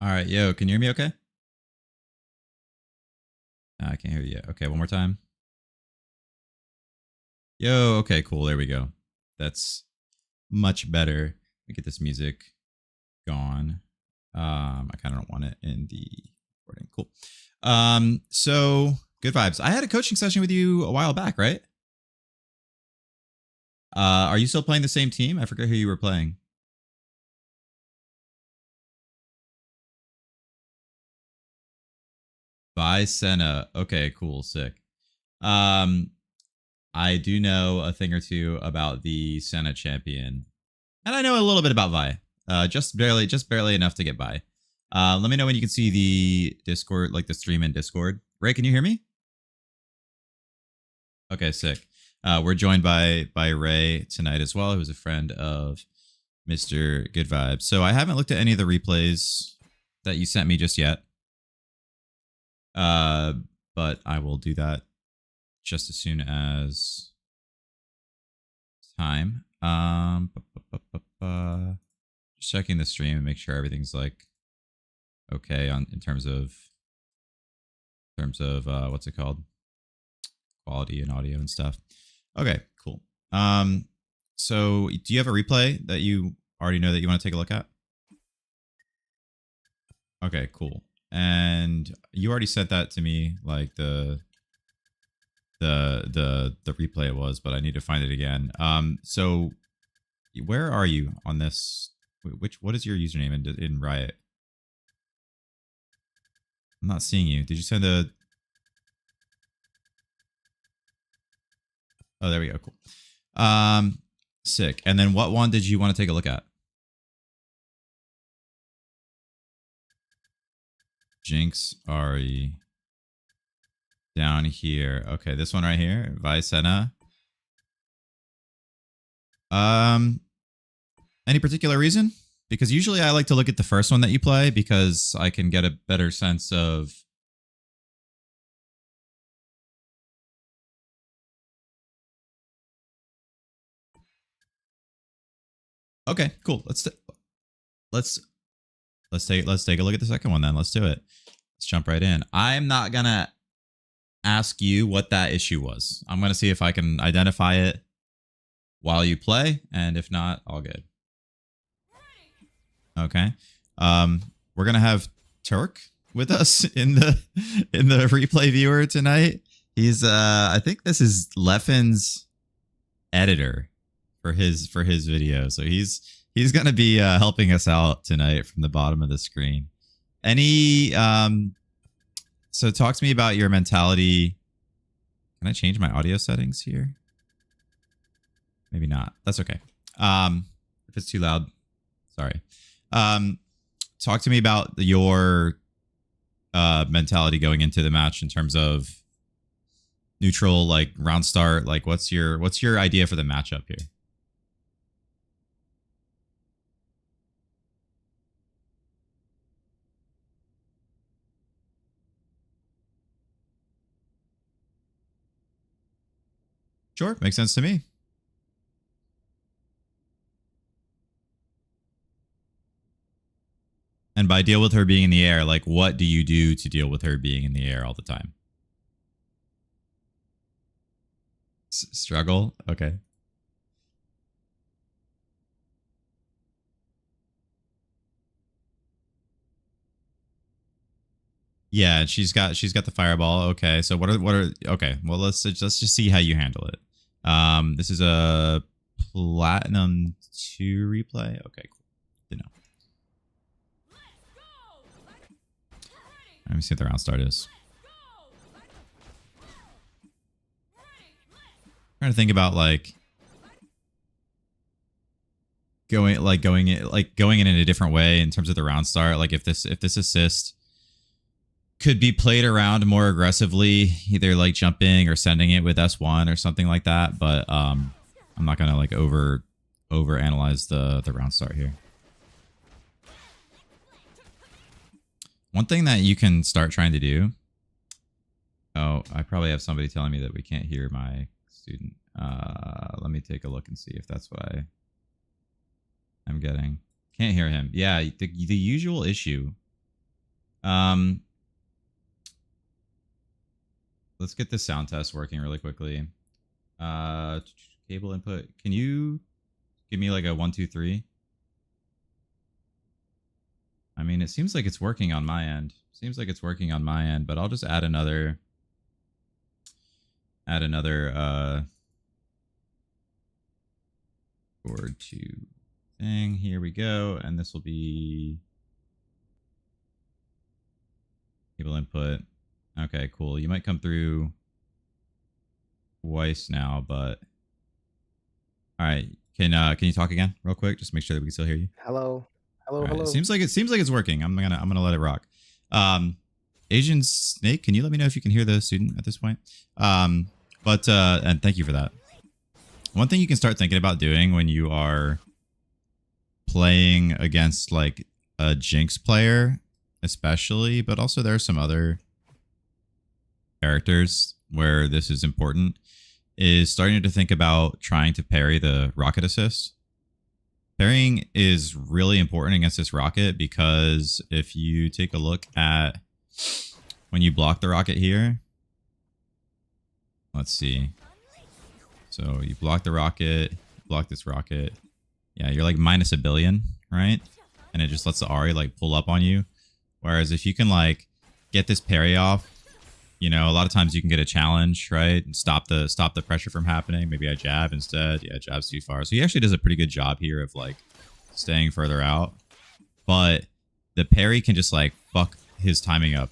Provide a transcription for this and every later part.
All right, yo, can you hear me okay? I can't hear you yet. Okay, one more time. Yo, okay, cool. There we go. That's much better. Let me get this music gone. I kind of don't want it in the recording. Cool. So good vibes. I had a coaching session with you a while back, right? Are you still playing the same team? I forget who you were playing. By Senna. Okay, cool, sick. Um, I do know a thing or two about the Senna champion, and I know a little bit about Vi. Just barely enough to get by. Let me know when you can see the Discord, like the stream in Discord. Ray, can you hear me? Okay, sick. We're joined by Ray tonight as well, who's a friend of Mr. Good Vibes. So I haven't looked at any of the replays that you sent me just yet. But I will do that just as soon as time. Just checking the stream and make sure everything's like okay on in terms of what's it called, quality and audio and stuff. Okay, cool. So do you have a replay that you already know that you want to take a look at? Okay, cool. And you already sent that to me, like the replay it was, but I need to find it again. So where are you on this? What is your username in Riot? I'm not seeing you. Did you send a? Oh, there we go. Cool. Sick. And then what one did you want to take a look at? Jinx, Ari. Down here. Okay, this one right here. Vi Senna. Any particular reason? Because usually I like to look at the first one that you play because I can get a better sense of. Okay, cool. Let's take a look at the second one then. Let's do it. Let's jump right in. I'm not gonna ask you what that issue was. I'm gonna see if I can identify it while you play, and if not, all good. Okay. We're gonna have Turk with us in the replay viewer tonight. He's I think this is Leffen's editor for his video, so he's gonna be helping us out tonight from the bottom of the screen. Any so talk to me about your mentality. Can I change my audio settings here? Maybe not. That's okay. If it's too loud, sorry. Talk to me about your mentality going into the match in terms of neutral, like round start. Like, what's your idea for the matchup here? Sure, makes sense to me. And by deal with her being in the air, like what do you do to deal with her being in the air all the time? Struggle? Okay. Yeah, she's got the fireball. Okay, so what are okay? Well, let's just see how you handle it. This is a Platinum 2 replay. Okay, cool. You know. Let me see what the round start is. Trying to think about like going in a different way in terms of the round start. Like if this assist could be played around more aggressively, either like jumping or sending it with S1 or something like that. But I'm not gonna like over analyze the round start here. One thing that you can start trying to do. Oh, I probably have somebody telling me that we can't hear my student. Let me take a look and see if that's what I'm getting. Can't hear him. Yeah, the usual issue Um, let's get the sound test working really quickly. Cable input. Can you give me like a 1, 2, 3? I mean, it seems like it's working on my end. But I'll just add another chord to thing. Here we go. And this will be cable input. Okay, cool. You might come through twice now, but all right. Can you talk again real quick? Just make sure that we can still hear you. Hello. Right. It seems like it's working. I'm gonna let it rock. Asian Snake, can you let me know if you can hear the student at this point? And thank you for that. One thing you can start thinking about doing when you are playing against like a Jinx player, especially, but also there are some other characters where this is important, is starting to think about trying to parry the rocket assist. Parrying is really important against this rocket because if you take a look at when you block the rocket here, let's see. So you block the rocket, block this rocket. Yeah, you're like minus a billion, right? And it just lets the Ahri like pull up on you. Whereas if you can like get this parry off, you know, a lot of times you can get a challenge, right? And stop the pressure from happening. Maybe I jab instead. Yeah, jab's too far. So he actually does a pretty good job here of like staying further out. But the parry can just like fuck his timing up.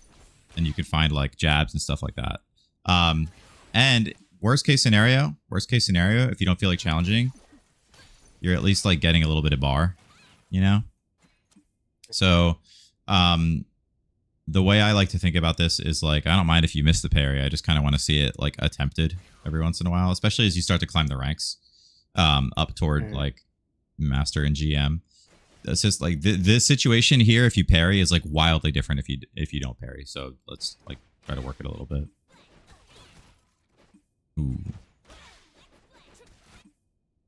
And you can find like jabs and stuff like that. And worst case scenario, if you don't feel like challenging, you're at least like getting a little bit of bar, you know? So, the way I like to think about this is like, I don't mind if you miss the parry. I just kind of want to see it like attempted every once in a while, especially as you start to climb the ranks up toward like master and GM. It's just like this situation here, if you parry, is like wildly different if you don't parry. So let's like try to work it a little bit. Ooh.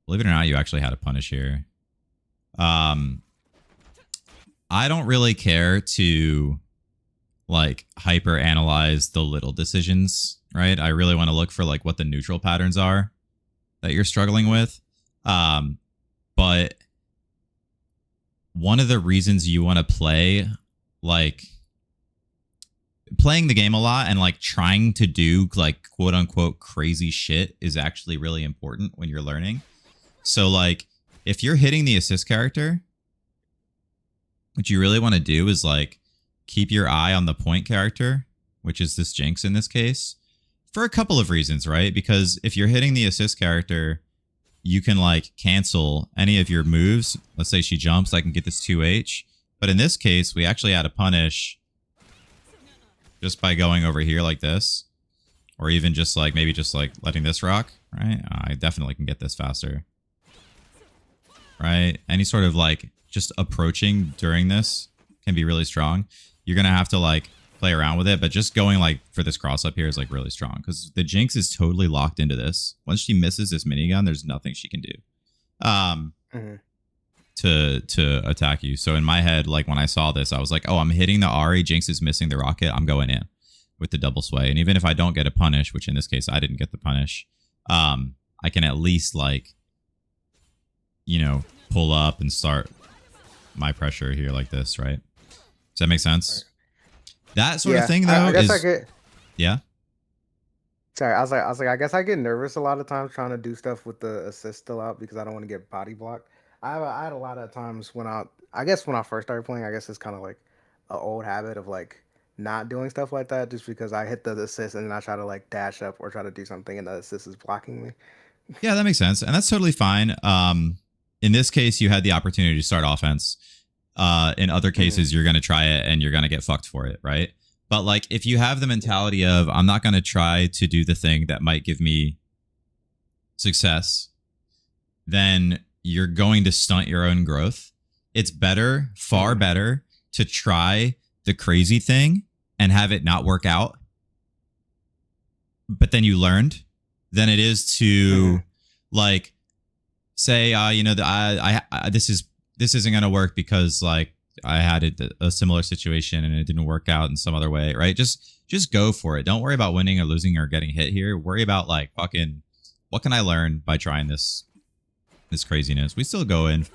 Believe it or not, you actually had a punish here. I don't really care to like hyper analyze the little decisions, right? I really want to look for like what the neutral patterns are that you're struggling with. But one of the reasons you want to play like playing the game a lot and like trying to do like quote unquote crazy shit is actually really important when you're learning. So like if you're hitting the assist character, what you really want to do is like keep your eye on the point character, which is this Jinx in this case, for a couple of reasons, right? Because if you're hitting the assist character, you can like cancel any of your moves. Let's say she jumps, I can get this 2H. But in this case, we actually had a punish just by going over here like this. Or even just like, maybe just like letting this rock, right? I definitely can get this faster. Right? Any sort of like just approaching during this can be really strong. You're going to have to like play around with it, but just going like for this cross up here is like really strong because the Jinx is totally locked into this. Once she misses this minigun, there's nothing she can do to attack you. So in my head, like when I saw this, I was like, oh, I'm hitting the Ahri, Jinx is missing the rocket, I'm going in with the double sway. And even if I don't get a punish, which in this case I didn't get the punish, I can at least like, you know, pull up and start my pressure here like this, right? Does that make sense? Right. That sort of thing, though, I guess yeah. Sorry, I was like, I guess I get nervous a lot of times trying to do stuff with the assist still out because I don't want to get body blocked. I had a lot of times when I guess when I first started playing, I guess it's kind of like an old habit of like not doing stuff like that just because I hit the assist and then I try to like dash up or try to do something and the assist is blocking me. Yeah, that makes sense. And that's totally fine. In this case, you had the opportunity to start offense. In other cases, you're going to try it and you're going to get fucked for it, right? But like, if you have the mentality of, I'm not going to try to do the thing that might give me success, then you're going to stunt your own growth. It's better, far better, to try the crazy thing and have it not work out, but then you learned, than it is to like say, you know, this isn't going to work because like I had a similar situation and it didn't work out in some other way, right? Just go for it. Don't worry about winning or losing or getting hit here. Worry about like fucking what can I learn by trying this craziness. We still go in.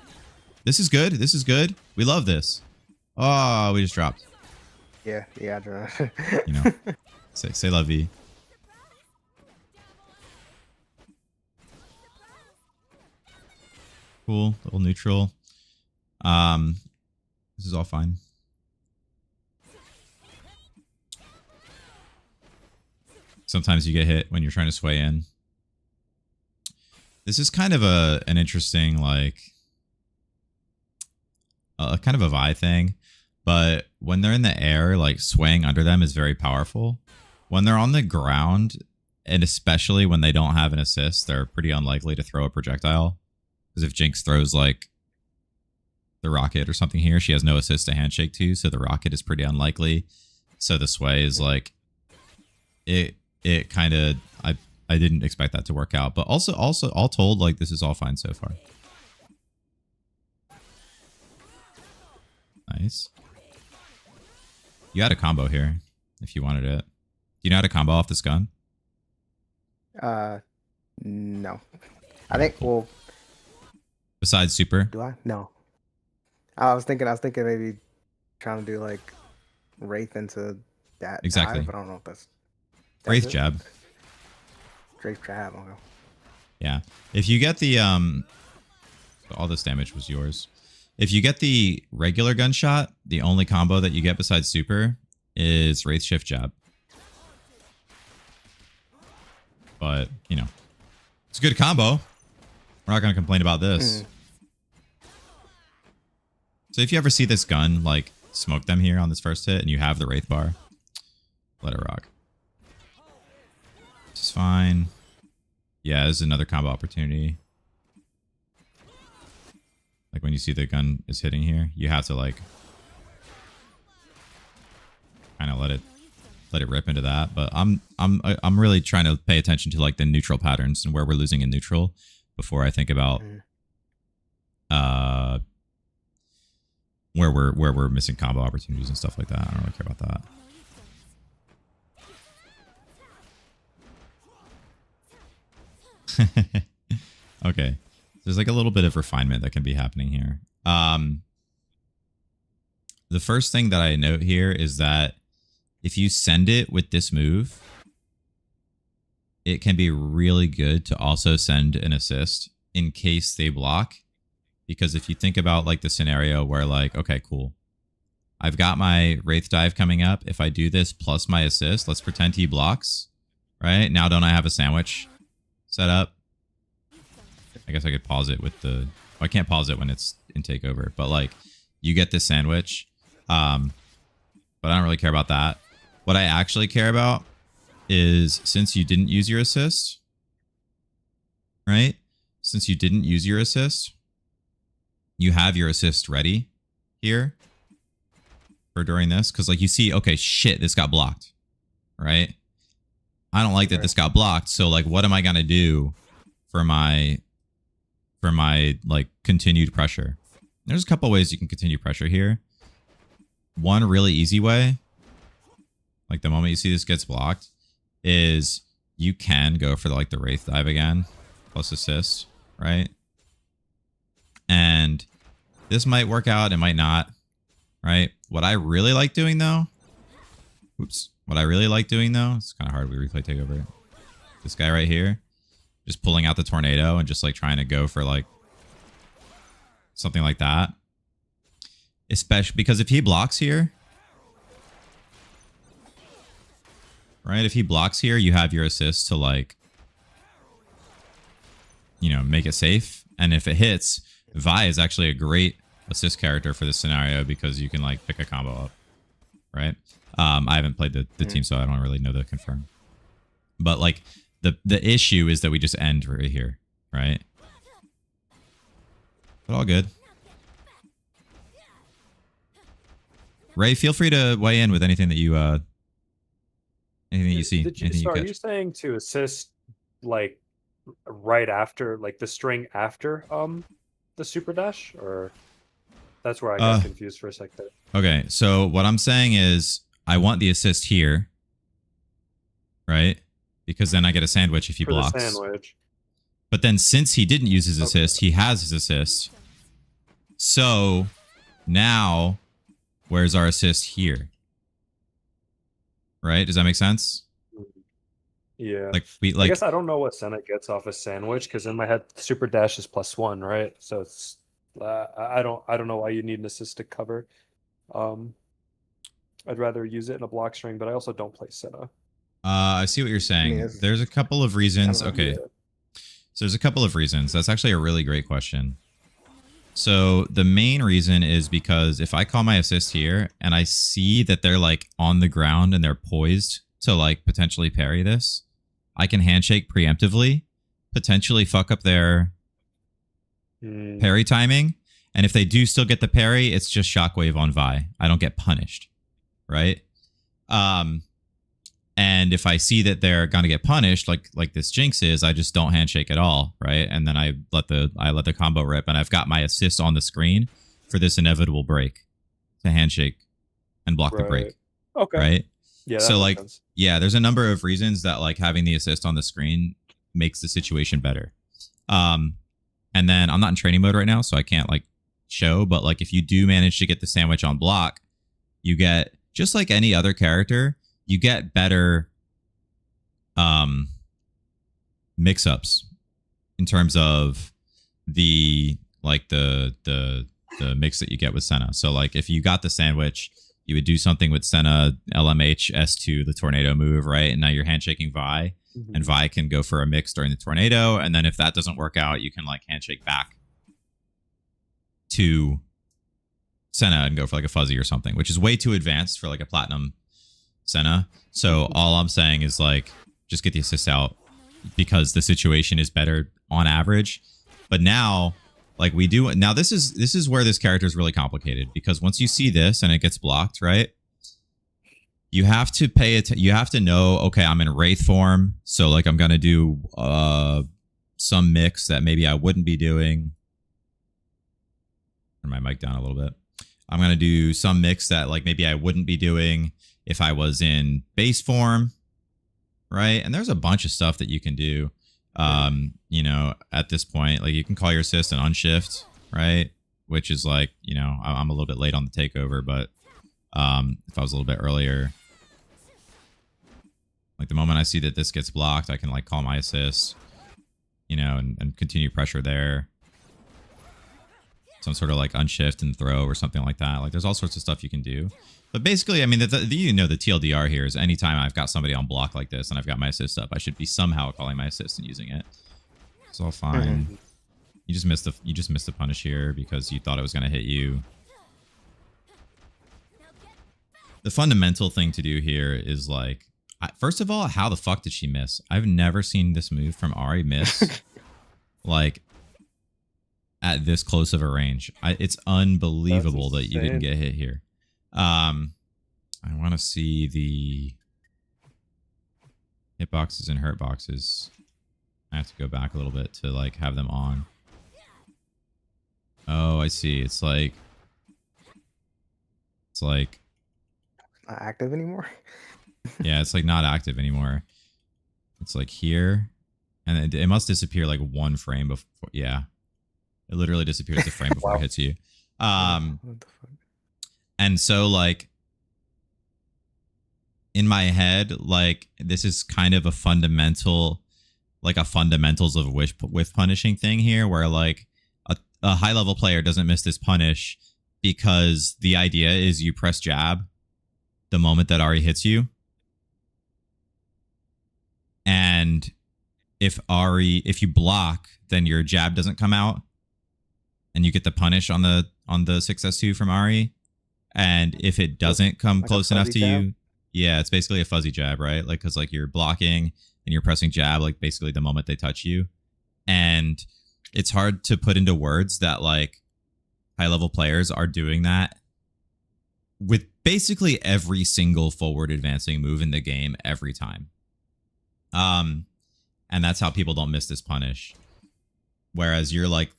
This is good. This is good. We love this. Oh, we just dropped. Yeah, yeah, You know, say la vie. Cool, little neutral. This is all fine. Sometimes you get hit when you're trying to sway in. This is kind of an interesting, like, kind of a Vi thing. But when they're in the air, like, swaying under them is very powerful. When they're on the ground, and especially when they don't have an assist, they're pretty unlikely to throw a projectile. Because if Jinx throws, like, the rocket or something here, she has no assist to handshake to, so the rocket is pretty unlikely. So the sway is, like, it kind of... I didn't expect that to work out. But also, all told, like, this is all fine so far. Nice. You had a combo here, if you wanted it. Do you know how to combo off this gun? No. I think, well... Besides super? Do I? No. I was thinking maybe trying to do, like, Wraith into that. Exactly. Dive, but I don't know if that's Wraith it. jab. Wraith jab, okay. Yeah. If you get the... all this damage was yours. If you get the regular gunshot, the only combo that you get besides super is Wraith shift jab. But, you know, it's a good combo. We're not going to complain about this. So if you ever see this gun, like, smoke them here on this first hit and you have the Wraith bar, let it rock. This is fine. Yeah, this is another combo opportunity. Like when you see the gun is hitting here, you have to like kind of let it rip into that. But I'm really trying to pay attention to like the neutral patterns and where we're losing in neutral before I think about where we're missing combo opportunities and stuff like that. I don't really care about that. Okay. There's like a little bit of refinement that can be happening here. The first thing that I note here is that if you send it with this move, it can be really good to also send an assist in case they block. Because if you think about like the scenario where like, okay, cool. I've got my Wraith dive coming up. If I do this plus my assist, let's pretend he blocks, right? Now don't I have a sandwich set up? I guess I could pause it with the... Well, I can't pause it when it's in takeover, but like you get this sandwich. But I don't really care about that. What I actually care about is since you didn't use your assist, right? Since you didn't use your assist, you have your assist ready here for during this. Because like you see, okay, shit, this got blocked, right? I don't like that this got blocked. So like, what am I going to do for my like continued pressure? There's a couple ways you can continue pressure here. One really easy way, like the moment you see this gets blocked, is you can go for like the Wraith dive again plus assist, right? And this might work out, it might not, right? What I really like doing though, what I really like doing though, it's kind of hard, we replay takeover. This guy right here, just pulling out the tornado and just like trying to go for like something like that. Especially because if he blocks here, right? If he blocks here, you have your assist to like, you know, make it safe. And if it hits, Vi is actually a great assist character for this scenario because you can like pick a combo up, right? I haven't played the team, so I don't really know the confirm. But like the issue is that we just end right here, right? But all good. Ray, feel free to weigh in with anything that you see. So are you saying to assist like right after, like the string after the super dash, or? That's where I got confused for a sec there. Okay, so what I'm saying is I want the assist here, right? Because then I get a sandwich if he For blocks. the sandwich. But then since he didn't use his assist, he has his assist. So now, where's our assist here? Right? Does that make sense? Yeah. Like I guess I don't know what Senna gets off a sandwich because in my head, super dash is +1, right? So it's I don't know why you need an assist to cover. I'd rather use it in a block string, but I also don't play Senna. I see what you're saying. Yeah. There's a couple of reasons. I don't know. Okay. Yeah. So there's a couple of reasons. That's actually a really great question. So the main reason is because if I call my assist here and I see that they're like on the ground and they're poised to like potentially parry this, I can handshake preemptively, potentially fuck up their parry timing. And if they do still get the parry, it's just shockwave on Vi. I don't get punished, right? And if I see that they're gonna get punished, like this Jinx is, I just don't handshake at all, right? And then I let the combo rip, and I've got my assist on the screen for this inevitable break to handshake and block the break, Okay. right? Yeah. So that makes like, sense. yeah, there's a number of reasons that like having the assist on the screen makes the situation better. And then I'm not in training mode right now, so I can't like show, but like if you do manage to get the sandwich on block, you get, just like any other character, you get better mix-ups in terms of the like the mix that you get with Senna. So like if you got the sandwich, you would do something with Senna, LMH, S2, the tornado move, right? And now you're handshaking Vi, and Vi can go for a mix during the tornado, and then if that doesn't work out, you can like handshake back to Senna and go for like a fuzzy or something, which is way too advanced for like a platinum Senna. So all I'm saying is like just get the assist out because the situation is better on average. But now like we do now, this is where this character is really complicated, because once you see this and it gets blocked, right, you have to pay it. You have to know, okay, I'm in Wraith form, so like I'm gonna do some mix that maybe I wouldn't be doing. Turn my mic down a little bit. I'm gonna do some mix that like maybe I wouldn't be doing if I was in base form, right? And there's a bunch of stuff that you can do. You know, at this point, like you can call your assist and unshift, right? Which is like, you know, I'm a little bit late on the takeover, but if I was a little bit earlier, like the moment I see that this gets blocked, I can like call my assist, you know, and continue pressure there. Some sort of like unshift and throw or something like that. Like there's all sorts of stuff you can do. But basically, I mean, you know, the TLDR here is anytime I've got somebody on block like this and I've got my assist up, I should be somehow calling my assist and using it. It's all fine. You just missed the punish here because you thought it was going to hit you. The fundamental thing to do here is like, first of all, how the fuck did she miss? I've never seen this move from Ahri miss like at this close of a range. It's unbelievable that you didn't get hit here. I want to see the hitboxes and hurt boxes. I have to go back a little bit to like have them on. Oh, I see. It's like Not active anymore. yeah, it's like not active anymore. It's like here, and it must disappear like one frame before. Yeah, it literally disappears the frame before it hits you. What the fuck? And so like in my head, like this is kind of a fundamental, like a fundamentals of whiff punishing thing here, where like a high level player doesn't miss this punish because the idea is you press jab the moment that Ahri hits you. And if you block, then your jab doesn't come out and you get the punish on the 6S2 from Ahri. And if it doesn't come like close enough to jab? you, yeah, it's basically a fuzzy jab, right? Like, cause like you're blocking and you're pressing jab, like basically the moment they touch you. And it's hard to put into words that like high level players are doing that with basically every single forward advancing move in the game every time. And that's how people don't miss this punish. Whereas you're like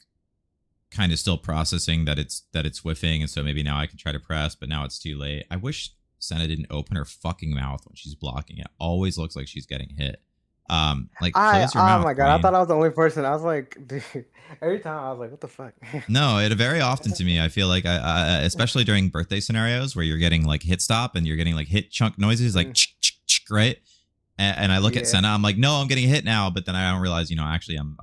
kind of still processing that it's whiffing, and so maybe now I can try to press, but now it's too late. I wish Senna didn't open her fucking mouth when she's blocking. It always looks like she's getting hit. Like close your mouth. Oh my god, queen. I thought I was the only person. I was like, dude, every time I was like, what the fuck? No, it very often to me. I feel like I especially during birthday scenarios where you're getting like hit stop and you're getting like hit chunk noises, like right. And I look at Senna, I'm like, no, I'm getting hit now, but then I don't realize, you know, actually I'm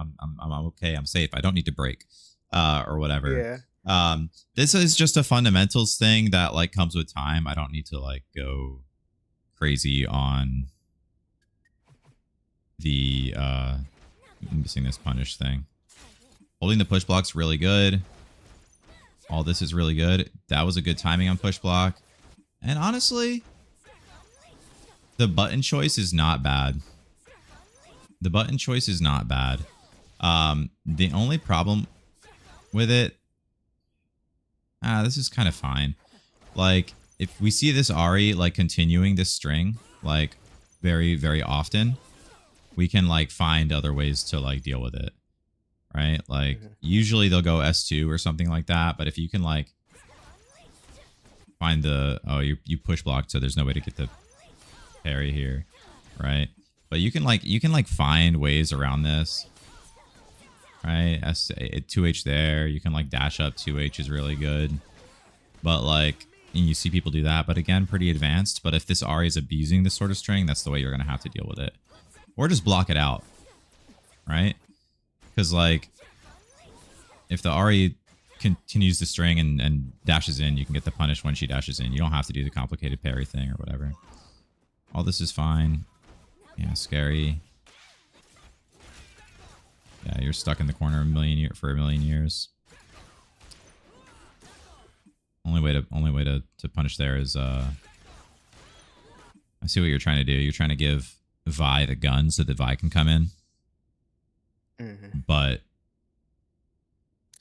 okay, I'm safe. I don't need to break, or whatever. Yeah. This is just a fundamentals thing that like comes with time. I don't need to like go crazy on the I'm missing this punish thing. Holding the push block's really good. All this is really good. That was a good timing on push block. And honestly, the button choice is not bad. The button choice is not bad. The only problem with it, this is kind of fine. Like, if we see this Ahri like continuing this string like very, very often, we can like find other ways to like deal with it, right? Like usually they'll go S2 or something like that, but if you can like find the you push block, so there's no way to get the parry here, right? But you can like find ways around this, right? 2H there, you can like dash up. 2H is really good, but like, and you see people do that, but again, pretty advanced. But if this Ahri is abusing this sort of string, that's the way you're gonna have to deal with it, or just block it out, right? Because like, if the Ahri continues the string and dashes in, you can get the punish when she dashes in. You don't have to do the complicated parry thing or whatever. All this is fine. Yeah, scary. Yeah, you're stuck in the corner for a million years. Only way to punish there is I see what you're trying to do. You're trying to give Vi the gun so that Vi can come in. But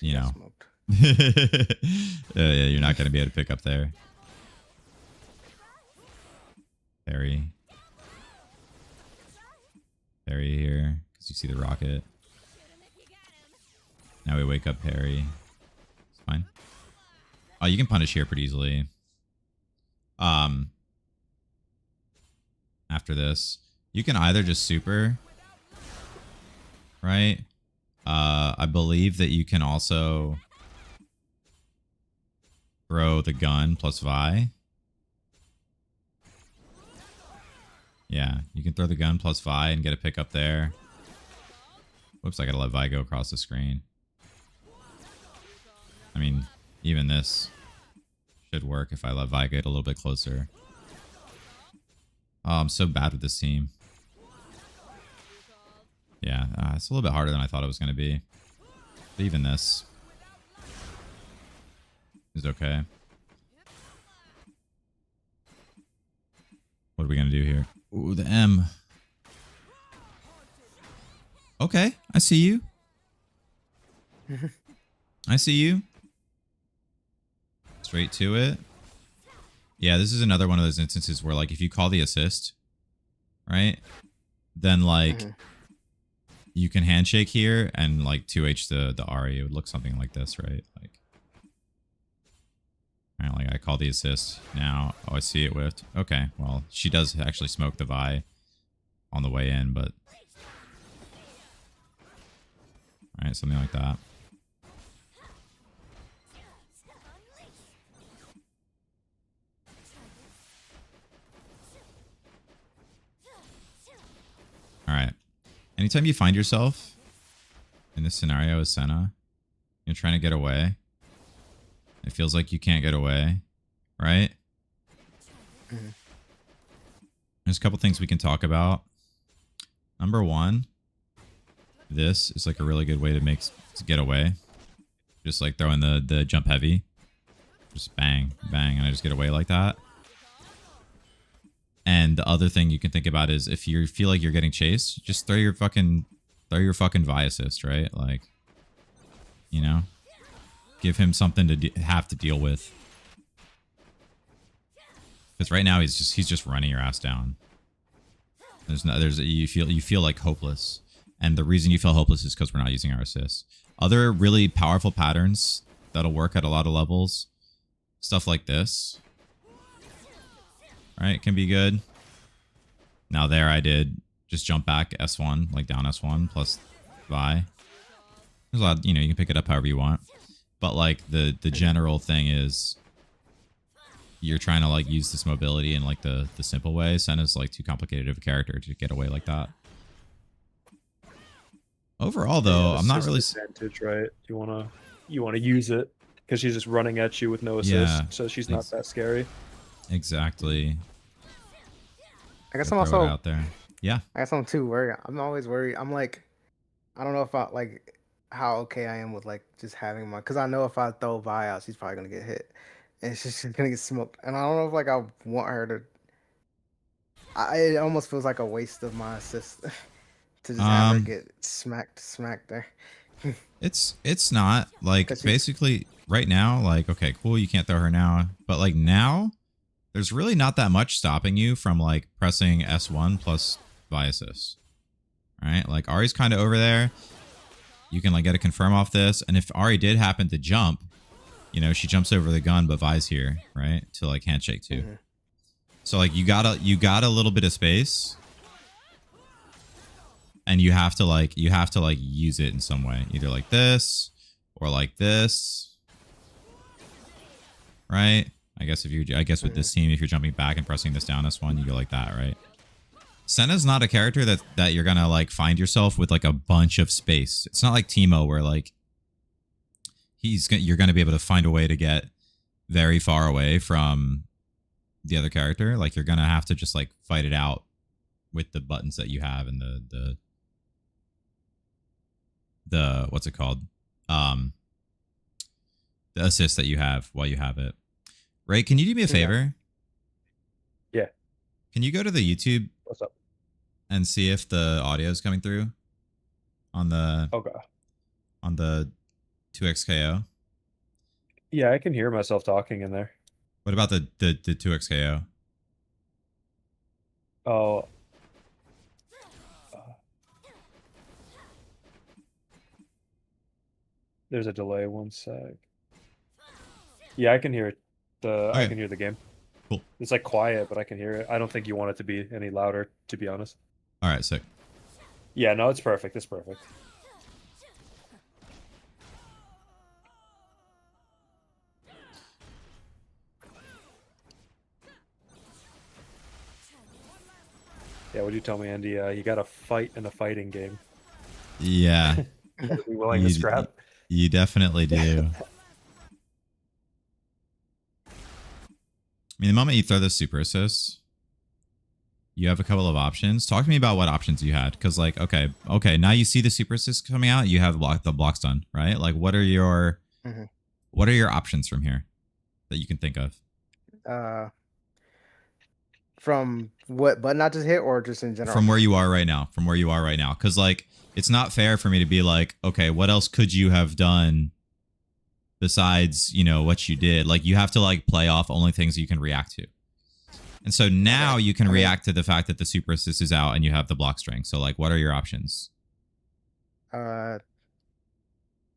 you know, yeah, you're not going to be able to pick up there. Parry here, because you see the rocket. Now we wake up parry. It's fine. Oh, you can punish here pretty easily. After this, you can either just super, right? I believe that you can also throw the gun plus Vi. Yeah, you can throw the gun plus Vi and get a pickup there. Whoops, I gotta let Vi go across the screen. I mean, even this should work if I let Vi get a little bit closer. Oh, I'm so bad with this team. Yeah, it's a little bit harder than I thought it was going to be. But even this is okay. What are we going to do here? Ooh, the M. Okay, I see you. I see you. Straight to it. Yeah, this is another one of those instances where, like, if you call the assist, right, then, like, you can handshake here and, like, 2H the Ahri. It would look something like this, right? Like, all right, like, I call the assist now. Oh, I see it whiffed. Okay, well, she does actually smoke the Vi on the way in, but... All right, something like that. All right. Anytime you find yourself in this scenario as Senna, you're trying to get away. It feels like you can't get away, right? There's a couple things we can talk about. Number one, this is like a really good way to get away. Just like throwing the jump heavy. Just bang, bang, and I just get away like that. And the other thing you can think about is if you feel like you're getting chased, just throw your fucking Vi assist, right? Like, you know, give him something to have to deal with. Because right now he's just running your ass down. You feel like hopeless, and the reason you feel hopeless is because we're not using our assists. Other really powerful patterns that'll work at a lot of levels. Stuff like this. Right, can be good. Now there I did just jump back S1, like down S1 plus Vi. There's a lot, you know, you can pick it up however you want. But like the general thing is you're trying to like use this mobility in like the simple way. Senna's like too complicated of a character to get away like that. Overall though, I'm not really advantage, right? You wanna use it because she's just running at you with no assist, Yeah, so she's not that scary. exactly. I guess Throw I'm it also out there. Yeah. I guess I'm too worried. I'm always worried. I'm like, I don't know if I like how okay I am with like just having my, because I know if I throw Vi out, she's probably gonna get hit, and she's just gonna get smoked. And I don't know if like I want her to. It almost feels like a waste of my assist to just have her get smacked there. It's not like basically right now, like, okay, cool, you can't throw her now, but like now there's really not that much stopping you from like pressing S1 plus Vi assist. Right? Like Ahri's kind of over there. You can like get a confirm off this, and if Ahri did happen to jump, you know, she jumps over the gun, but Vi's here, right? To like handshake too. Mm-hmm. So like you got a little bit of space, and you have to like use it in some way, either like this or like this, right? I guess with this team, if you're jumping back and pressing this down S1, you go like that, right? Senna's not a character that you're gonna like find yourself with like a bunch of space. It's not like Teemo where like you're gonna be able to find a way to get very far away from the other character. Like you're gonna have to just like fight it out with the buttons that you have and the what's it called? The assist that you have while you have it. Ray, can you do me a favor? Yeah. Can you go to the YouTube What's up? and see if the audio is coming through on the Okay. on the 2XKO? Yeah, I can hear myself talking in there. What about the 2XKO? Oh. There's a delay. One sec. Yeah, I can hear it. I can hear the game. Cool. It's like quiet, but I can hear it. I don't think you want it to be any louder, to be honest. All right, sick. Yeah, no, it's perfect. It's perfect. Yeah, what'd you tell me, Andy? You got to fight in a fighting game. Yeah. You gotta be willing to scrap. You definitely do. I mean, the moment you throw the super assist, you have a couple of options. Talk to me about what options you had, because like, okay, now you see the super assist coming out. You have the blocks done, right? Like, what are your options from here that you can think of? From what button I just hit, or just in general? From where you are right now. From where you are right now, because like, it's not fair for me to be like, okay, what else could you have done besides, you know, what you did? Like, you have to like play off only things you can react to. And so now you can react to the fact that the super assist is out and you have the block string. So like, what are your options?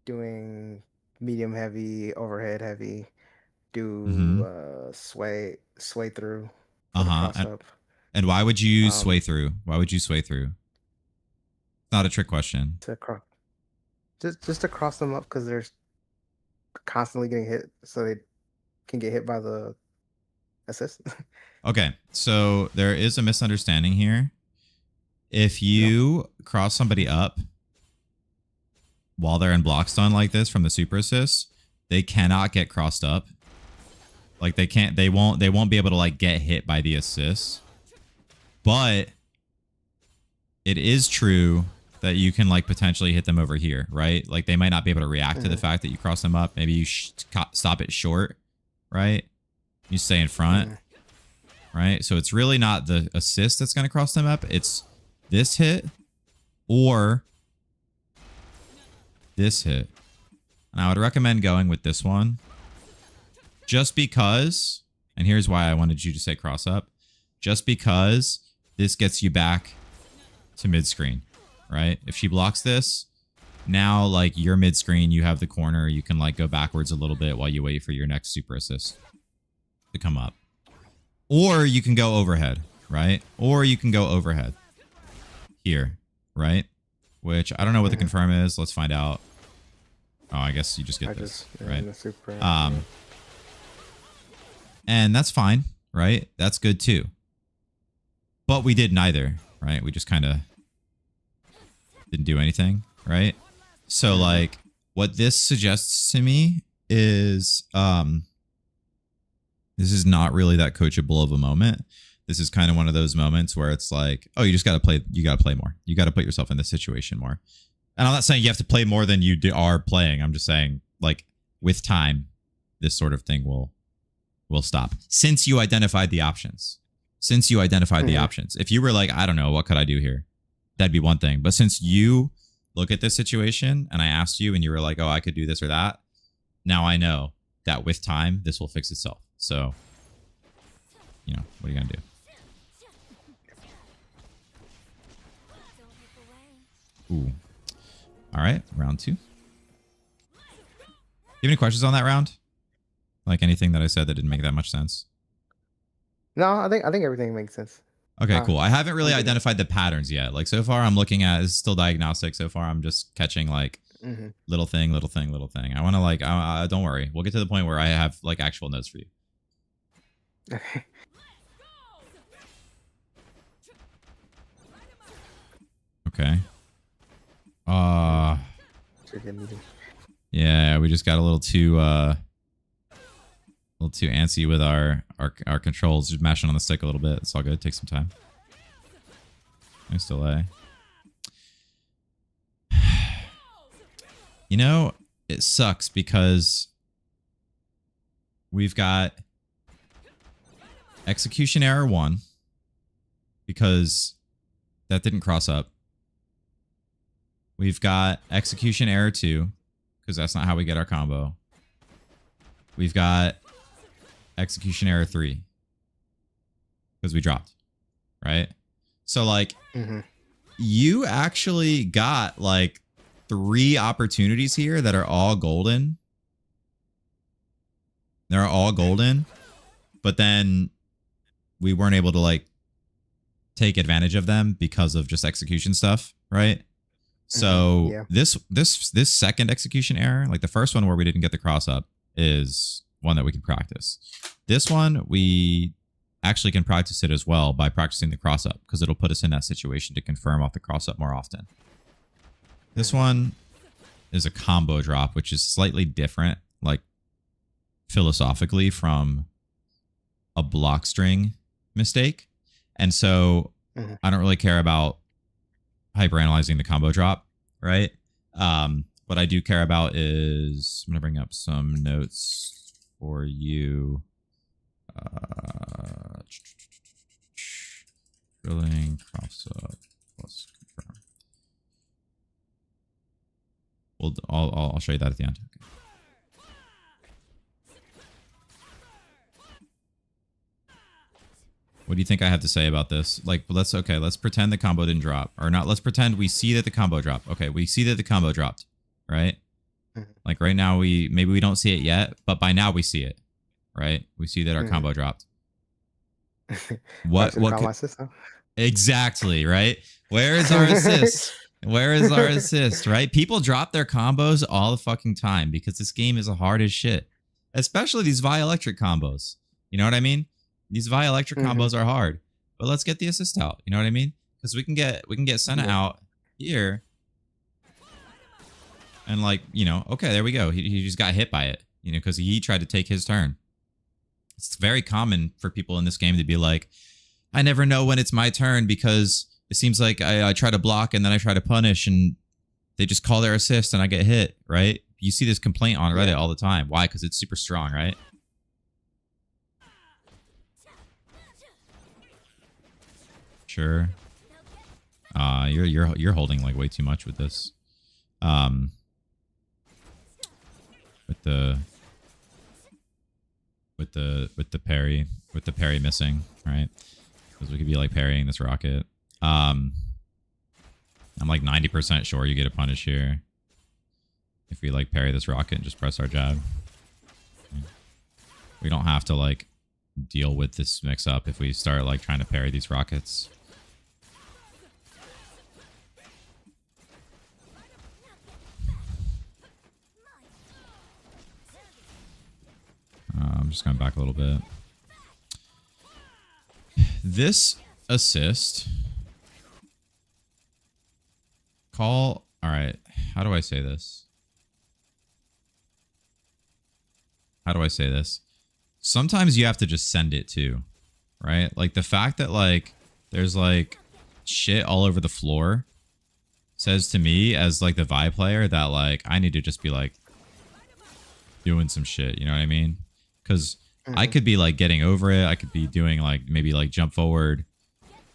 Doing medium heavy, overhead heavy, do sway through. And why would you sway through? Why would you sway through? Not a trick question. Just to cross them up, because they're constantly getting hit, so they can get hit by the assist. Okay, so there is a misunderstanding here. If you cross somebody up while they're in block stun like this from the super assist, they cannot get crossed up. Like they won't be able to like get hit by the assist. But it is true that you can like potentially hit them over here, right? Like they might not be able to react to the fact that you cross them up. Maybe you stop it short, right? You stay in front, right? So it's really not the assist that's going to cross them up. It's this hit or this hit. And I would recommend going with this one just because, and here's why I wanted you to say cross up, just because this gets you back to mid screen, right? If she blocks this, Now, like, you're mid screen, you have the corner, you can like go backwards a little bit while you wait for your next super assist to come up. Or you can go overhead, right? Or you can go overhead here, right? Which I don't know what the confirm is. Let's find out. Oh, I guess you just get this, right? And that's fine, right? That's good too. But we did neither, right? We just kind of didn't do anything, right? So like what this suggests to me is this is not really that coachable of a moment. This is kind of one of those moments where it's like, oh, you just got to play. You got to play more. You got to put yourself in this situation more. And I'm not saying you have to play more than you are playing. I'm just saying, like, with time, this sort of thing will stop. Since you identified the options. The options. If you were like, I don't know, what could I do here? That'd be one thing. But since you look at this situation and I asked you and you were like, oh, I could do this or that. Now I know that with time, this will fix itself. So, you know, what are you going to do? Ooh. All right, round 2. Do you have any questions on that round? Like anything that I said that didn't make that much sense? No, I think everything makes sense. Okay, cool. I haven't really identified the patterns yet. Like so far, I'm looking at it's still diagnostic. So far, I'm just catching like little thing. I want to like. Don't worry, we'll get to the point where I have like actual notes for you. Okay. Okay. Yeah, we just got a little too antsy with our controls, just mashing on the stick a little bit. It's all good. Take some time. Nice delay. You know, it sucks because we've got execution error 1 because that didn't cross up. We've got execution error 2 because that's not how we get our combo. We've got execution error 3 because we dropped, right? So like you actually got like 3 opportunities here that are all golden. They're all golden, but then we weren't able to like take advantage of them because of just execution stuff, right? So this second execution error, like the first one where we didn't get the cross up, is one that we can practice. This one, we actually can practice it as well by practicing the cross up because it'll put us in that situation to confirm off the cross up more often. This one is a combo drop, which is slightly different, like philosophically, from a block string mistake. And so I don't really care about hyperanalyzing the combo drop, right? What I do care about is I'm going to bring up some notes for you. Drilling cross up plus confirm. Well, I'll show you that at the end. Okay. What do you think I have to say about this? Like, let's pretend the combo didn't drop. Or not, let's pretend we see that the combo dropped. Okay, we see that the combo dropped, right? Like right now, maybe we don't see it yet, but by now we see it, right? We see that our combo dropped. What exactly, right? Where is our assist? Where is our assist, right? People drop their combos all the fucking time because this game is hard as shit. Especially these Vi Electric combos. You know what I mean? These Vi Electric combos are hard. But let's get the assist out. You know what I mean? Because we can get Senna out here. And like, you know, okay, there we go. He just got hit by it, you know, because he tried to take his turn. It's very common for people in this game to be like, I never know when it's my turn because it seems like I try to block and then I try to punish and they just call their assist and I get hit, right? You see this complaint on Reddit all the time. Why? Because it's super strong, right? Sure. You're holding like way too much with this. With the parry missing, right? Because we could be like parrying this rocket. I'm like 90% sure you get a punish here. if we like parry this rocket and just press our jab. We don't have to like deal with this mix up if we start like trying to parry these rockets. I'm just going back a little bit. This assist call. All right. How do I say this? How do I say this? Sometimes you have to just send it too, right? Like the fact that like there's like shit all over the floor says to me as like the Vi player that like I need to just be like doing some shit. You know what I mean? Because I could be like getting over it. I could be doing like maybe like jump forward,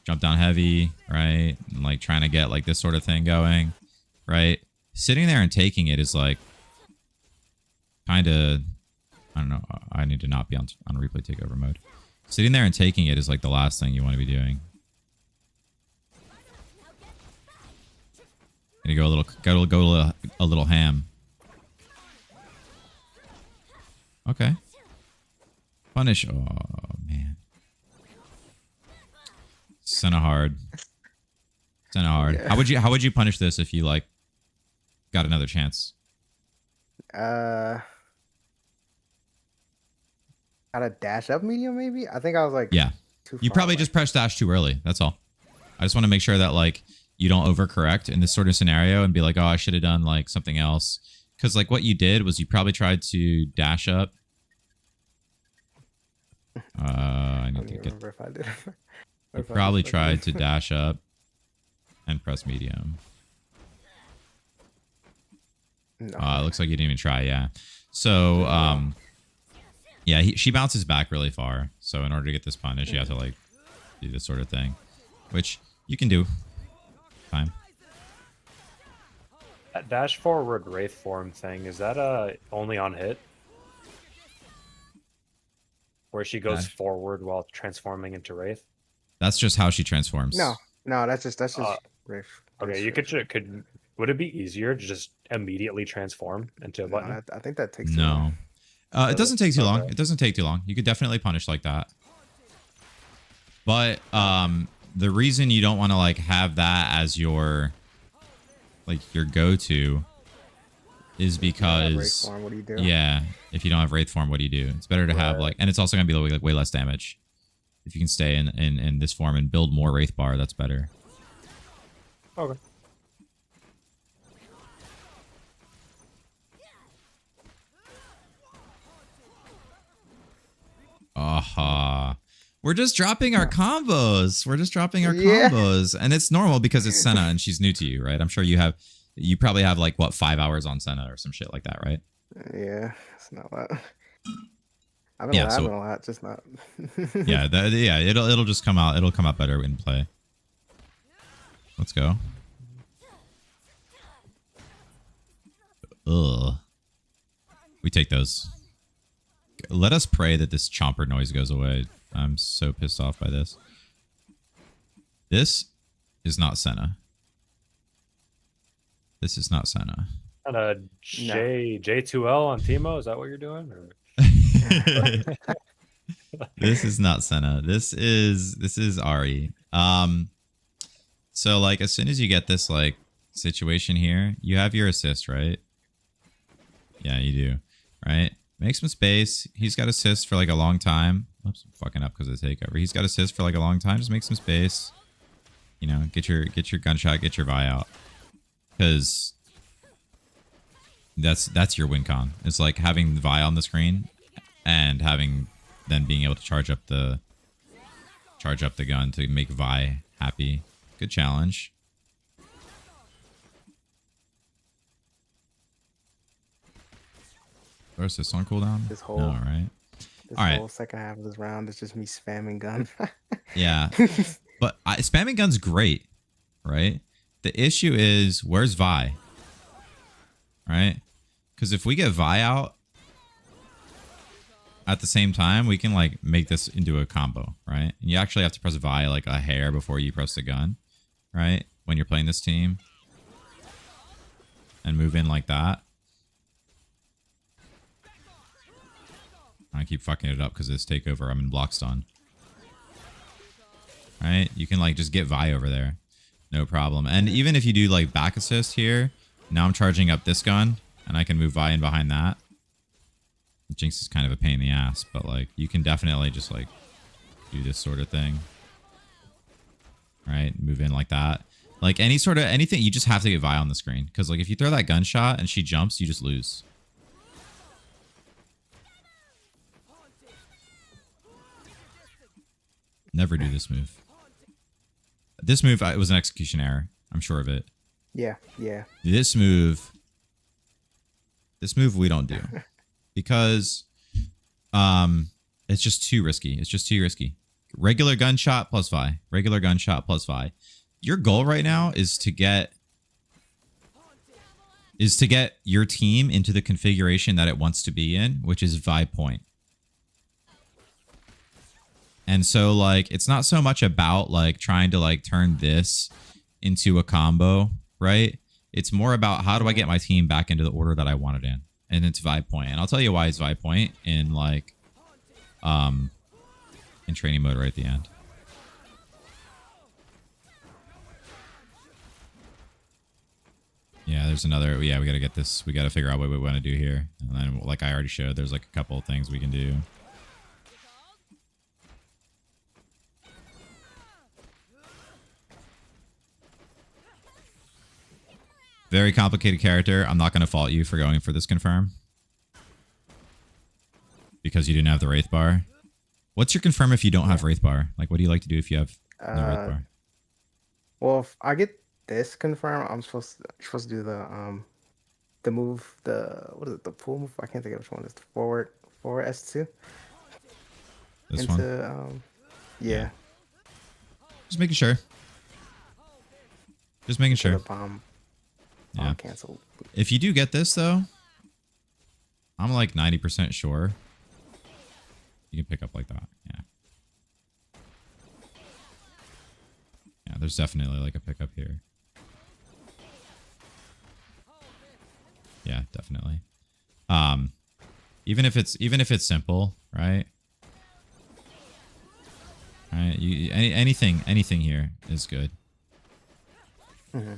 jump down heavy, right? And like trying to get like this sort of thing going, right? Sitting there and taking it is like kind of, I don't know. I need to not be on replay takeover mode. Sitting there and taking it is like the last thing you want to be doing. And you go a little ham. Okay. Punish. Oh man. Senna hard. Senna hard. Yeah. How would you punish this if you like got another chance? Got a dash up medium maybe? I think I was like Yeah. You probably just pressed dash too early. That's all. I just want to make sure that like you don't overcorrect in this sort of scenario and be like, oh, I should have done like something else. Because like what you did was you probably tried to dash up. I need to get. Remember if I did. You probably tried to dash up and press medium. No. It looks like you didn't even try. Yeah. So yeah, she bounces back really far. So in order to get this punish, you have to like do this sort of thing, which you can do. Time. That dash forward wraith form thing, is that only on hit? Where she goes forward while transforming into wraith? That's just how she transforms. No, that's just Riff. Okay, you could would it be easier to just immediately transform into a button? I think that takes too No. long. It doesn't take too long. Okay. It doesn't take too long. You could definitely punish like that. But the reason you don't want to like have that as your like your go-to is because Wraith form, what do you do? yeah, if you don't have wraith form, what do you do? It's better to have like, and it's also gonna be like way less damage if you can stay in this form and build more wraith bar. That's better. Okay. Aha. We're just dropping our combos. We're just dropping our Yeah. combos. And it's normal because it's Senna and she's new to you, right? I'm sure you probably have like what 5 hours on Senna or some shit like that, right? Yeah, it's not a lot. I've Yeah, been so- laughing a lot, just not. Yeah, it'll just come out. It'll come out better in play. Let's go. Ugh. We take those. Let us pray that this chomper noise goes away. I'm so pissed off by this. This is not Senna. This is not Senna. And J2L on Teemo, is that what you're doing? Or? This is not Senna. This is Ari. So like as soon as you get this like situation here, you have your assist, right? Yeah, you do. Right? Make some space. He's got assist for like a long time. Oops, I'm fucking up because of the takeover. He's got assist for like a long time. Just make some space. You know, get your gunshot, get your Vi out. Because that's your win con. It's like having the Vi on the screen and then being able to charge up the gun to make Vi happy. Good challenge. Or is this on cooldown? This whole- No, right? This All right. whole second half of this round is just me spamming gun. Yeah. But spamming gun's great, right? The issue is, where's Vi? Right? Because if we get Vi out at the same time, we can like make this into a combo, right? And you actually have to press Vi like a hair before you press the gun, right? When you're playing this team. And move in like that. I keep fucking it up because of this takeover. I'm in block stun. Right? You can like just get Vi over there. No problem. And even if you do like back assist here, now I'm charging up this gun and I can move Vi in behind that. Jinx is kind of a pain in the ass, but like you can definitely just like do this sort of thing. Right? Move in like that. Like any sort of anything, you just have to get Vi on the screen. Because like if you throw that gunshot and she jumps, you just lose. Never do this move. This move, it was an execution error. I'm sure of it. Yeah, yeah. This move we don't do. Because it's just too risky. It's just too risky. Regular gunshot plus Vi. Regular gunshot plus Vi. Your goal right now is to get your team into the configuration that it wants to be in, which is Vi point. And so like it's not so much about like trying to like turn this into a combo, right? It's more about how do I get my team back into the order that I want it in. And it's Vi point. And I'll tell you why it's Vi point in like in training mode right at the end. Yeah, there's another. Yeah, we got to get this. We got to figure out what we want to do here. And then, like I already showed, there's like a couple of things we can do. Very complicated character. I'm not going to fault you for going for this confirm. Because you didn't have the Wraith bar. What's your confirm if you don't have Wraith bar? Like, what do you like to do if you have no Wraith bar? Well, if I get this confirmed, I'm supposed to do the move, what is it, the pull move? I can't think of which one. It's the forward S2. This into, one? Yeah. Just making sure. Just making sure. The bomb cancel. If you do get this, though, I'm like 90% sure you can pick up like that. Yeah. Yeah, there's definitely like a pickup here. Yeah, definitely. Even if it's simple, right? Right. Anything here is good. Mm-hmm.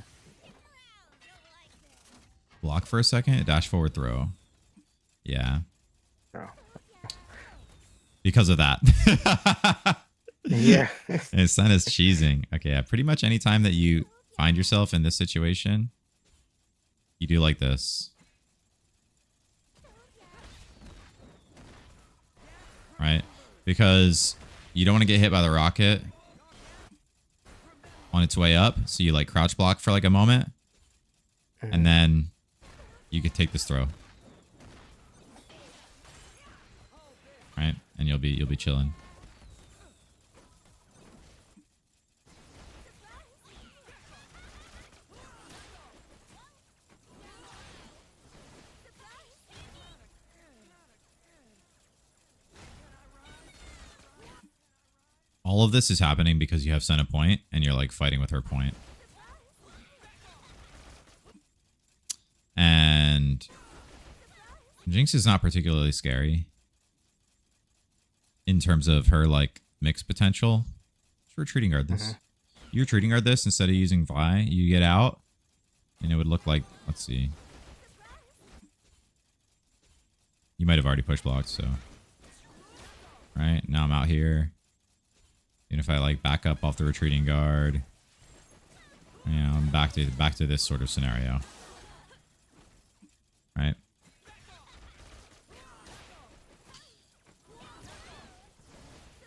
Block for a second, dash forward throw. Yeah. Oh. Because of that. Yeah. His son is cheesing. Okay, yeah. Pretty much any time that you find yourself in this situation, you do like this. Right? Because you don't want to get hit by the rocket on its way up. So you like crouch block for like a moment. Mm-hmm. And then you could take this throw. Right? And you'll be chilling. All of this is happening because you have Senna point and you're like fighting with her point. And Jinx is not particularly scary in terms of her like mix potential. Just retreating guard this. You retreating guard this instead of using Vi. You get out and it would look like, let's see. You might have already push blocked, so. Right, now I'm out here. And if I like back up off the retreating guard, you know, I'm back to this sort of scenario. Right?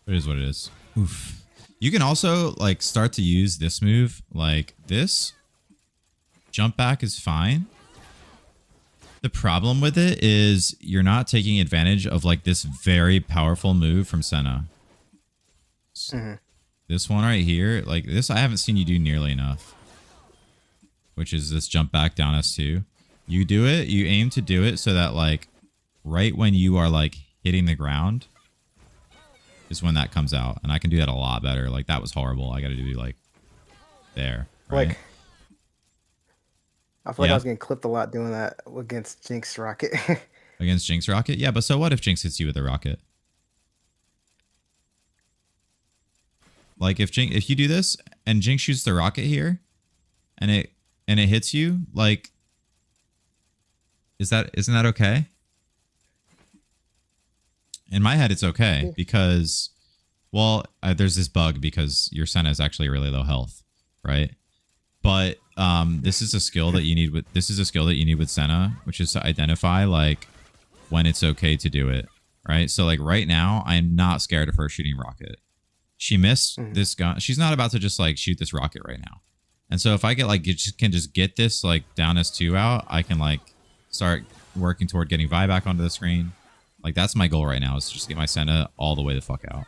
It is what it is. Oof. You can also like start to use this move. Like this jump back is fine. The problem with it is you're not taking advantage of like this very powerful move from Senna. Mm-hmm. This one right here, like this, I haven't seen you do nearly enough. Which is this jump back down S2. You do it, you aim to do it so that like right when you are like hitting the ground is when that comes out. And I can do that a lot better. Like that was horrible. I got to do like there. Right? Like, I feel like I was getting clipped a lot doing that against Jinx Rocket. against Jinx rocket. Yeah, but so what if Jinx hits you with a rocket? Like if you do this and Jinx shoots the rocket here, and it hits you, like, isn't that okay? In my head, it's okay because, well, there's this bug because your Senna is actually really low health, right? But this is a skill that you need with Senna, which is to identify like when it's okay to do it, right? So like right now, I'm not scared of her shooting rocket. She missed this gun. She's not about to just like shoot this rocket right now. And so if I get like can just get this like down S2 out, I can like start working toward getting Vi back onto the screen. Like that's my goal right now, is to just get my Senna all the way the fuck out.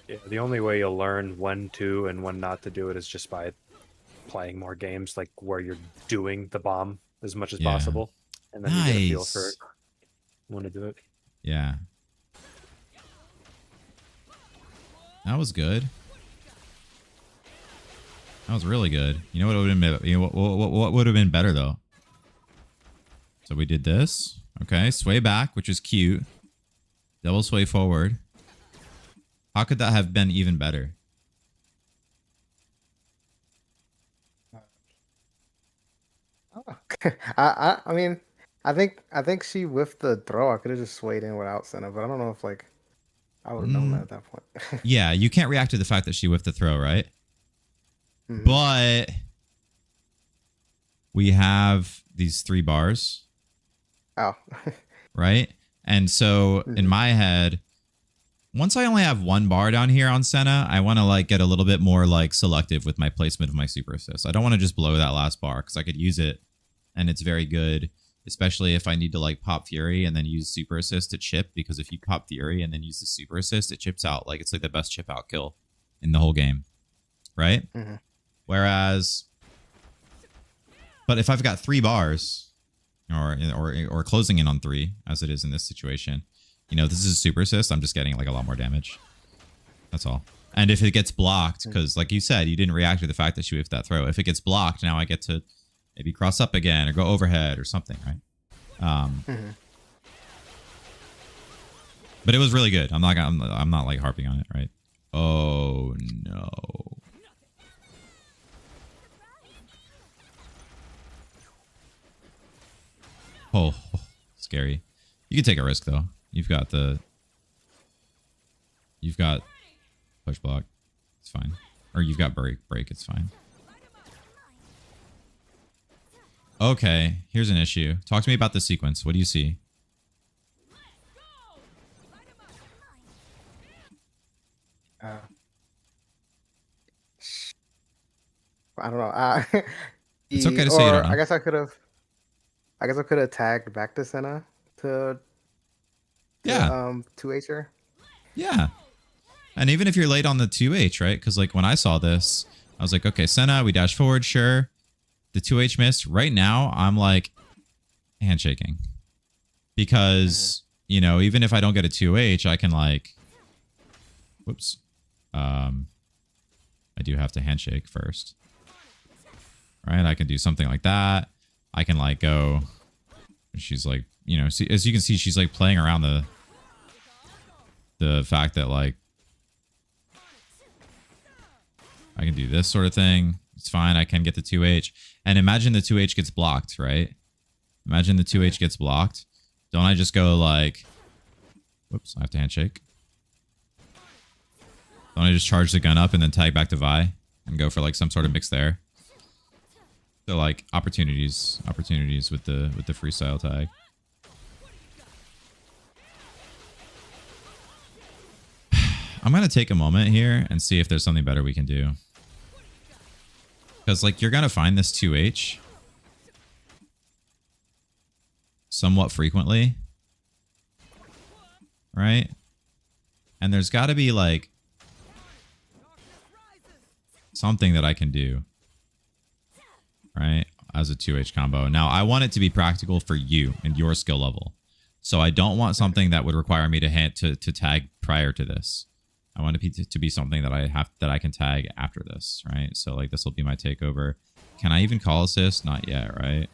Yeah, the only way you'll learn when to and when not to do it is just by playing more games, like where you're doing the bomb as much as possible, and then you get a feel for it, when to do it. Yeah, that was good. That was really good. You know what would have been? You know what would have been better though? So we did this. Okay, sway back, which is cute. Double sway forward. How could that have been even better? I mean, I think she whiffed the throw. I could have just swayed in without Senna, but I don't know if like I would have known that at that point. Yeah, you can't react to the fact that she whiffed the throw, right? But we have these 3 bars. Oh. Right? And so in my head, once I only have 1 bar down here on Senna, I want to like get a little bit more like selective with my placement of my super assist. I don't want to just blow that last bar because I could use it and it's very good, especially if I need to like pop Fury and then use super assist to chip, because if you pop Fury and then use the super assist, it chips out. Like it's like the best chip out kill in the whole game. Right? Whereas, but if I've got 3 bars or closing in on 3 as it is in this situation, you know, this is a super assist. I'm just getting like a lot more damage. That's all. And if it gets blocked, because like you said, you didn't react to the fact that she whiffed that throw. If it gets blocked, now I get to maybe cross up again or go overhead or something, right? But it was really good. I'm not like harping on it, right? Oh no. Oh, scary. You can take a risk though. You've got push block. It's fine. Or you've got break. It's fine. Okay, here's an issue. Talk to me about the sequence. What do you see? I don't know. It's okay to say you don't know. I guess I could have tagged back to Senna to 2H her. Yeah. And even if you're late on the 2H, right? Because like when I saw this, I was like, okay, Senna, we dash forward, sure. The 2H missed. Right now, I'm like handshaking. Because, you know, even if I don't get a 2H, I can like, whoops. I do have to handshake first. Right? I can do something like that. I can like go, she's like, you know, see, as you can see, she's like playing around the fact that like I can do this sort of thing. It's fine. I can get the 2H. And imagine the 2H gets blocked, right? Imagine the 2H gets blocked. Don't I just go like, whoops, I have to handshake. Don't I just charge the gun up and then tag back to Vi and go for like some sort of mix there? So like opportunities with the freestyle tag. I'm gonna take a moment here and see if there's something better we can do. Because like you're gonna find this 2H somewhat frequently. Right? And there's gotta be like something that I can do. Right? As a 2H combo. Now I want it to be practical for you and your skill level. So I don't want something that would require me to tag prior to this. I want it to be something that I can tag after this, right? So like this will be my takeover. Can I even call assist? Not yet, right?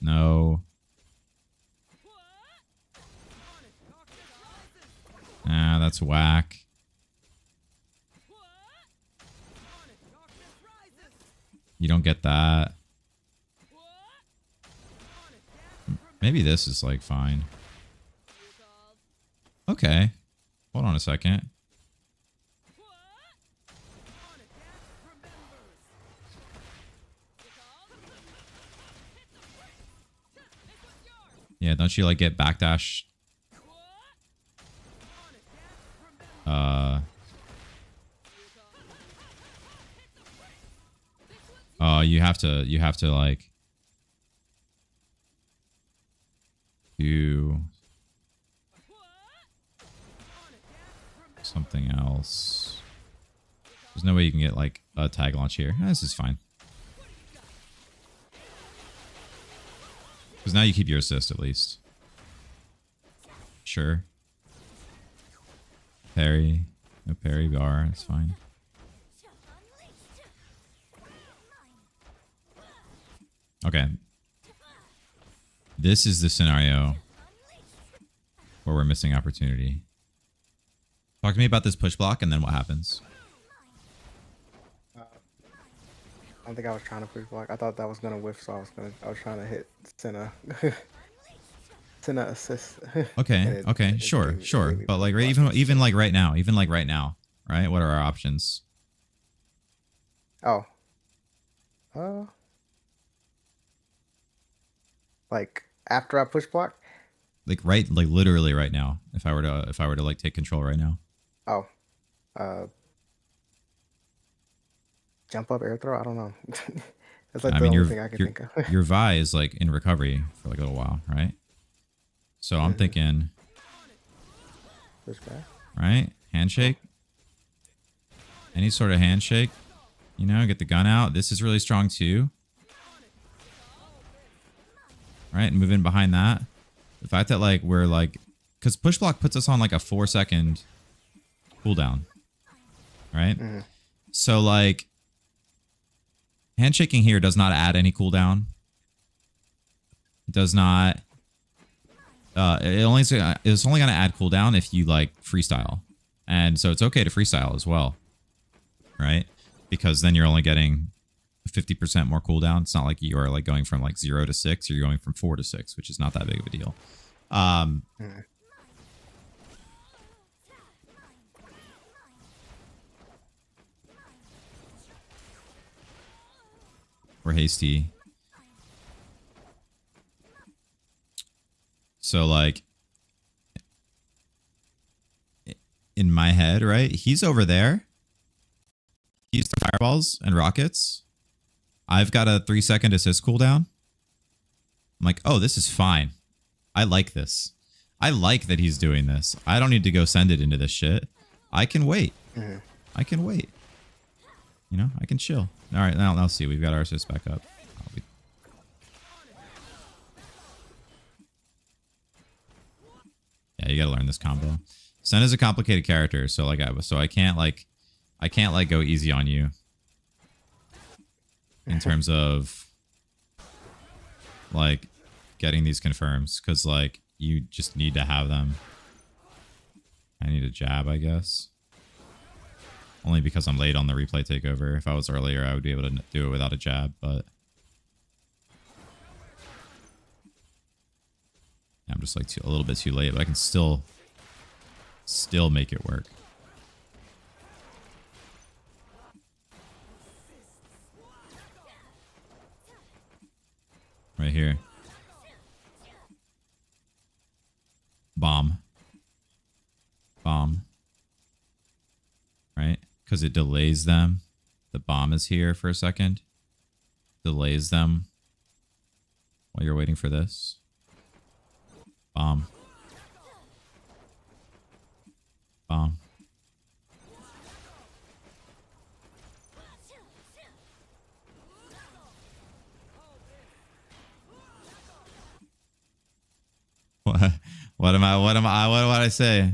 No. Ah, that's whack. You don't get that. Maybe this is like fine. Okay. Hold on a second. Yeah, don't you like get backdash? Oh, you have to like do something else. There's no way you can get like a tag launch here. This is fine. Because now you keep your assist at least. Sure. Parry. No parry bar. That's fine. Okay. This is the scenario where we're missing opportunity. Talk to me about this push block and then what happens. I don't think I was trying to push block. I thought that was gonna whiff, so I was trying to hit Senna. Senna assist. Okay, okay, sure. But like even like right now, right? What are our options? Oh. Like after I push block? Like literally right now. If I were to like take control right now. Oh. Jump up air throw? I don't know. That's like the only thing I can think of. Your Vi is like in recovery for like a little while, right? So I'm thinking, push back. Right? Handshake. Any sort of handshake. You know, get the gun out. This is really strong too. Right? And move in behind that. The fact that like we're like, because push block puts us on like a 4-second cooldown. Right? So like, handshaking here does not add any cooldown. It does not. It's only going to add cooldown if you like freestyle. And so it's okay to freestyle as well. Right? Because then you're only getting 50% more cooldown. It's not like you are like going from like 0 to 6. You're going from 4 to 6, which is not that big of a deal. We're hasty. So like in my head, right? He's over there. He's the fireballs and rockets. I've got a 3-second assist cooldown. I'm like, oh, this is fine. I like this. I like that he's doing this. I don't need to go send it into this shit. I can wait. I can wait. You know, I can chill. All right, now let's see. We've got our assist back up. Yeah, you gotta learn this combo. Sen is a complicated character, so like I can't go easy on you in terms of like getting these confirms, because like you just need to have them. I need a jab, I guess. Only because I'm late on the replay takeover. If I was earlier, I would be able to do it without a jab, but I'm just like a little bit too late, but I can still make it work. Right here. Bomb. Right? Because it delays them. The bomb is here for a second. Delays them while you're waiting for this. Bomb. What do I say?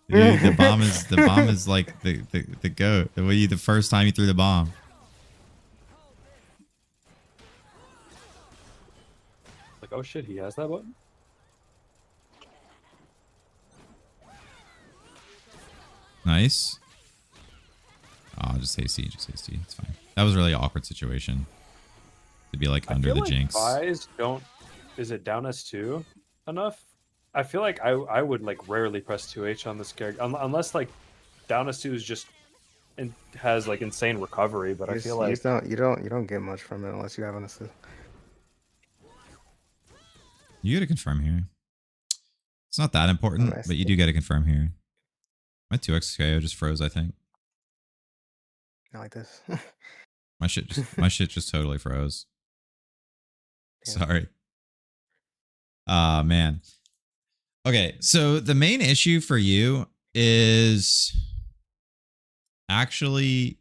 Dude, the bomb is like the goat. The first time you threw the bomb. oh shit, he has that button? Nice. Oh, just hasty, It's fine. That was a really awkward situation to be like under the jinx. Buys don't. Is it down S2 enough? I feel like I would like rarely press 2H on this character unless like down S2 is just and has like insane recovery. But I feel like you don't get much from it unless you have an assist. You get a confirm here. It's not that important, but you do get a confirm here. My 2x KO just froze, I think. Not like this. my shit just totally froze. Yeah. Sorry. Man. Okay, so the main issue for you is actually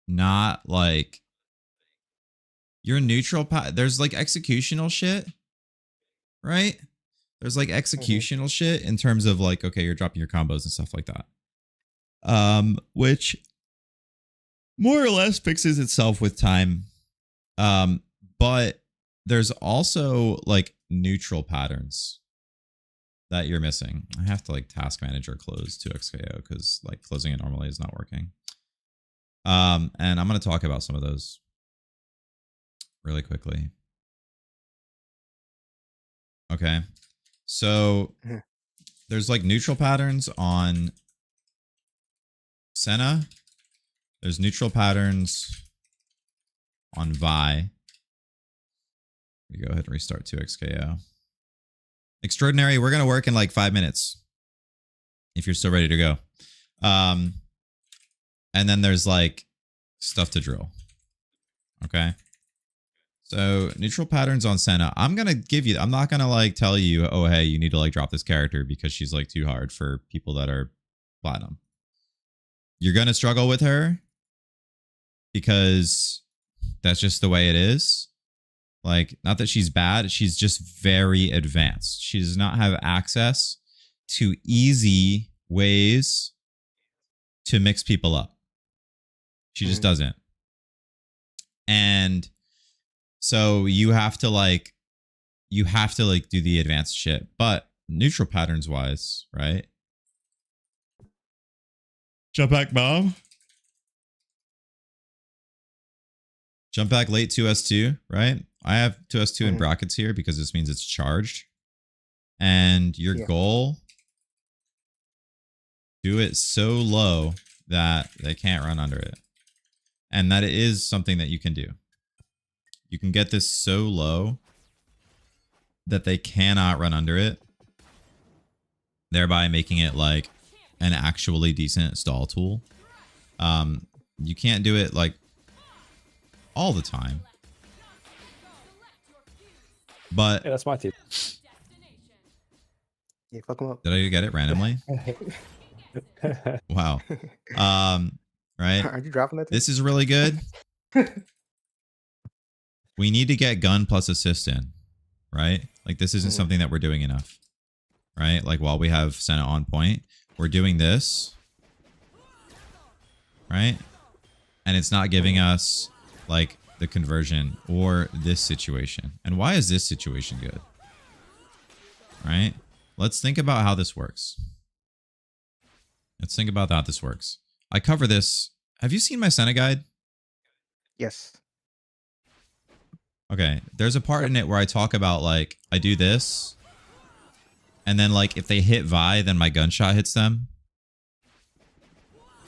not like your neutral there's like executional shit, right? There's like executional shit in terms of like, okay, you're dropping your combos and stuff like that. Which more or less fixes itself with time. But there's also like neutral patterns that you're missing. I have to like task manager close 2xKO because like closing it normally is not working. And I'm going to talk about some of those really quickly. Okay. So there's like neutral patterns on Senna. There's neutral patterns on Vi. We go ahead and restart 2xKO. Extraordinary, we're going to work in like 5 minutes. If you're still ready to go. And then there's like stuff to drill. Okay. So neutral patterns on Senna. I'm going to give you, I'm not going to like tell you, oh, hey, you need to like drop this character because she's like too hard for people that are platinum. You're going to struggle with her because that's just the way it is. Like, not that she's bad. She's just very advanced. She does not have access to easy ways to mix people up. She just doesn't. And so you have to like do the advanced shit. But neutral patterns wise, right? Jump back bomb. Jump back late 2S2, right? I have 2S2 in brackets here because this means it's charged. And your goal, do it so low that they can't run under it. And that it is something that you can do. You can get this so low that they cannot run under it, thereby making it like an actually decent stall tool. You can't do it like all the time. But yeah, that's my team. Yeah, fuck him up. Did I get it randomly? Wow. Right? Are you dropping that? This is really good. We need to get gun plus assist in, right? Like this isn't something that we're doing enough, right? Like while we have Senna on point, we're doing this, right? And it's not giving us like the conversion or this situation. And why is this situation good? Right? Let's think about how this works. Let's think about how this works. I cover this. Have you seen my Senna guide? Yes. Okay. There's a part in it where I talk about like, I do this. And then like, if they hit Vi, then my gunshot hits them.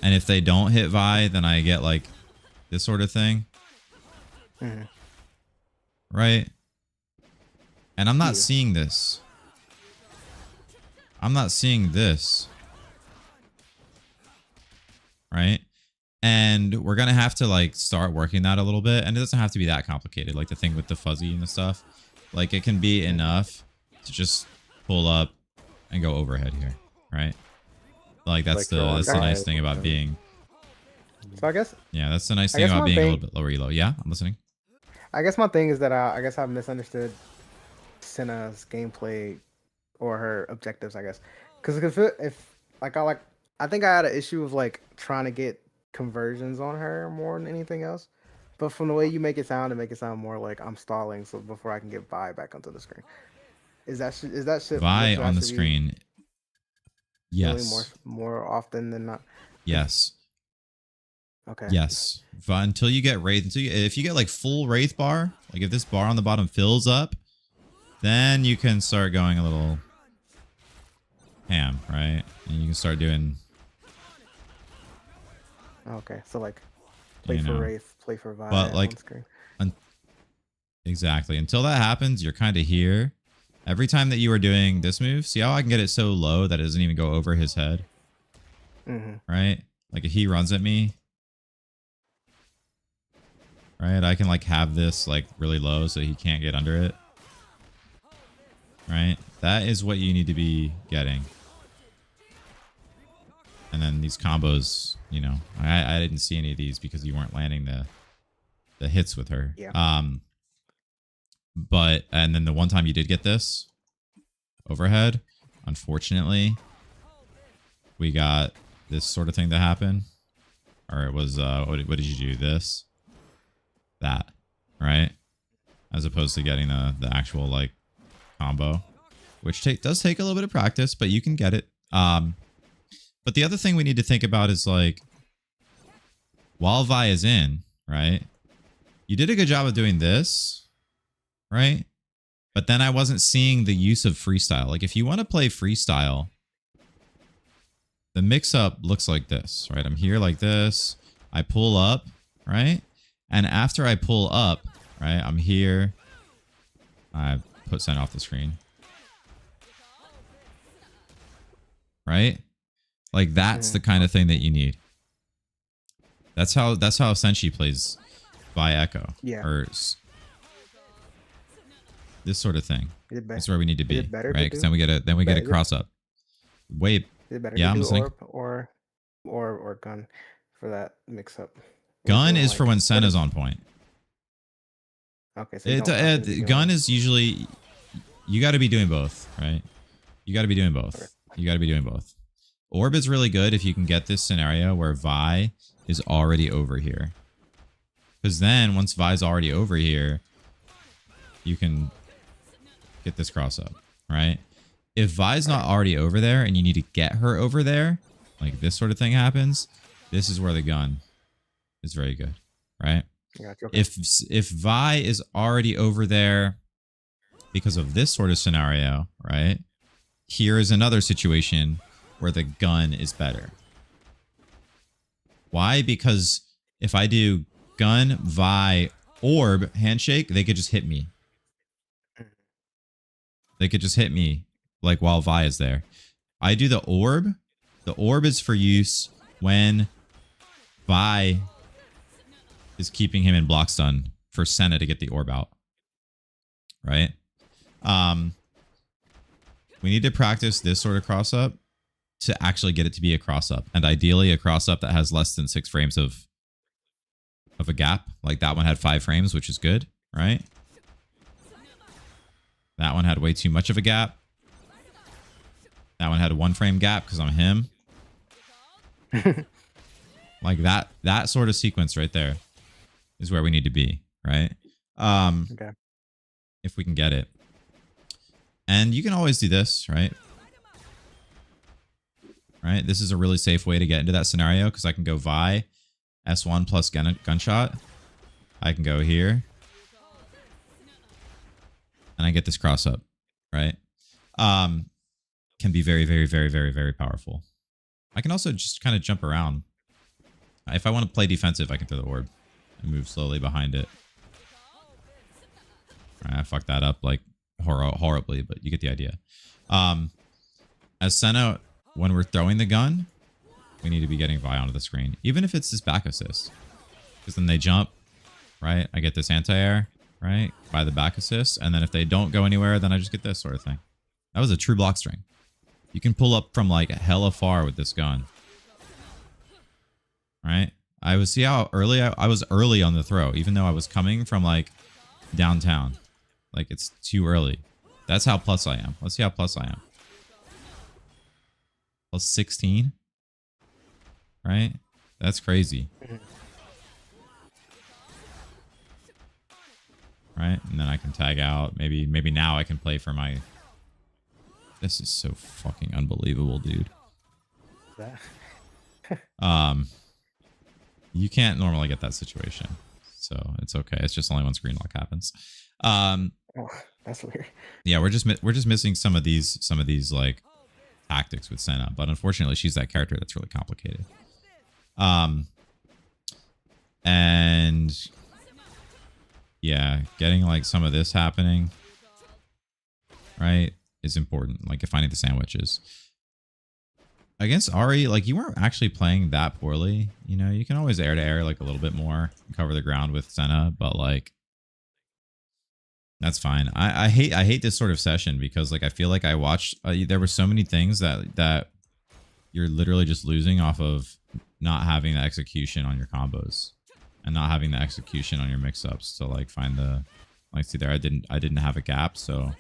And if they don't hit Vi, then I get like this sort of thing. Right? And I'm not seeing this. I'm not seeing this. Right? And we're going to have to like start working that a little bit. And it doesn't have to be that complicated. Like the thing with the fuzzy and the stuff. Like it can be enough to just pull up and go overhead here. Right? Like that's like the nice thing about being. So I guess. Yeah, that's the nice thing about being a little bit lower elo. Yeah, I'm listening. I guess my thing is that I guess I've misunderstood Senna's gameplay or her objectives. I guess because if I think I had an issue of like trying to get conversions on her more than anything else. But from the way you make it sound more like I'm stalling, so before I can get Vi back onto the screen. Is that shit? Vi what on the should be screen. doing Yes. more often than not? Yes. Okay. Yes. Until you get Wraith, if you get like full Wraith bar, like if this bar on the bottom fills up, then you can start going a little ham, right? And you can start doing. Okay, so like play You for know. Wraith, play for Vi But, like, on screen. Exactly. Until that happens, you're kind of here. Every time that you are doing this move, see how I can get it so low that it doesn't even go over his head, right? Like if he runs at me, right? I can like have this like really low so he can't get under it, right? That is what you need to be getting. And then these combos, you know, I didn't see any of these because you weren't landing the hits with her. Yeah. But and then the one time you did get this overhead, unfortunately, we got this sort of thing to happen. Or it was what did you do? This, that, right? As opposed to getting the actual like combo, which does take a little bit of practice, but you can get it. But the other thing we need to think about is like, while Vi is in, right? You did a good job of doing this, right? But then I wasn't seeing the use of freestyle. Like if you want to play freestyle, the mix-up looks like this, right? I'm here like this. I pull up, right? And after I pull up, right, I'm here. I put Sen off the screen. Right? Like that's the kind of thing that you need. That's how Senshi plays by Echo. Yeah. Or this sort of thing. That's where we need to be, right? Because then we get a cross up. Wait. Is it better Yeah, to I'm do listening. orb or gun for that mix up? Gun is for when Sen is on point. Okay, so you don't have to be gun doing- is usually you got to be doing both, right? You got to be doing both. You got to be doing both. Orb is really good if you can get this scenario where Vi is already over here. Because then once Vi's already over here, you can get this cross up, right? If Vi's not already over there and you need to get her over there, like this sort of thing happens, this is where the gun is very good, right? Gotcha, okay. If Vi is already over there because of this sort of scenario, right? Here is another situation where the gun is better. Why? Because if I do gun, Vi, orb, handshake, they could just hit me. They could just hit me like while Vi is there. I do the orb. The orb is for use when Vi is keeping him in block stun for Senna to get the orb out. Right? We need to practice this sort of cross up to actually get it to be a cross up. And ideally a cross up that has less than 6 frames of a gap. Like that one had 5 frames, which is good, right? That one had way too much of a gap. That one had a 1 frame gap because I'm him. Like that sort of sequence right there is where we need to be, right? Okay. If we can get it. And you can always do this, right? Right? This is a really safe way to get into that scenario because I can go Vi, S1 plus gunshot. I can go here. And I get this cross up, right? Can be very, very, very, very, very powerful. I can also just kind of jump around. If I want to play defensive, I can throw the orb and move slowly behind it. All right, I fucked that up like horribly, but you get the idea. As Senna, when we're throwing the gun, we need to be getting Vi onto the screen, even if it's this back assist. Because then they jump, right? I get this anti-air, right? By the back assist. And then if they don't go anywhere, then I just get this sort of thing. That was a true block string. You can pull up from like hella far with this gun. Right? See how early I was early on the throw, even though I was coming from like downtown. Like it's too early. That's how plus I am. Let's see how plus I am. Plus 16. Right? That's crazy. right? And then I can tag out. Maybe now I can play for my... This is so fucking unbelievable, dude. You can't normally get that situation, so it's okay. It's just only when screen lock happens. Oh, that's weird. Yeah, we're just missing some of these like tactics with Senna, but unfortunately she's that character that's really complicated. And yeah, getting like some of this happening, right, is important. Like finding the sandwiches. Against Ahri, like you weren't actually playing that poorly. You know, you can always air to air like a little bit more and cover the ground with Senna, but like that's fine. I hate this sort of session because like I feel like I watched there were so many things that you're literally just losing off of not having the execution on your combos and not having the execution on your mix-ups to like find the like see there I didn't have a gap, so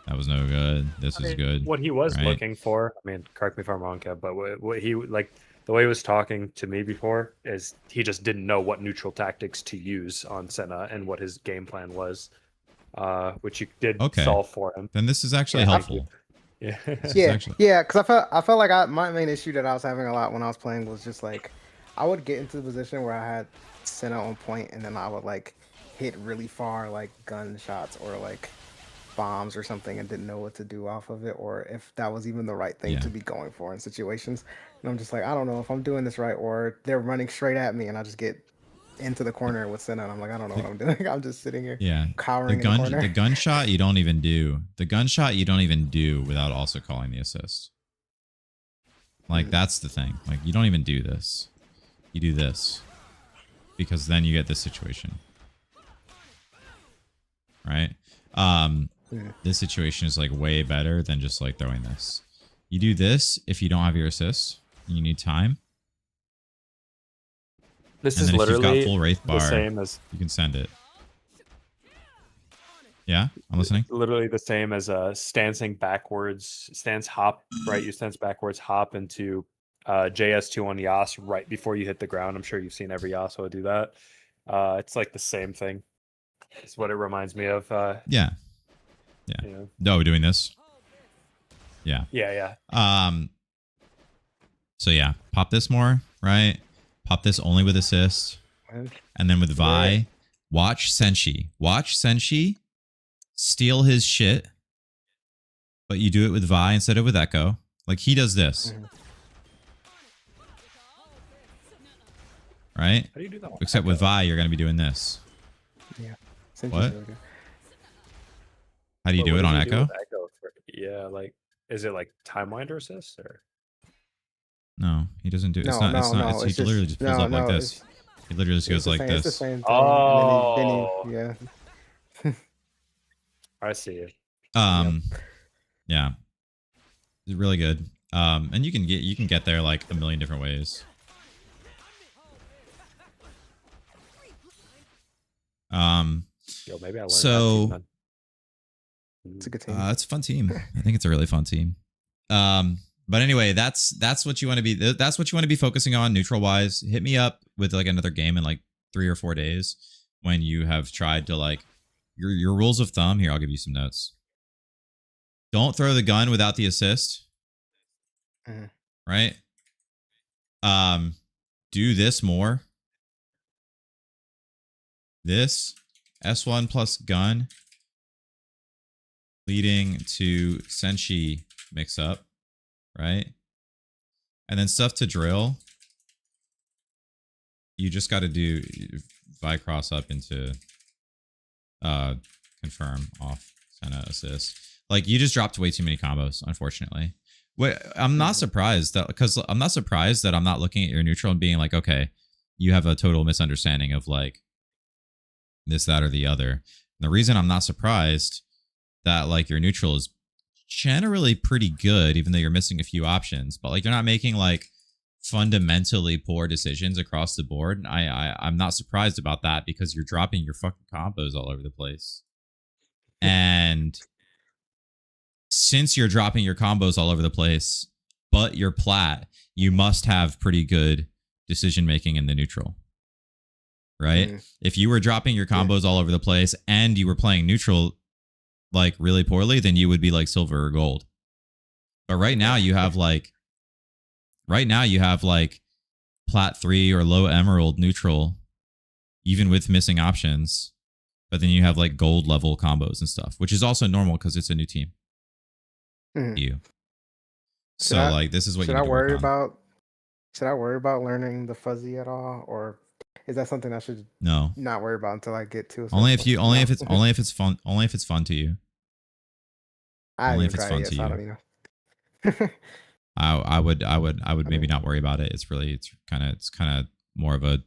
that was no good. This is good. What he was right? looking for, I mean, correct me if I'm wrong, Kev, but what he like the way he was talking to me before is he just didn't know what neutral tactics to use on Senna and what his game plan was, which you did solve for him. Then this is actually helpful. Yeah, yeah, because I felt like my main issue that I was having a lot when I was playing was just like I would get into the position where I had Senna on point, and then I would like hit really far like gunshots or like bombs or something and didn't know what to do off of it, or if that was even the right thing to be going for in situations. And I'm just like, I don't know if I'm doing this right, or they're running straight at me and I just get into the corner with Senna and I'm like, I don't know what I'm doing. I'm just sitting here cowering in the corner. The gunshot you don't even do. The gunshot you don't even do without also calling the assist. Like that's the thing. Like you don't even do this. You do this. Because then you get this situation. Right? This situation is like way better than just like throwing this. You do this if you don't have your assist and you need time. This and is then if literally you've got full Wraith bar, the same as you can send it. Yeah, I'm listening. Literally the same as stancing backwards, stance hop, right? You stance backwards, hop into JS2 on Yas right before you hit the ground. I'm sure you've seen every Yasuo do that. It's like the same thing. It's what it reminds me of. Yeah. You know. No, doing this. Yeah. Yeah. So yeah, pop this more, right? Pop this only with assist. And then with Vi, watch Senshi. Watch Senshi steal his shit, but you do it with Vi instead of with Echo. Like he does this. Right? How do you do that? Except with Vi, you're going to be doing this. Yeah. What? How do you do it on Echo? Yeah, like is it like time winder assist or? No, he doesn't do. He It's literally just pulls up like this. He literally just goes like this. It's the same thing. Oh, then I see it. Yeah, it's really good. And you can get there like a million different ways. Yo, maybe I learned so that it's a good team. It's a fun team. I think it's a really fun team. But anyway, that's what you want to be. That's what you want to be focusing on neutral wise. Hit me up with like another game in like 3 or 4 days when you have tried to like your rules of thumb. Here, I'll give you some notes. Don't throw the gun without the assist. Right? Do this more. This S1 plus gun leading to Senshi mix up, right? And then stuff to drill. You just got to do Vi cross up into confirm off Senna assist. Like you just dropped way too many combos, unfortunately. Wait, I'm not surprised that I'm not looking at your neutral and being like, okay, you have a total misunderstanding of like this, that, or the other. And the reason I'm not surprised that like your neutral is generally pretty good, even though you're missing a few options, but like you're not making like fundamentally poor decisions across the board. I'm not surprised about that because you're dropping your fucking combos all over the place. And since you're dropping your combos all over the place, but you're plat, you must have pretty good decision making in the neutral. right? If you were dropping your combos all over the place and you were playing neutral like really poorly, then you would be like silver or gold. But right now you have like plat 3 or low emerald neutral, even with missing options. But then you have like gold level combos and stuff, which is also normal because it's a new team. You. So like this is what you need to work on. Should I worry about learning the fuzzy at all, or is that something I should not worry about until I get to? Only if it's fun to you. Only if it's fun to you. I don't even know. I would maybe not worry about it. It's kind of more of a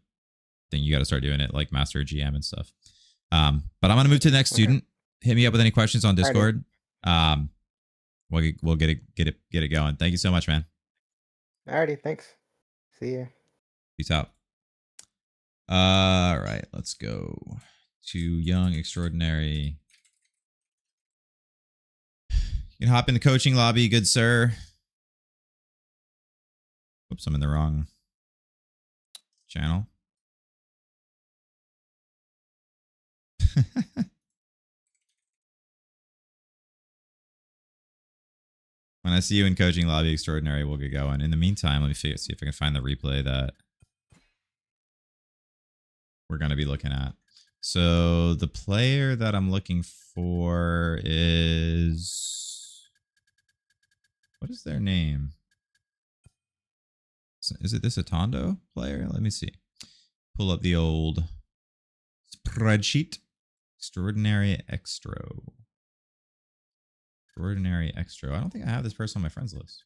thing you got to start doing it like master GM and stuff. But I'm gonna move to the next student. Hit me up with any questions on Discord. We'll get it going. Thank you so much, man. Alrighty, thanks. See ya. Peace out. All right, let's go to Young Extraordinary. You can hop in the coaching lobby, good sir. Oops, I'm in the wrong channel. When I see you in coaching lobby extraordinary, we'll get going. In the meantime, let me see if I can find the replay that we're going to be looking at. So the player that I'm looking for is, what is their name? Is it this Atondo player? Let me see. Pull up the old spreadsheet. Extraordinary Extro. Extraordinary Extro. I don't think I have this person on my friends list.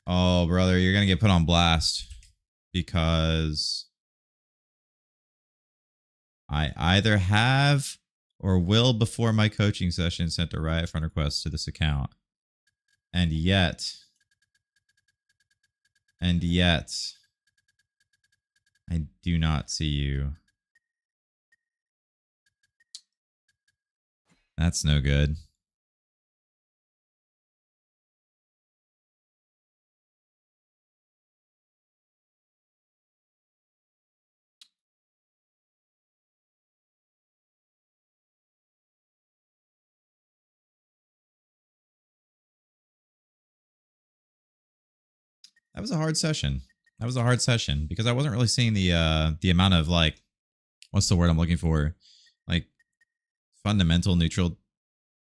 Oh, brother, you're going to get put on blast because I either have or will before my coaching session sent a Riot friend request to this account. And yet, I do not see you. That's no good. That was a hard session. Because I wasn't really seeing the amount of like, what's the word I'm looking for? Like fundamental neutral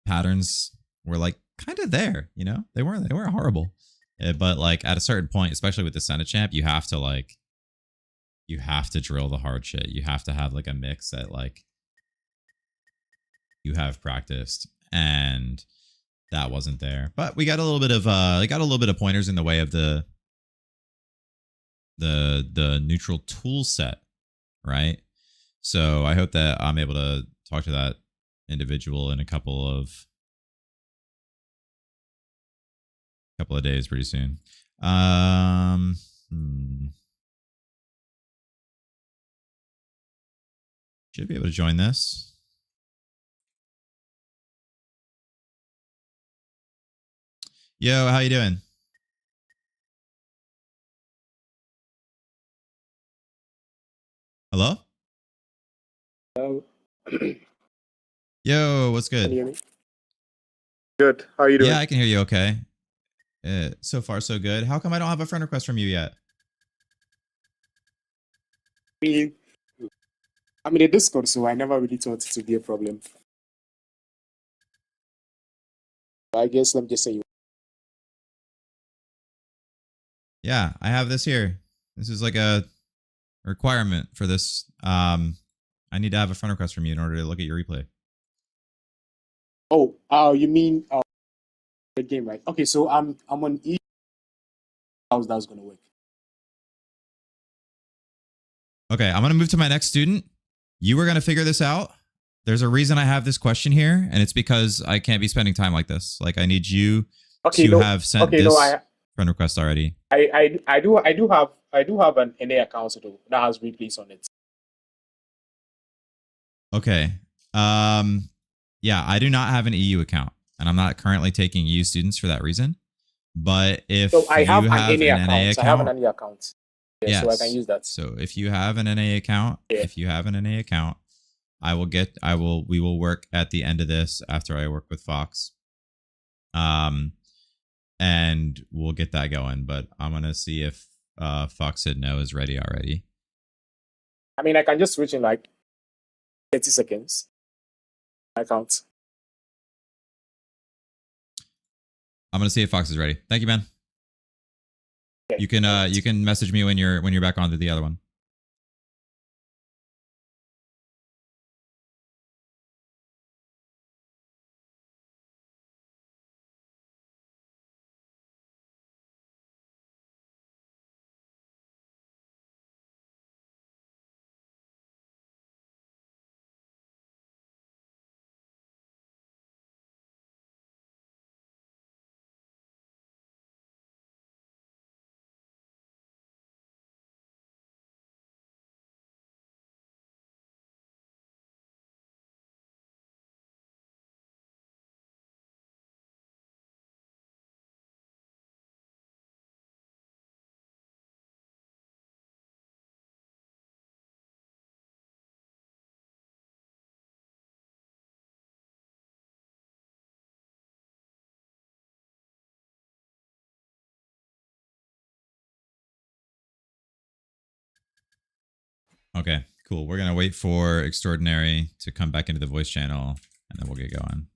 patterns were like kind of there, you know? They weren't horrible. But like at a certain point, especially with the Senate champ, you have to drill the hard shit. You have to have like a mix that like you have practiced, and that wasn't there. But we got a little bit of pointers in the way of the neutral tool set, right? So I hope that I'm able to talk to that individual in a couple of days pretty soon. Should be able to join this. Yo, how you doing? Hello? Hello. Yo, what's good? Can you hear me? Good. How are you doing? Yeah, I can hear you okay. So far, so good. How come I don't have a friend request from you yet? I'm in a Discord, so I never really thought it would be a problem. I guess let me just say you. Yeah, I have this here. This is like a requirement for this. I need to have a friend request from you in order to look at your replay. Oh, you mean the game, right? Okay, so I'm on E. How's that gonna work? Okay, I'm gonna move to my next student. You were gonna figure this out. There's a reason I have this question here, and it's because I can't be spending time like this. Like I need you to have sent this friend request already. I do have an NA account that has replays on it. Okay. Yeah, I do not have an EU account, and I'm not currently taking EU students for that reason. But if So I have you an have NA an NA account. I have an account, NA account. Yeah, so I can yes. use that. So if you have an NA account, Yeah. we will work at the end of this after I work with Fox. And we'll get that going, but I'm gonna see if Fox said no is ready already. I mean, I can just switch in like 30 seconds. I count. I'm gonna see if Fox is ready. Thank you, man. Okay. You can message me when you're back onto the other one. Okay, cool. We're gonna wait for Extraordinary to come back into the voice channel, and then we'll get going.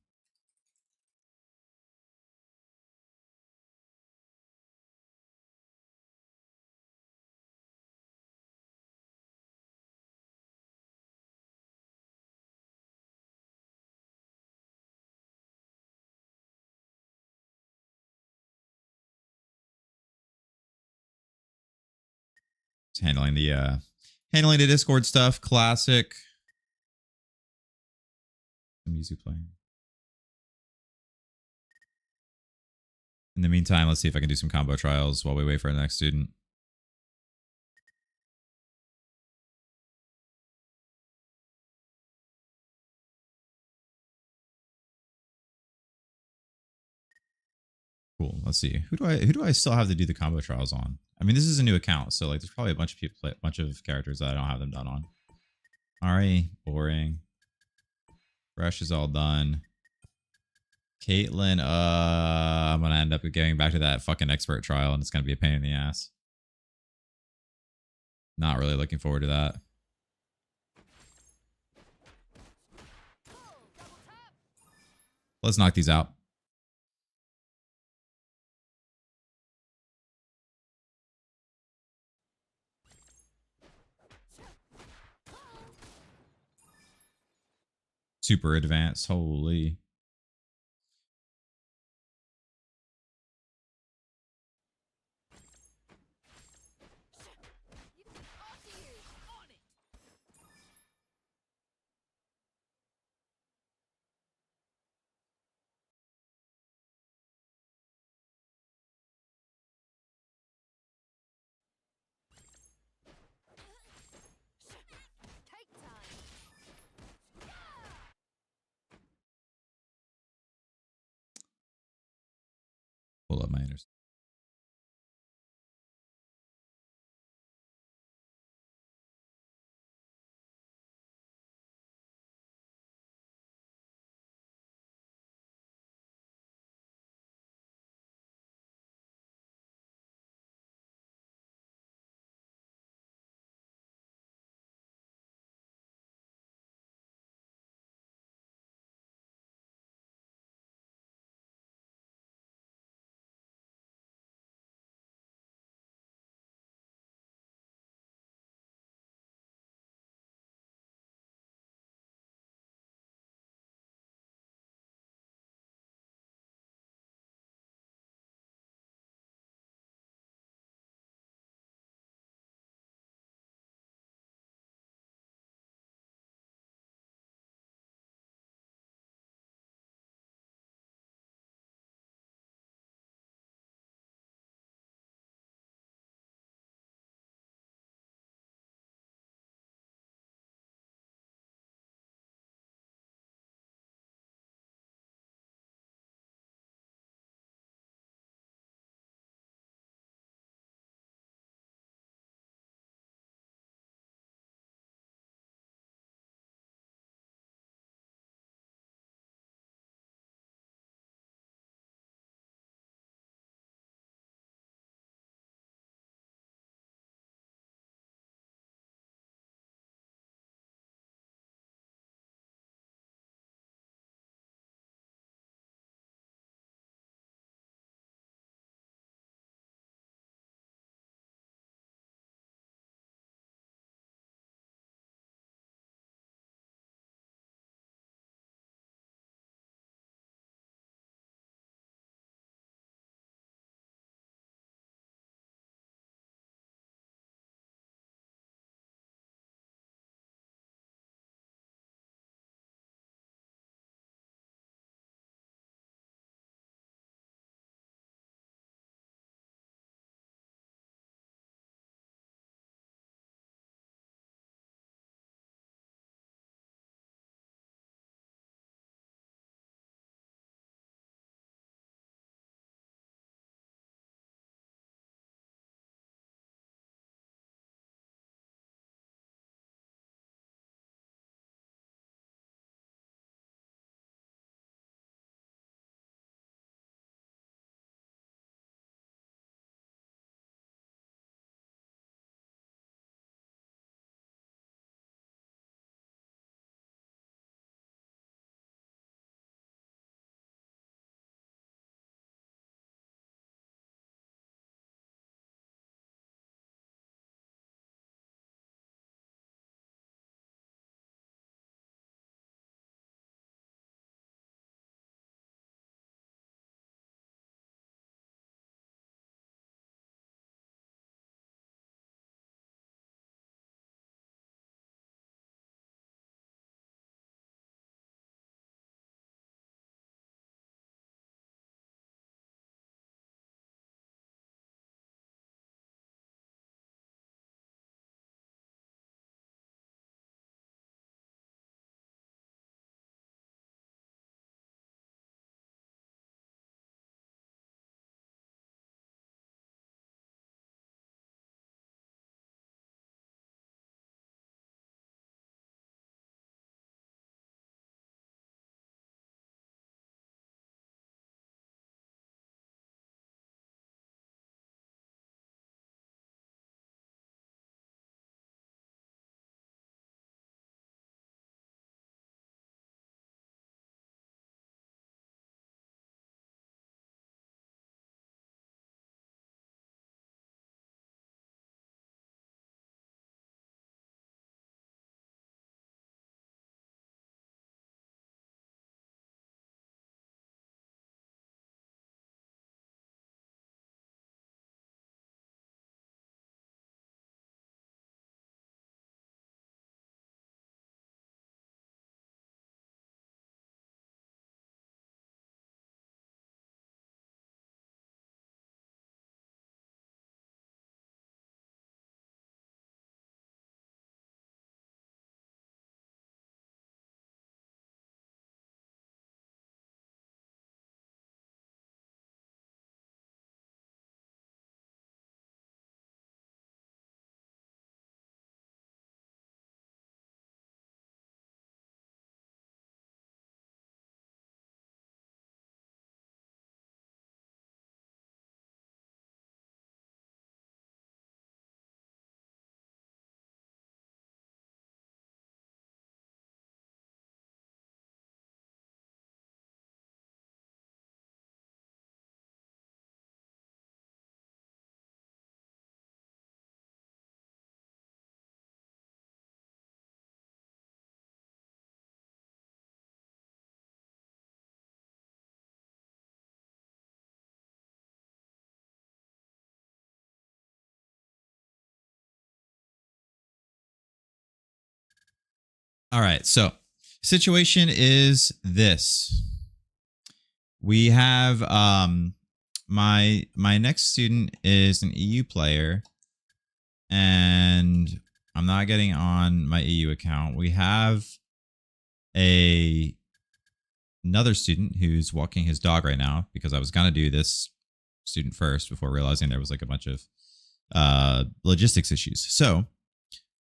Just handling the Discord stuff. Classic. The music playing. In the meantime, let's see if I can do some combo trials while we wait for the next student. Cool. Let's see. Who do I still have to do the combo trials on? I mean, this is a new account, so like there's probably a bunch of people, a bunch of characters that I don't have them done on. Ari, boring. Fresh is all done. Caitlyn, I'm gonna end up getting back to that fucking expert trial, and it's gonna be a pain in the ass. Not really looking forward to that. Let's knock these out. Super advanced. Holy. Pull up my interest. All right. So situation is this. We have my next student is an EU player, and I'm not getting on my EU account. We have another student who's walking his dog right now, because I was gonna do this student first before realizing there was like a bunch of logistics issues. So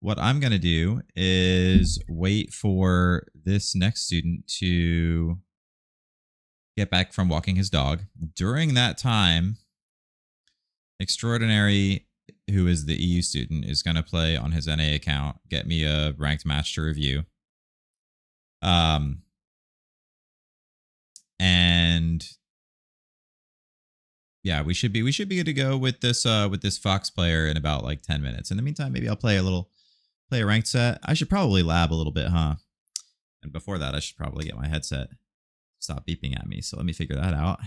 what I'm gonna do is wait for this next student to get back from walking his dog. During that time, Extraordinary, who is the EU student, is going to play on his NA account, get me a ranked match to review. And yeah, we should be good to go with this Fox player in about like 10 minutes. In the meantime, maybe I'll play a ranked set. I should probably lab a little bit, huh? And before that, I should probably get my headset stop beeping at me. So let me figure that out.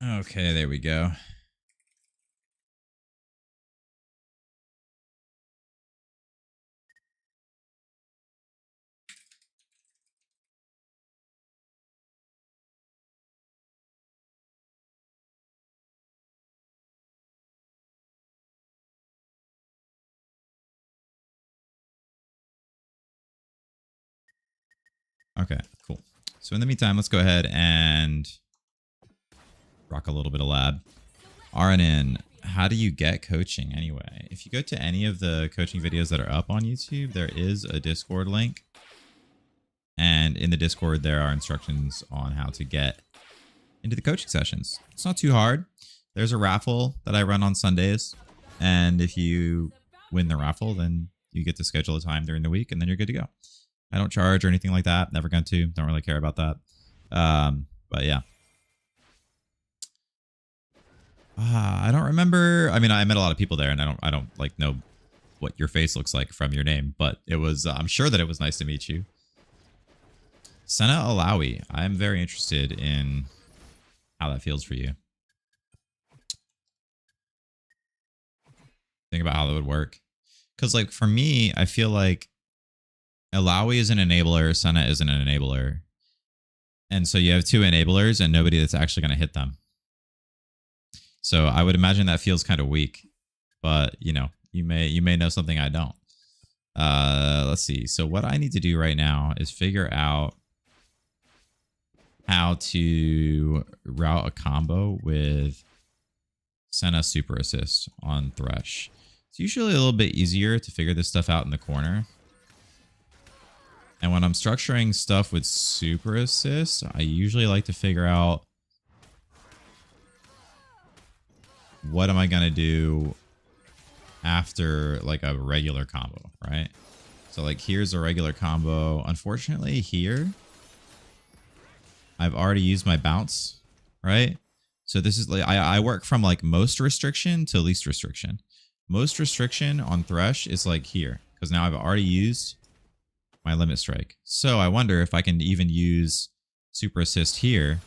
Okay, there we go. Okay, cool. So in the meantime, let's go ahead and rock a little bit of lab. RNN, how do you get coaching anyway? If you go to any of the coaching videos that are up on YouTube, there is a Discord link. And in the Discord, there are instructions on how to get into the coaching sessions. It's not too hard. There's a raffle that I run on Sundays. And if you win the raffle, then you get to schedule a time during the week and then you're good to go. I don't charge or anything like that. Never going to. Don't really care about that. But yeah. I don't remember. I mean, I met a lot of people there, and I don't like know what your face looks like from your name, but it was. I'm sure that it was nice to meet you. Senna Alawi. I'm very interested in how that feels for you. Think about how that would work, because like for me, I feel like Alawi is an enabler, Senna isn't an enabler. And so you have two enablers and nobody that's actually going to hit them. So I would imagine that feels kind of weak, but you know, you may know something I don't. Let's see. So what I need to do right now is figure out how to route a combo with Senna Super Assist on Thresh. It's usually a little bit easier to figure this stuff out in the corner. And when I'm structuring stuff with Super Assist, I usually like to figure out what am I going to do after like a regular combo, right? So like here's a regular combo. Unfortunately here, I've already used my bounce, right? So this is like, I work from like most restriction to least restriction. Most restriction on Thresh is like here, because now I've already used my limit strike. So I wonder if I can even use Super Assist here.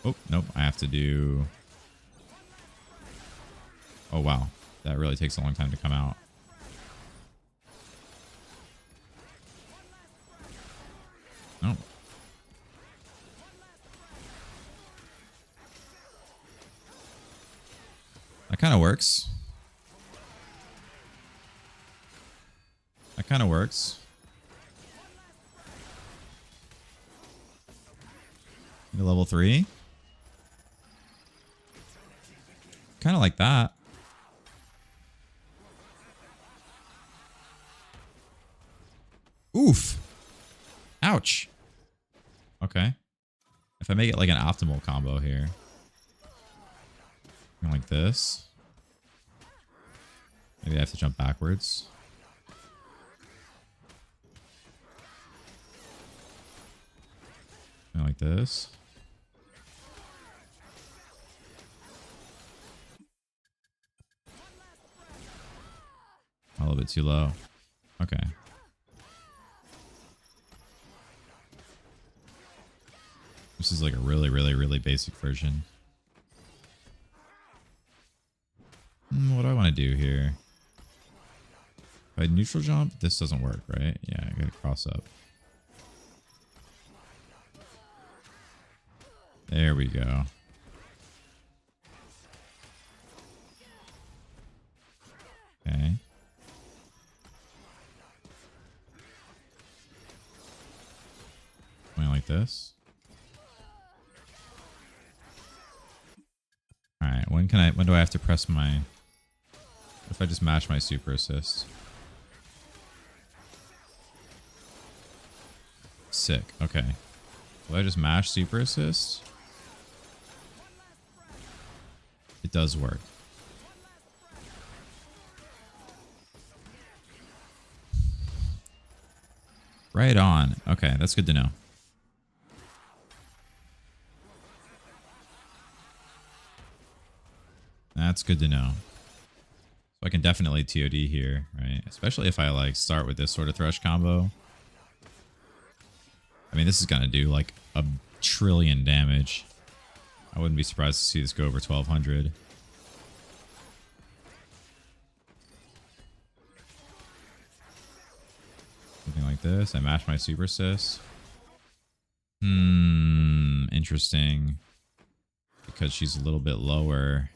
Oh, nope. I have to do... Oh, wow. That really takes a long time to come out. Oh. That kind of works. That kind of works. Level 3. Kind of like that. Oof. Ouch. Okay. If I make it like an optimal combo here. Like this. Maybe I have to jump backwards. Like this. A little bit too low. Okay. This is like a really, really, really basic version. What do I want to do here? If I neutral jump, this doesn't work, right? Yeah, I gotta cross up. There we go. Okay. Something like this. Alright, when do I have to press my... If I just match my super assist? Sick, okay. Will I just mash super assist? It does work. Right on. Okay, that's good to know. That's good to know. So I can definitely TOD here, right? Especially if I like start with this sort of thresh combo. I mean, this is gonna do like a trillion damage. I wouldn't be surprised to see this go over 1200. Something like this. I mash my super assist. Interesting. Because she's a little bit lower.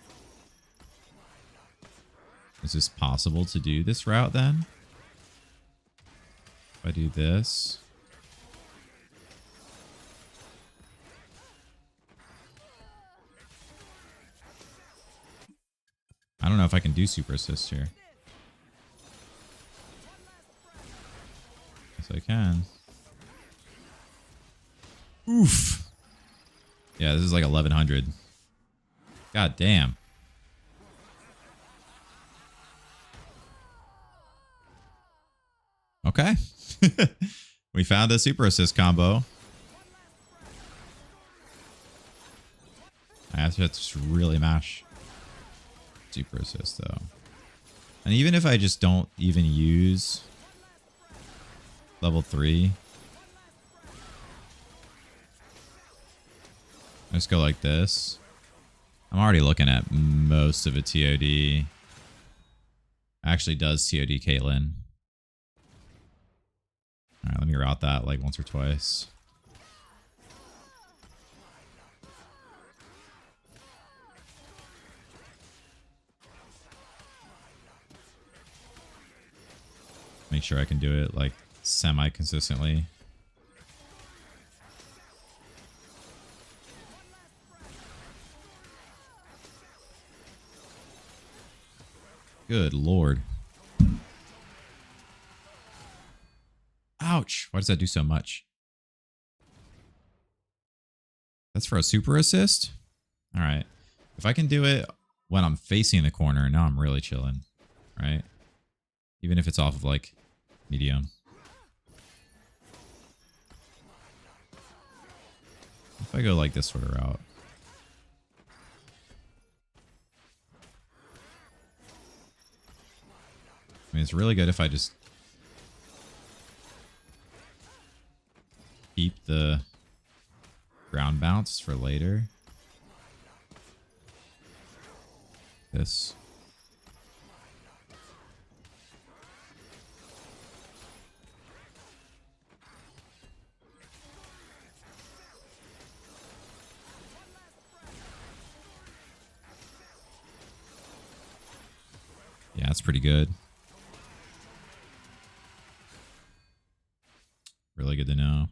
Is this possible to do this route then? If I do this. I don't know if I can do super assist here. Yes, I can. Oof. Yeah, this is like 1100. God damn. Okay. We found a super assist combo. I have to just really mash super assist though. And even if I just don't even use level 3, I just go like this. I'm already looking at most of a TOD. Actually does TOD Caitlyn. Alright, let me route that like once or twice. Make sure I can do it like semi-consistently. Good lord. Ouch. Why does that do so much? That's for a super assist? Alright. If I can do it when I'm facing the corner, now I'm really chilling. Right? Even if it's off of like medium. If I go like this sort of route. I mean, it's really good if I just keep the ground bounce for later. This. Yeah, that's pretty good. Really good to know.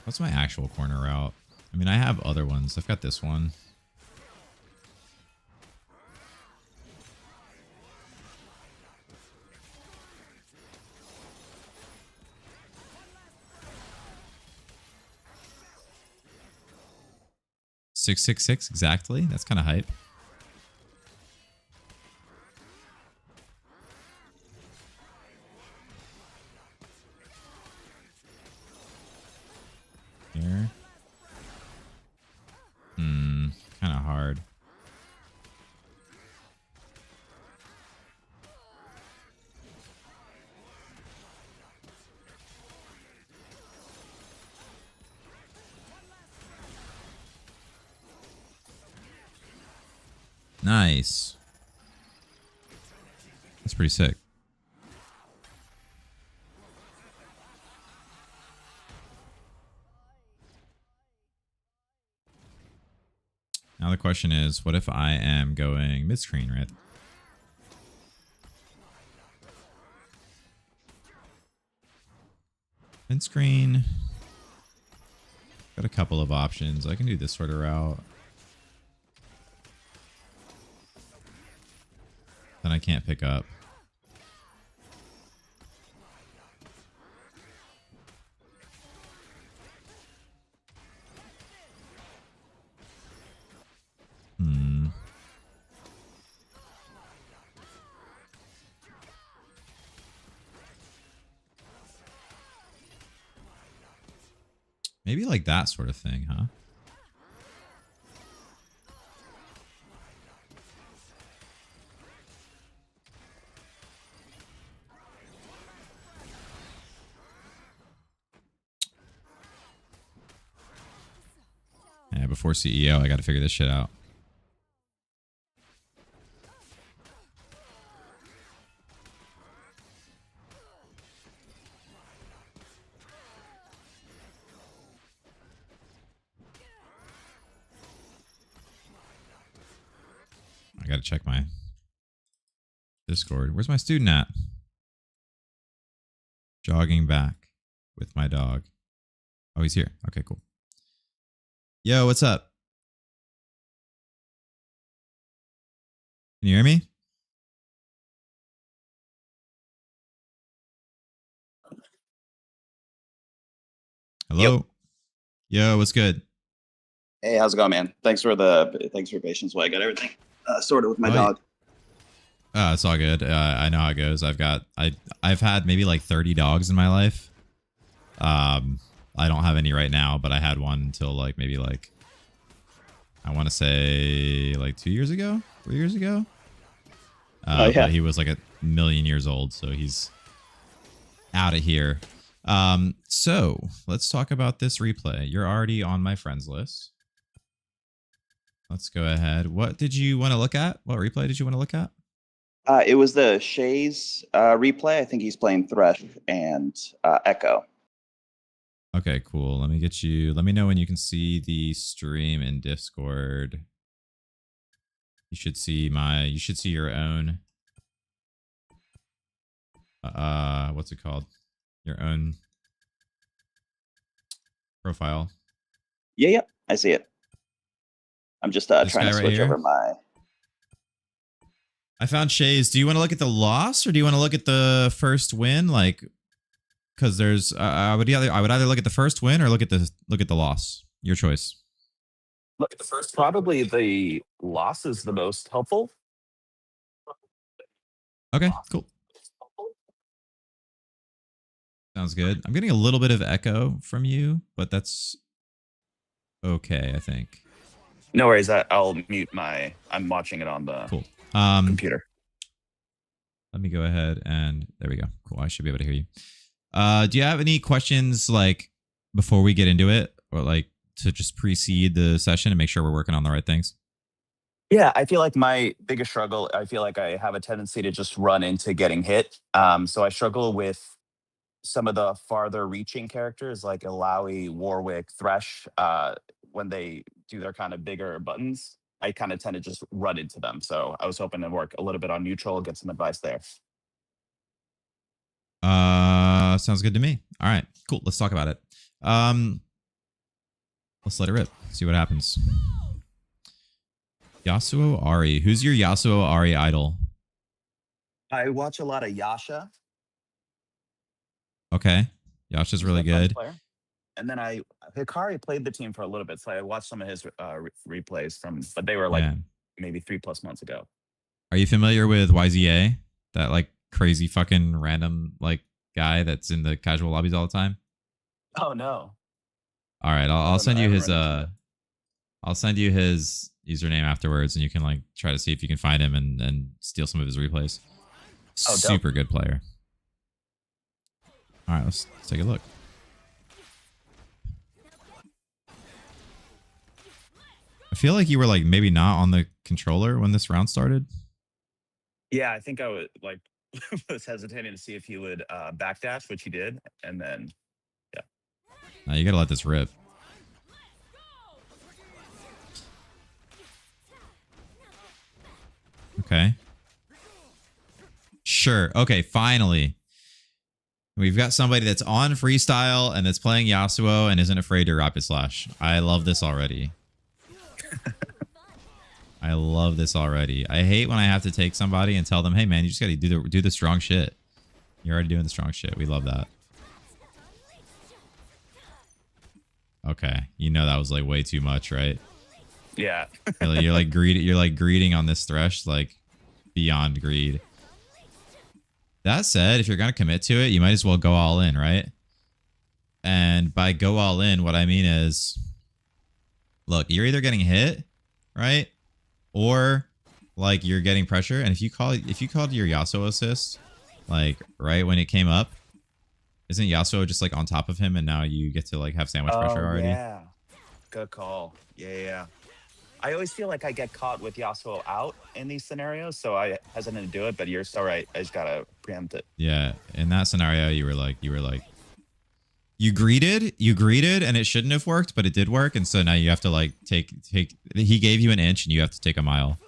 What's my actual corner route? I mean, I have other ones. I've got this one. 666 exactly. That's kind of hype. Here. Kind of hard. Nice. That's pretty sick. Now the question is, what if I am going mid-screen, right? Mid-screen. Got a couple of options. I can do this sort of route. Then I can't pick up. Maybe like that sort of thing, huh? Yeah, before CEO, I got to figure this shit out. I got to check my Discord. Where's my student at? Jogging back with my dog. Oh, he's here. Okay, cool. Yo, what's up? Can you hear me? Hello? Yo, what's good? Hey, how's it going, man? Thanks for your patience while I got everything sorted with my dog. It's all good. I know how it goes. I've had maybe like 30 dogs in my life. I don't have any right now, but I had one until like maybe like I want to say like 2 years ago, 3 years ago. Yeah. But he was like 1,000,000 years old, so he's out of here. So let's talk about this replay. You're already on my friends list. Let's go ahead. What did you want to look at? What replay did you want to look at? It was the Shays replay. I think he's playing Thresh and Echo. Okay, cool. Let me know when you can see the stream in Discord. You should see your own what's it called? Your own profile. Yeah, I see it. I'm just trying to switch over my. I found Shays. Do you want to look at the loss or do you want to look at the first win? Like, because there's, I would either look at the first win or look at the loss. Your choice. Look at the first. Probably the loss is the most helpful. Okay, cool. Sounds good. I'm getting a little bit of echo from you, but that's okay, I think. No worries. I'll mute I'm watching it on the computer. Let me go ahead and there we go. Cool. I should be able to hear you. Do you have any questions like before we get into it, or like to just precede the session and make sure we're working on the right things? Yeah, I feel like my biggest struggle, I feel like I have a tendency to just run into getting hit. So I struggle with some of the farther reaching characters like Illaoi, Warwick, Thresh, when they do their kind of bigger buttons. I kind of tend to just run into them. So I was hoping to work a little bit on neutral, get some advice there. Sounds good to me. All right, cool. Let's talk about it. Let's let it rip. See what happens. Yasuo Ari. Who's your Yasuo Ari idol? I watch a lot of Yasha. Okay. Yasha's really good. And then Hikari played the team for a little bit, so I watched some of his replays but they were like Man. maybe 3+ months ago. Are you familiar with YZA? That like crazy fucking random like guy that's in the casual lobbies all the time? Oh no. All right, I'll Oh, send no, I you haven't his run into that. I'll send you his username afterwards, and you can like try to see if you can find him and steal some of his replays. Oh, dope. Super good player. All right, let's take a look. I feel like you were like maybe not on the controller when this round started. Yeah, I think I was like was hesitating to see if he would backdash, which he did, and then Now you gotta let this rip. Okay. Sure. Okay, finally. We've got somebody that's on freestyle and that's playing Yasuo and isn't afraid to rapid slash. I love this already. I love this already. I hate when I have to take somebody and tell them, hey man, you just gotta do the strong shit. You're already doing the strong shit. We love that. Okay. You know that was like way too much, right? yeah. You're like greeting on this thresh, like beyond greed. That said, if you're gonna commit to it, you might as well go all in, right? And by go all in, what I mean is, look, you're either getting hit, right? Or like you're getting pressure. And if you called your Yasuo assist, like right when it came up, isn't Yasuo just like on top of him and now you get to like have sandwich pressure already? Yeah. Good call. Yeah. I always feel like I get caught with Yasuo out in these scenarios, so I hesitant to do it, but you're so right. I just gotta preempt it. Yeah. In that scenario, you greeted and it shouldn't have worked, but it did work. And so now you have to like take, he gave you an inch and you have to take a mile.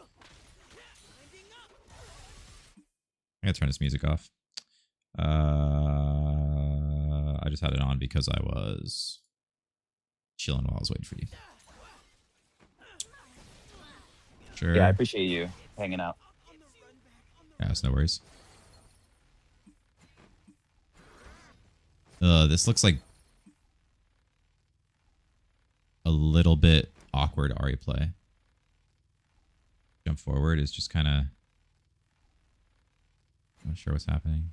I gotta turn this music off. I just had it on because I was chilling while I was waiting for you. Sure. Yeah, I appreciate you hanging out. Yeah, it's no worries. This looks like a little bit awkward Ahri play. Jump forward is just kind of not sure what's happening.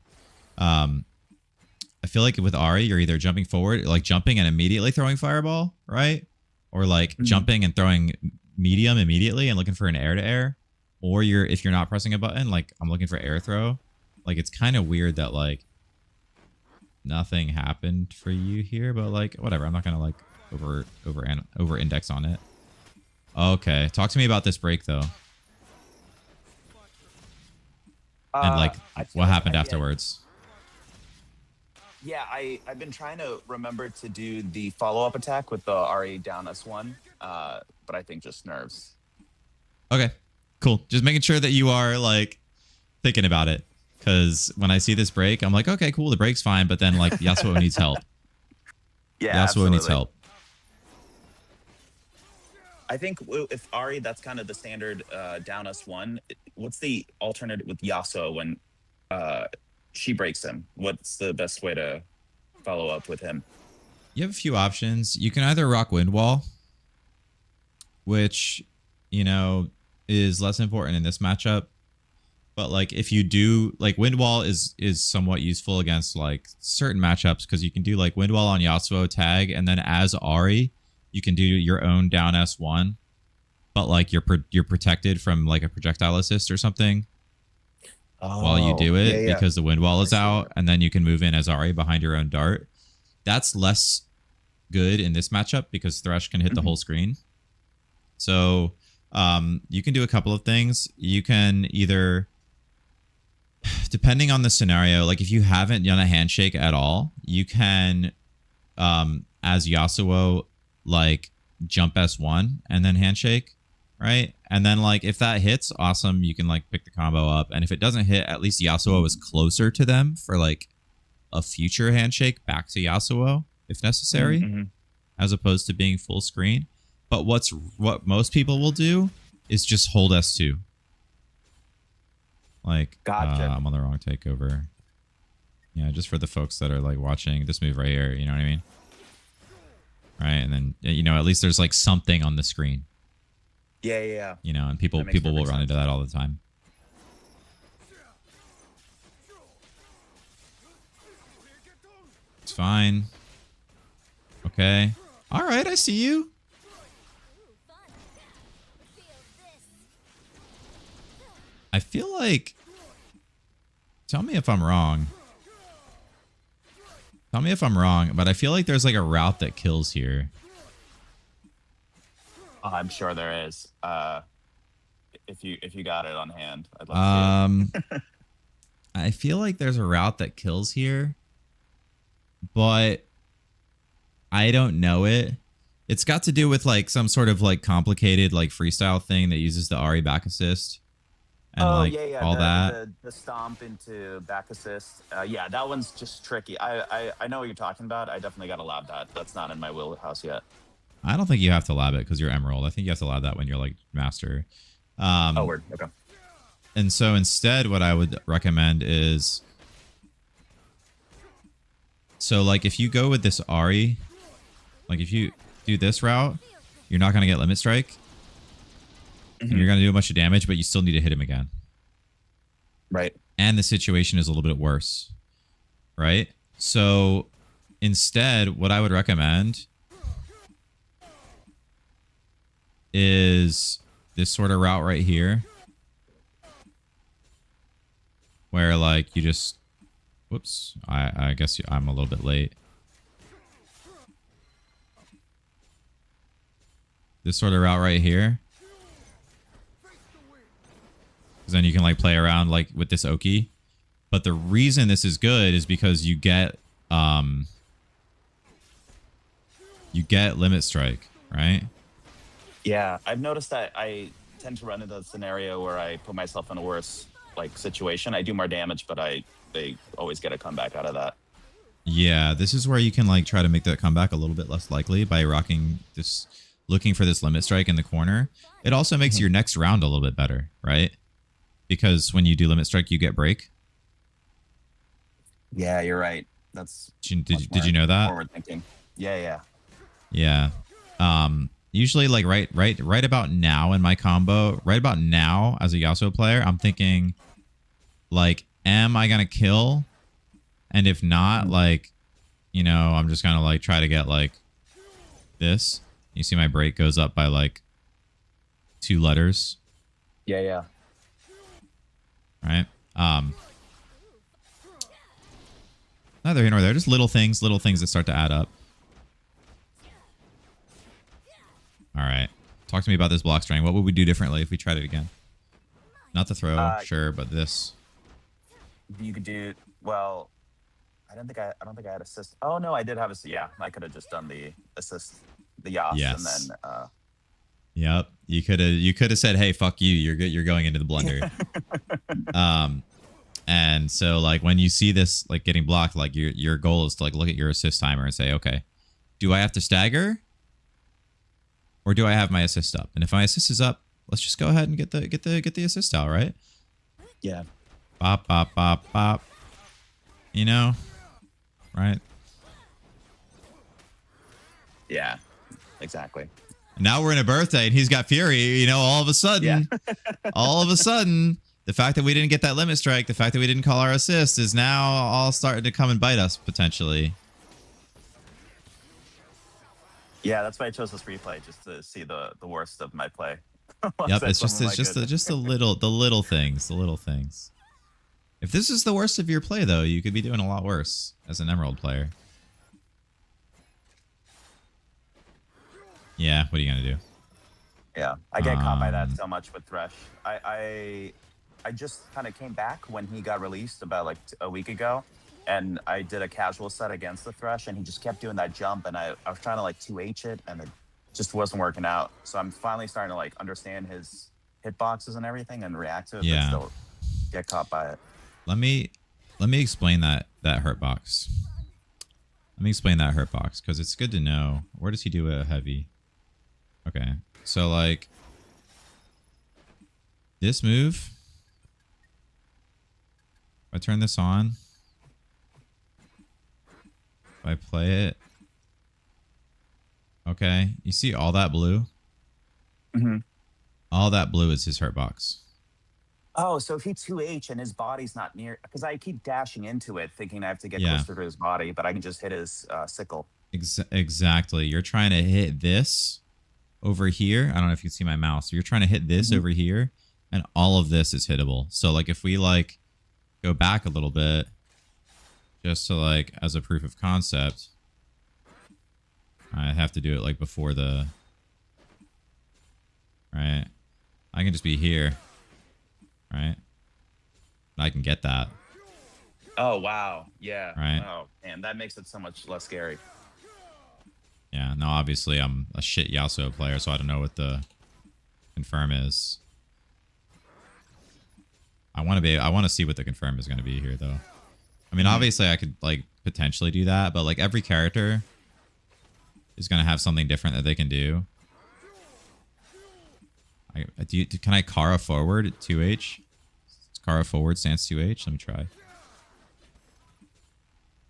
I feel like with Ahri, you're either jumping forward, like jumping and immediately throwing fireball, right? Or like jumping and throwing medium immediately and looking for an air to air. Or if you're not pressing a button, like I'm looking for air throw. Like it's kind of weird that like nothing happened for you here, but like whatever. I'm not gonna like over index on it. Okay, talk to me about this break though. And like what happened afterwards. Yeah, I've been trying to remember to do the follow-up attack with the Ahri down S1, but I think just nerves. Okay, cool. Just making sure that you are like thinking about it. Because when I see this break, I'm like, okay, cool, the break's fine. But then like Yasuo needs help. Yeah, Yasuo absolutely. needs help. I think if Ahri, that's kind of the standard down S1. What's the alternative with Yasuo when she breaks him? What's the best way to follow up with him? You have a few options. You can either rock Wind Wall, which, you know, is less important in this matchup. But like if you do, like Wind Wall is somewhat useful against like certain matchups because you can do like Wind Wall on Yasuo tag, and then as Ahri, you can do your own down S1, but like you're protected from like a projectile assist or something while you do it because the Wind Wall is out, and then you can move in as Ahri behind your own dart. That's less good in this matchup because Thresh can hit the whole screen. So you can do a couple of things. You can either, depending on the scenario, like if you haven't done a handshake at all, you can, as Yasuo, like jump S1 and then handshake, right? And then like if that hits, awesome, you can like pick the combo up. And if it doesn't hit, at least Yasuo is closer to them for like a future handshake back to Yasuo if necessary, as opposed to being full screen. But what most people will do is just hold S2. Like, Gotcha. I'm on the wrong takeover. Yeah, just for the folks that are like watching this move right here, you know what I mean? right? And then at least there's like something on the screen, Yeah. and people That makes will perfect run sense. into that all the time. It's fine. Okay. All right, I see you. I feel like, tell me if I'm wrong. Tell me if I'm wrong, but I feel like there's like a route that kills here. I'm sure there is. If you got it on hand, I'd love to see it. I feel like there's a route that kills here, but I don't know it. It's got to do with like some sort of like complicated like freestyle thing that uses the Ari back assist and all that. The stomp into back assist. Yeah, that one's just tricky. I know what you're talking about. I definitely got to lab that. That's not in my wheelhouse yet. I don't think you have to lab it because you're Emerald. I think you have to lab that when you're like Master. Word. Okay. And so instead, what I would recommend is, so like if you go with this Ari, like if you do this route, you're not going to get Limit Strike. And you're going to do a bunch of damage, but you still need to hit him again. Right. And the situation is a little bit worse. Right? So instead, what I would recommend is this sort of route right here. Where like you just, whoops, I guess I'm a little bit late. This sort of route right here. Because then you can like play around like with this Oki. But the reason this is good is because you get Limit Strike, right? Yeah, I've noticed that I tend to run into the scenario where I put myself in a worse like situation. I do more damage, but they always get a comeback out of that. Yeah, this is where you can like try to make that comeback a little bit less likely by rocking this, looking for this Limit Strike in the corner. It also makes your next round a little bit better, right? Because when you do Limit Strike, you get break. Yeah, you're right. That's did you know that? Forward thinking. Yeah. Usually like right about now in my combo, right about now as a Yasuo player, I'm thinking like, am I gonna kill? And if not, like, I'm just gonna like try to get like this. You see my break goes up by like 2 letters. Yeah. Right? Neither here nor there. Just little things that start to add up. All right. Talk to me about this block string. What would we do differently if we tried it again? Not the throw, sure, but this. You could do well. I don't think I had assist. Oh no, I did have yeah, I could have just done the assist, the Yas, Yes. and then. Yep. You could have said, "Hey, fuck you. You're good. You're going into the blender." And so like when you see this like getting blocked, like your goal is to like look at your assist timer and say, "Okay, do I have to stagger? Or do I have my assist up?" And if my assist is up, let's just go ahead and get the assist out, right? Yeah. Bop, bop, bop, bop. Right? Yeah. Exactly. Now we're in a birthday and he's got Fury, all of a sudden, the fact that we didn't get that Limit Strike, the fact that we didn't call our assist is now all starting to come and bite us potentially. Yeah, that's why I chose this replay, just to see the worst of my play. Yep, it's just the little things. If this is the worst of your play though, you could be doing a lot worse as an Emerald player. Yeah, what are you gonna do? Yeah, I get caught by that so much with Thresh. I just kind of came back when he got released about like a week ago, and I did a casual set against the Thresh, and he just kept doing that jump, and I was trying to like 2H it, and it just wasn't working out. So I'm finally starting to like understand his hitboxes and everything and react to it, Yeah. but still get caught by it. Let me explain that hurt box. Let me explain that hurt box because it's good to know. Where does he do a heavy? Okay, so like this move, if I turn this on, if I play it, Okay, you see all that blue? Hmm. All that blue is his hurt box. Oh, so if he 2H and his body's not near, because I keep dashing into it thinking I have to get Yeah. closer to his body, but I can just hit his sickle. Exactly. You're trying to hit this over here. I don't know if you can see my mouse. You're trying to hit this over here, and all of this is hittable. So like if we like go back a little bit, just to like as a proof of concept, I have to do it like before the right. I can just be here, right? I can get that. Oh, wow. Yeah. Right. Oh, man, that makes it so much less scary. Yeah. No, obviously I'm a shit Yasuo player, so I don't know what the confirm is. I want to see what the confirm is going to be here, though. I mean, obviously I could like potentially do that, but like every character is going to have something different that they can do. Can I Kara forward at 2H? Kara forward stance 2H? Let me try.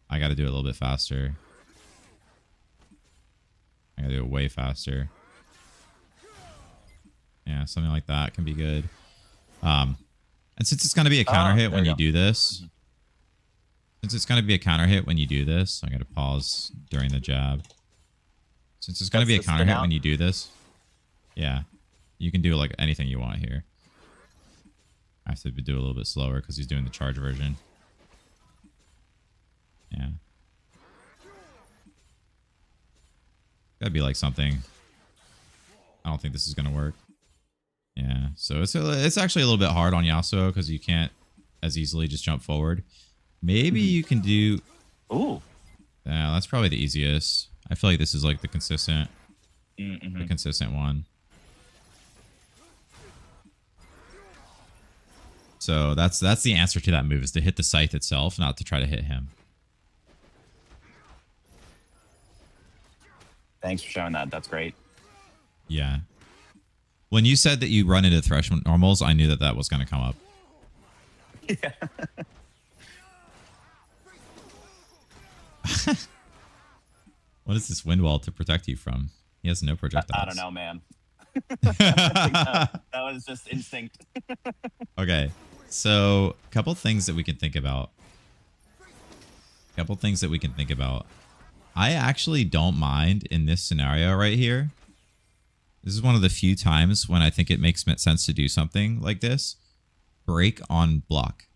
I got to do it a little bit faster. I got to do it way faster. Yeah, something like that can be good. And since it's going to be a counter hit when you do this, since it's going to be a counter hit when you do this, I got to pause during the jab. Since it's going to be a counter hit when you do this, yeah, you can do like anything you want here. I have to do a little bit slower because he's doing the charge version. Yeah. Gotta be like something. I don't think this is going to work. Yeah, so it's actually a little bit hard on Yasuo because you can't as easily just jump forward. Maybe you can do... Ooh. Yeah, that's probably the easiest. I feel like this is like the consistent one. So that's the answer to that move, is to hit the scythe itself, not to try to hit him. Thanks for showing that. That's great. Yeah. When you said that you run into thresh normals, I knew that that was going to come up. Yeah. What is this wind wall to protect you from? He has no projectiles. I don't know, man. That was just instinct. Okay, so a couple things that we can think about. I actually don't mind in this scenario right here. This is one of the few times when I think it makes sense to do something like this. Break on block.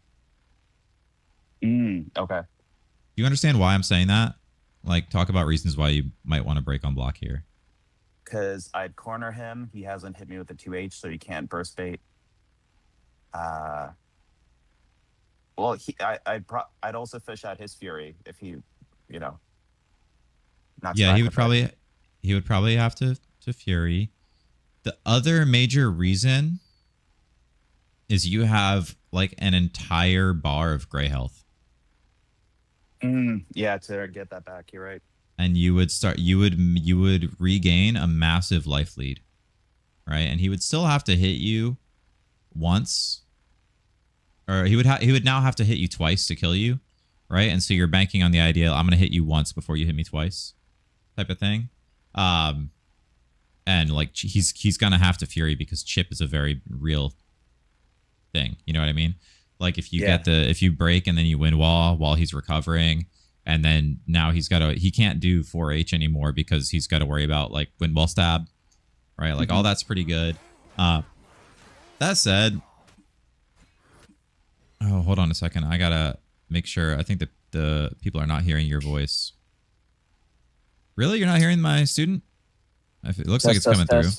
Okay. Do you understand why I'm saying that? Like, talk about reasons why you might want to break on block here. Because I'd corner him. He hasn't hit me with the 2H, so he can't burst bait. Well, I'd also fish out his fury if he, you know. Yeah, he would probably have to fury. The other major reason is you have like an entire bar of gray health. Yeah, to get that back, you're right. And you would regain a massive life lead, right? And he would still have to hit you once, or he would now have to hit you twice to kill you, right? And so you're banking on the idea, I'm gonna hit you once before you hit me twice, type of thing. And like he's gonna have to fury because chip is a very real thing. You know what I mean? Like if you if you break and then you win wall while he's recovering, and then now he can't do 4H anymore because he's got to worry about like win wall stab, right? Like all that's pretty good. That said, oh, hold on a second. I gotta make sure. I think that the people are not hearing your voice. Really? You're not hearing my student? It looks like it's coming through.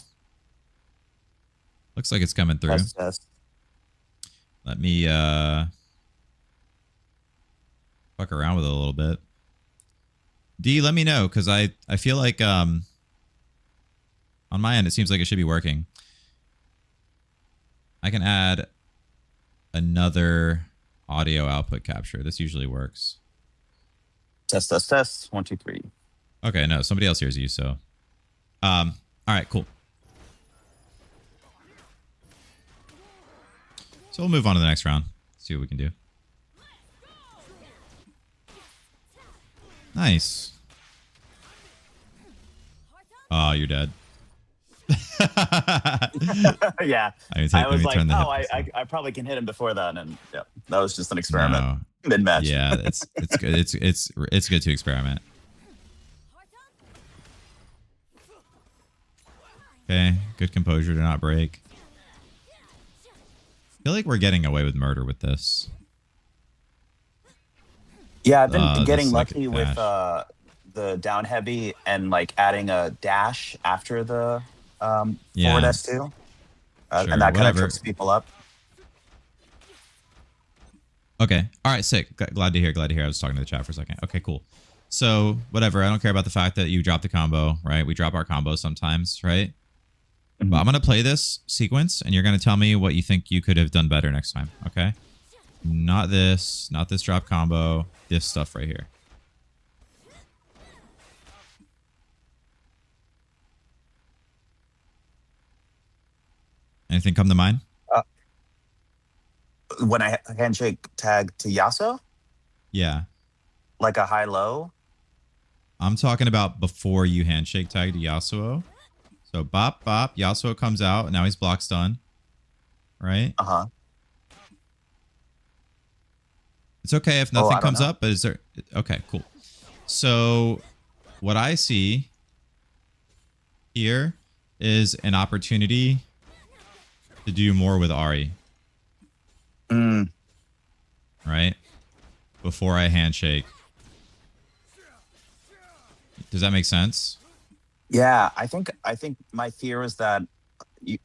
Looks like it's coming through. Let me fuck around with it a little bit. D, let me know, because I feel like on my end it seems like it should be working. I can add another audio output capture. This usually works. Test. 1, 2, 3. Okay, no, somebody else hears you, so all right, cool. So we'll move on to the next round. See what we can do. Nice. you're dead. Yeah. Let I was me like, turn the oh, hit points I probably can hit him before then, and yeah, that was just an down. experiment No. mid match. Yeah, it's good. It's good to experiment. Okay, good composure to not break. I feel like we're getting away with murder with this. Yeah, I've been This getting is like a lucky with the down heavy and like adding a dash after the forward Yeah. S2. Sure, And that kind of whatever. trips people up. Okay. All right. Sick. Glad to hear. Glad to hear. I was talking to the chat for a second. Okay. Cool. So whatever. I don't care about the fact that you dropped the combo. Right. We drop our combos sometimes. Right. Mhm. But I'm gonna play this sequence, and you're gonna tell me what you think you could have done better next time. Okay. Not this. Not this drop combo. This stuff right here. Anything come to mind? When I handshake tag to Yasuo, Yeah. like a high low. I'm talking about before you handshake tag to Yasuo. So bop, bop. Yasuo comes out. Now he's block stun. Right? Uh huh. It's okay if Oh, I nothing don't comes know. up, but is there... Okay, cool. So what I see here is an opportunity to do more with Ahri, Mm, right? Before I handshake. Does that make sense? yeah, I think my fear was that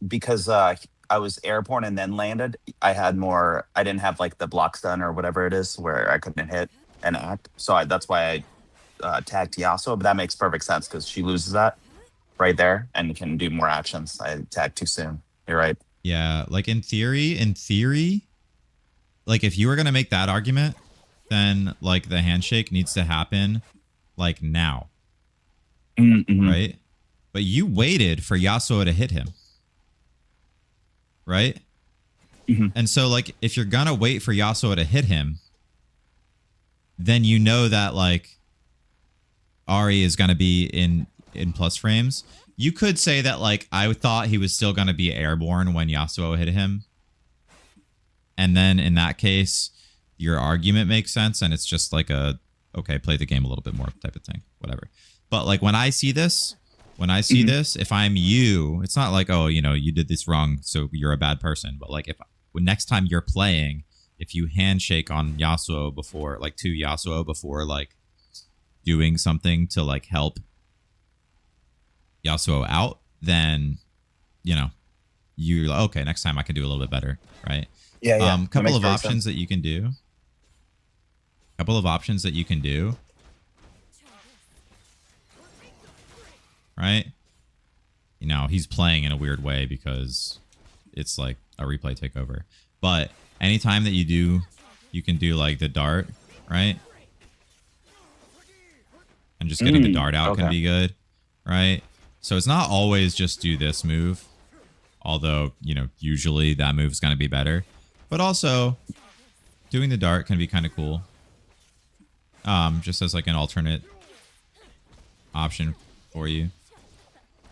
because I was airborne and then landed, I didn't have like the block stun or whatever it is where I couldn't hit and act. So that's why I tagged Yasuo, but that makes perfect sense because she loses that right there and can do more actions. I tagged too soon. You're right. Yeah, like in theory, like if you were going to make that argument, then like the handshake needs to happen like now, Mm-hmm. right? But you waited for Yasuo to hit him, right? Mhm. And so like if you're going to wait for Yasuo to hit him, then you know that like Ahri is going to be in plus frames. You could say that like I thought he was still going to be airborne when Yasuo hit him. And then in that case, your argument makes sense and it's just like a okay, play the game a little bit more type of thing, whatever. But like when I see this, if I'm you, it's not like, oh, you know, you did this wrong, so you're a bad person. But like when next time you're playing, if you handshake on Yasuo before, like to Yasuo before like doing something to like help Yasuo out, then, you know, you're like, okay, next time I can do a little bit better, right? Yeah, yeah. That Couple makes of perfect options sense. that you can do. Right? You know, he's playing in a weird way because it's like a replay takeover. But anytime that you do, you can do like the dart, right? And just getting the dart out can okay. be good, right? So it's not always just do this move. Although, you know, usually that move is going to be better. But also, doing the dart can be kind of cool. Just as like an alternate option for you.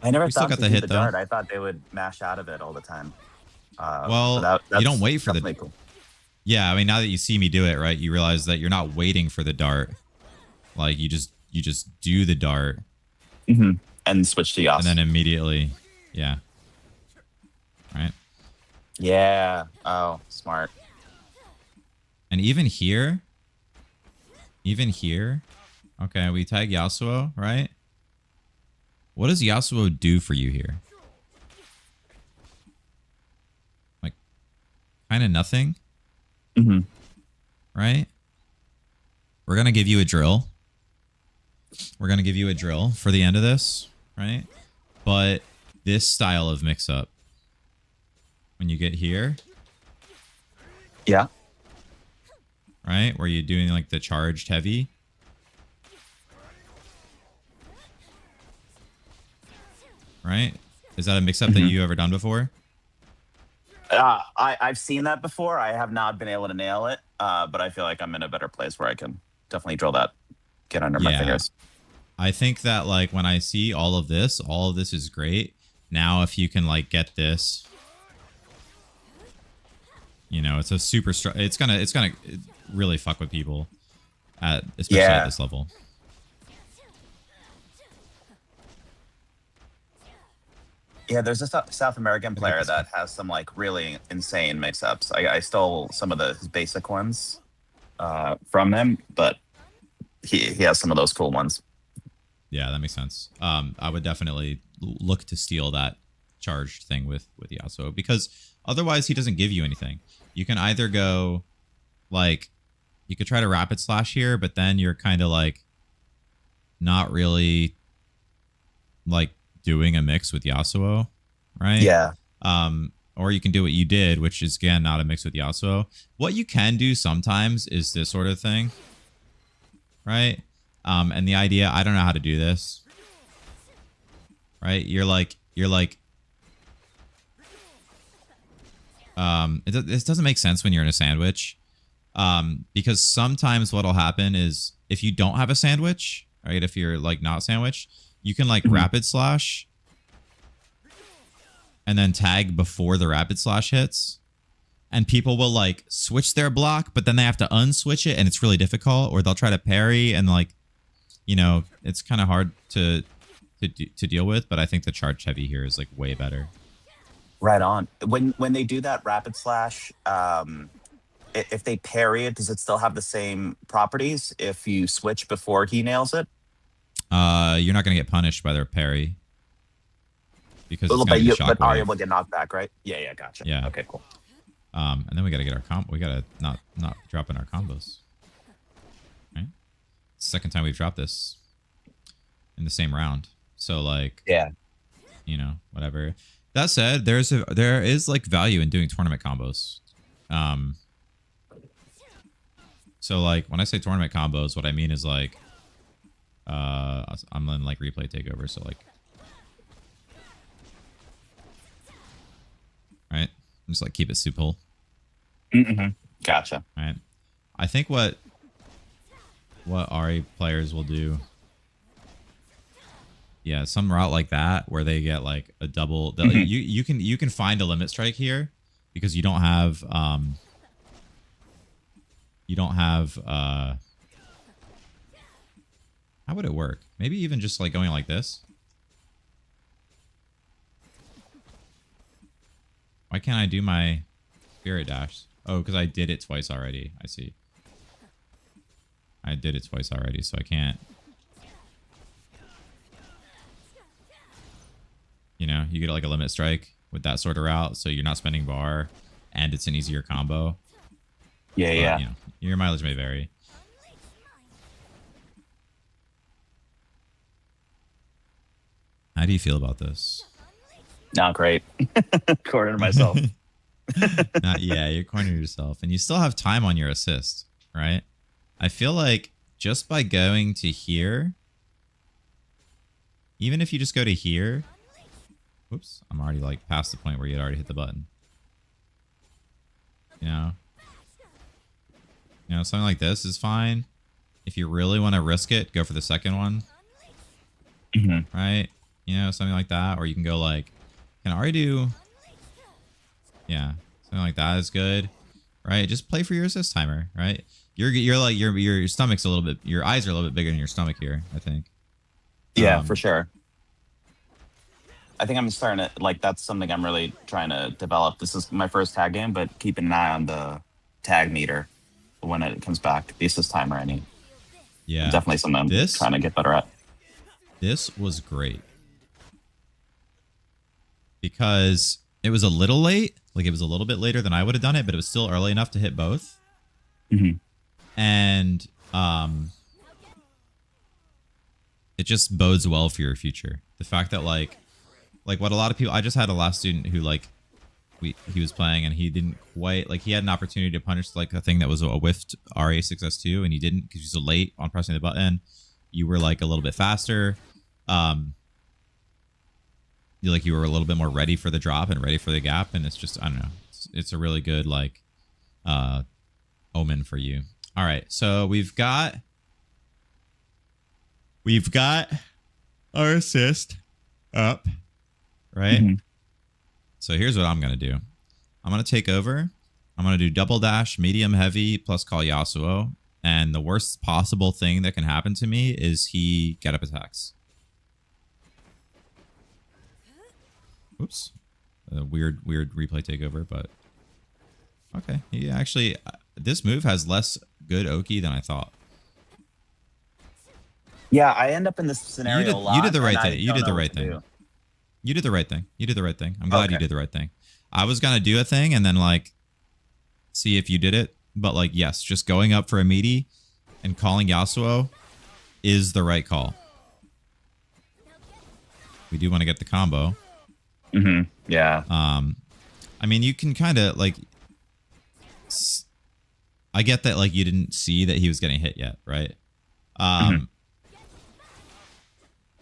I never We still thought got to the do hit, the though. dart. I thought they would mash out of it all the time. Well, so you that's don't wait for the... definitely cool. Yeah, I mean, now that you see me do it, right, you realize that you're not waiting for the dart. Like, you just do the dart. Mm-hmm. And switch to Yasuo. And then immediately... Yeah. Right? Yeah. Oh, smart. And even here... Okay, we tag Yasuo, right? What does Yasuo do for you here? Like, kind of nothing, Mm-hmm. right? We're going to give you a drill. We're going to give you a drill for the end of this, right? But this style of mix-up, when you get here, Yeah. right? Where you're doing like the charged heavy. Right? Is that a mix-up that you ever done before? I've seen that before. I have not been able to nail it, but I feel like I'm in a better place where I can definitely drill that, get under my Yeah. fingers. I think that like when I see all of this is great. Now if you can like get this, you know, it's a super it's gonna really fuck with people at especially at this level. Yeah, there's a South American player that has some like really insane mix-ups. I stole some of his basic ones from him, but he has some of those cool ones. Yeah, that makes sense. I would definitely look to steal that charged thing with Yasuo, because otherwise he doesn't give you anything. You can either go like, you could try to rapid slash here, but then you're kind of like not really like doing a mix with Yasuo, right? Yeah. Or you can do what you did, which is again not a mix with Yasuo. What you can do sometimes is this sort of thing, right? And the idea, I don't know how to do this, right? This doesn't make sense when you're in a sandwich, because sometimes what'll happen is if you don't have a sandwich, right? If you're like not sandwiched, you can like rapid slash and then tag before the rapid slash hits, and people will like switch their block, but then they have to unswitch it and it's really difficult, or they'll try to parry and like, you know, it's kind of hard to deal with. But I think the charge heavy here is like way better. Right on. When they do that rapid slash, if they parry it, does it still have the same properties if you switch before he nails it? You're not going to get punished by their parry, because But are you able to get knocked back, right? Yeah, gotcha. Yeah. Okay, cool. And then we got to get our we got to not drop in our combos. Right? Second time we've dropped this in the same round. So like, yeah, you know, whatever. That said, there is like value in doing tournament combos. So like when I say tournament combos, what I mean is like, I'm in like replay takeover. So like, right? Just like keep it simple. Gotcha. Right. I think what Ahri players will do, yeah, some route like that where they get like a double. You can find a limit strike here because you don't have how would it work? Maybe even just like going like this. Why can't I do my spirit dash? Oh, because I did it twice already. I see. I did it twice already, so I can't. You know, you get like a limit strike with that sort of route, so you're not spending bar, and it's an easier combo. Yeah. You know, your mileage may vary. How do you feel about this? Not great. Cornered myself. Yeah, you're cornering yourself, and you still have time on your assist, right? I feel like just by going to here, even if you just go to here, whoops, I'm already like past the point where you had already hit the button. You know, something like this is fine. If you really want to risk it, go for the second one, right? You know, something like that, or you can go like, can Ahri do? Yeah, something like that is good, right? Just play for your assist timer, right? You're like your stomach's a little bit, your eyes are a little bit bigger than your stomach here, I think. Yeah, for sure. I think I'm starting to like, that's something I'm really trying to develop. This is my first tag game, but keeping an eye on the tag meter when it comes back, the assist timer. I need. Yeah, definitely something I'm trying to get better at. This was great because it was a little late. Like it was a little bit later than I would have done it, but it was still early enough to hit both. And it just bodes well for your future. The fact that like what a lot of people, I just had a last student who like he was playing and he didn't quite, like he had an opportunity to punish like a thing that was a whiffed RA6S2 and he didn't because he was so late on pressing the button. You were like a little bit faster. You were a little bit more ready for the drop and ready for the gap, and it's just, I don't know, it's a really good like omen for you. All right, so we've got we've got our assist up, right? Mhm. So here's what I'm going to do. I'm going to take over. I'm going to do double dash, medium heavy, plus call Yasuo. And the worst possible thing that can happen to me is he get up attacks. Oops. A weird replay takeover, but okay. He actually, this move has less good Oki than I thought. Yeah, I end up in this scenario did- a lot. you did the right and I thing. You don't did the know what right to thing. do. You did the right thing. You did the right thing. I'm glad you Okay. did the right thing. I was going to do a thing and then like see if you did it. But like, yes, just going up for a meaty and calling Yasuo is the right call. We do want to get the combo. Yeah. I mean, you can kind of like, I get that like you didn't see that he was getting hit yet, right?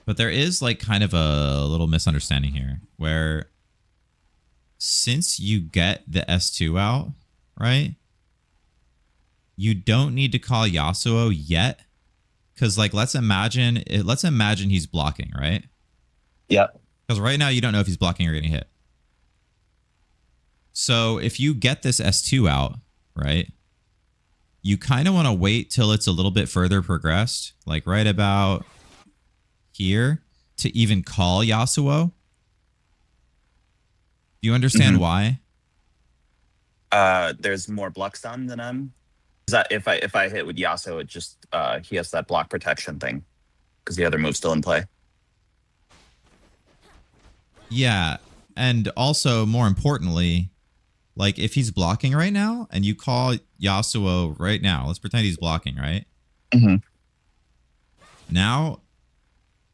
But there is like kind of a little misunderstanding here where since you get the S2 out, right? You don't need to call Yasuo yet. Cause like, let's imagine he's blocking, right? Yep. Because right now you don't know if he's blocking or getting hit. So if you get this S2 out, right? You kind of want to wait till it's a little bit further progressed, like right about here, to even call Yasuo. Do you understand why? There's more block stun than I'm. Is that if I hit with Yasuo, it just he has that block protection thing because the other move's still in play. Yeah, and also more importantly, like if he's blocking right now and you call Yasuo right now, let's pretend he's blocking, right? Now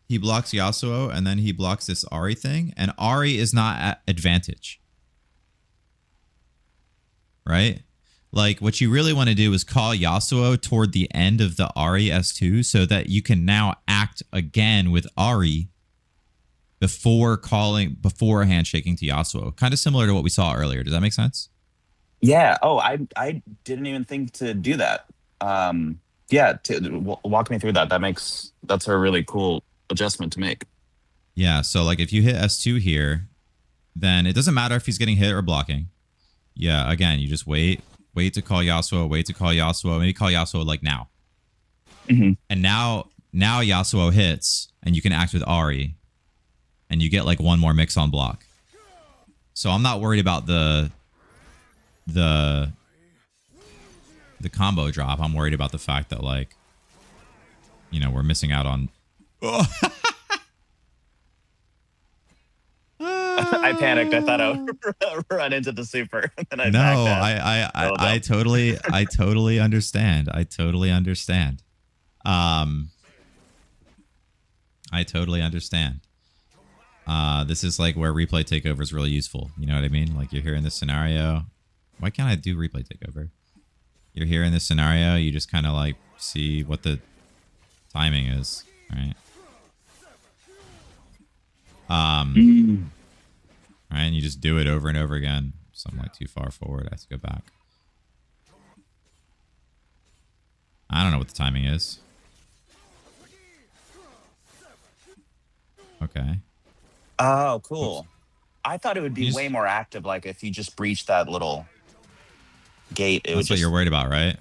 he blocks Yasuo and then he blocks this Ahri thing, and Ahri is not at advantage. Right? Like what you really want to do is call Yasuo toward the end of the Ahri S2 so that you can now act again with Ahri before handshaking to Yasuo. Kind of similar to what we saw earlier. Does that make sense? Yeah. Oh, I didn't even think to do that. Yeah. Walk me through that. That's a really cool adjustment to make. Yeah. So like if you hit S2 here, then it doesn't matter if he's getting hit or blocking. Yeah. Again, you just wait to call Yasuo, maybe call Yasuo like now. And now Yasuo hits and you can act with Ahri and you get like one more mix on block. So I'm not worried about the combo drop. I'm worried about the fact that like, you know, we're missing out on. I panicked. I thought I would run into the super. And I No, backed out. I totally understand. I totally understand. This is like where replay takeover is really useful. You know what I mean? Like you're here in this scenario. Why can't I do replay takeover? You're here in this scenario. You just kind of like see what the timing is, right? Right, and you just do it over and over again. So I'm like too far forward. I have to go back. I don't know what the timing is. Okay. Oh, cool. Oops. I thought it would be You just- way more active. Like if you just breached that little gate, it would That's what just. you're worried about, right?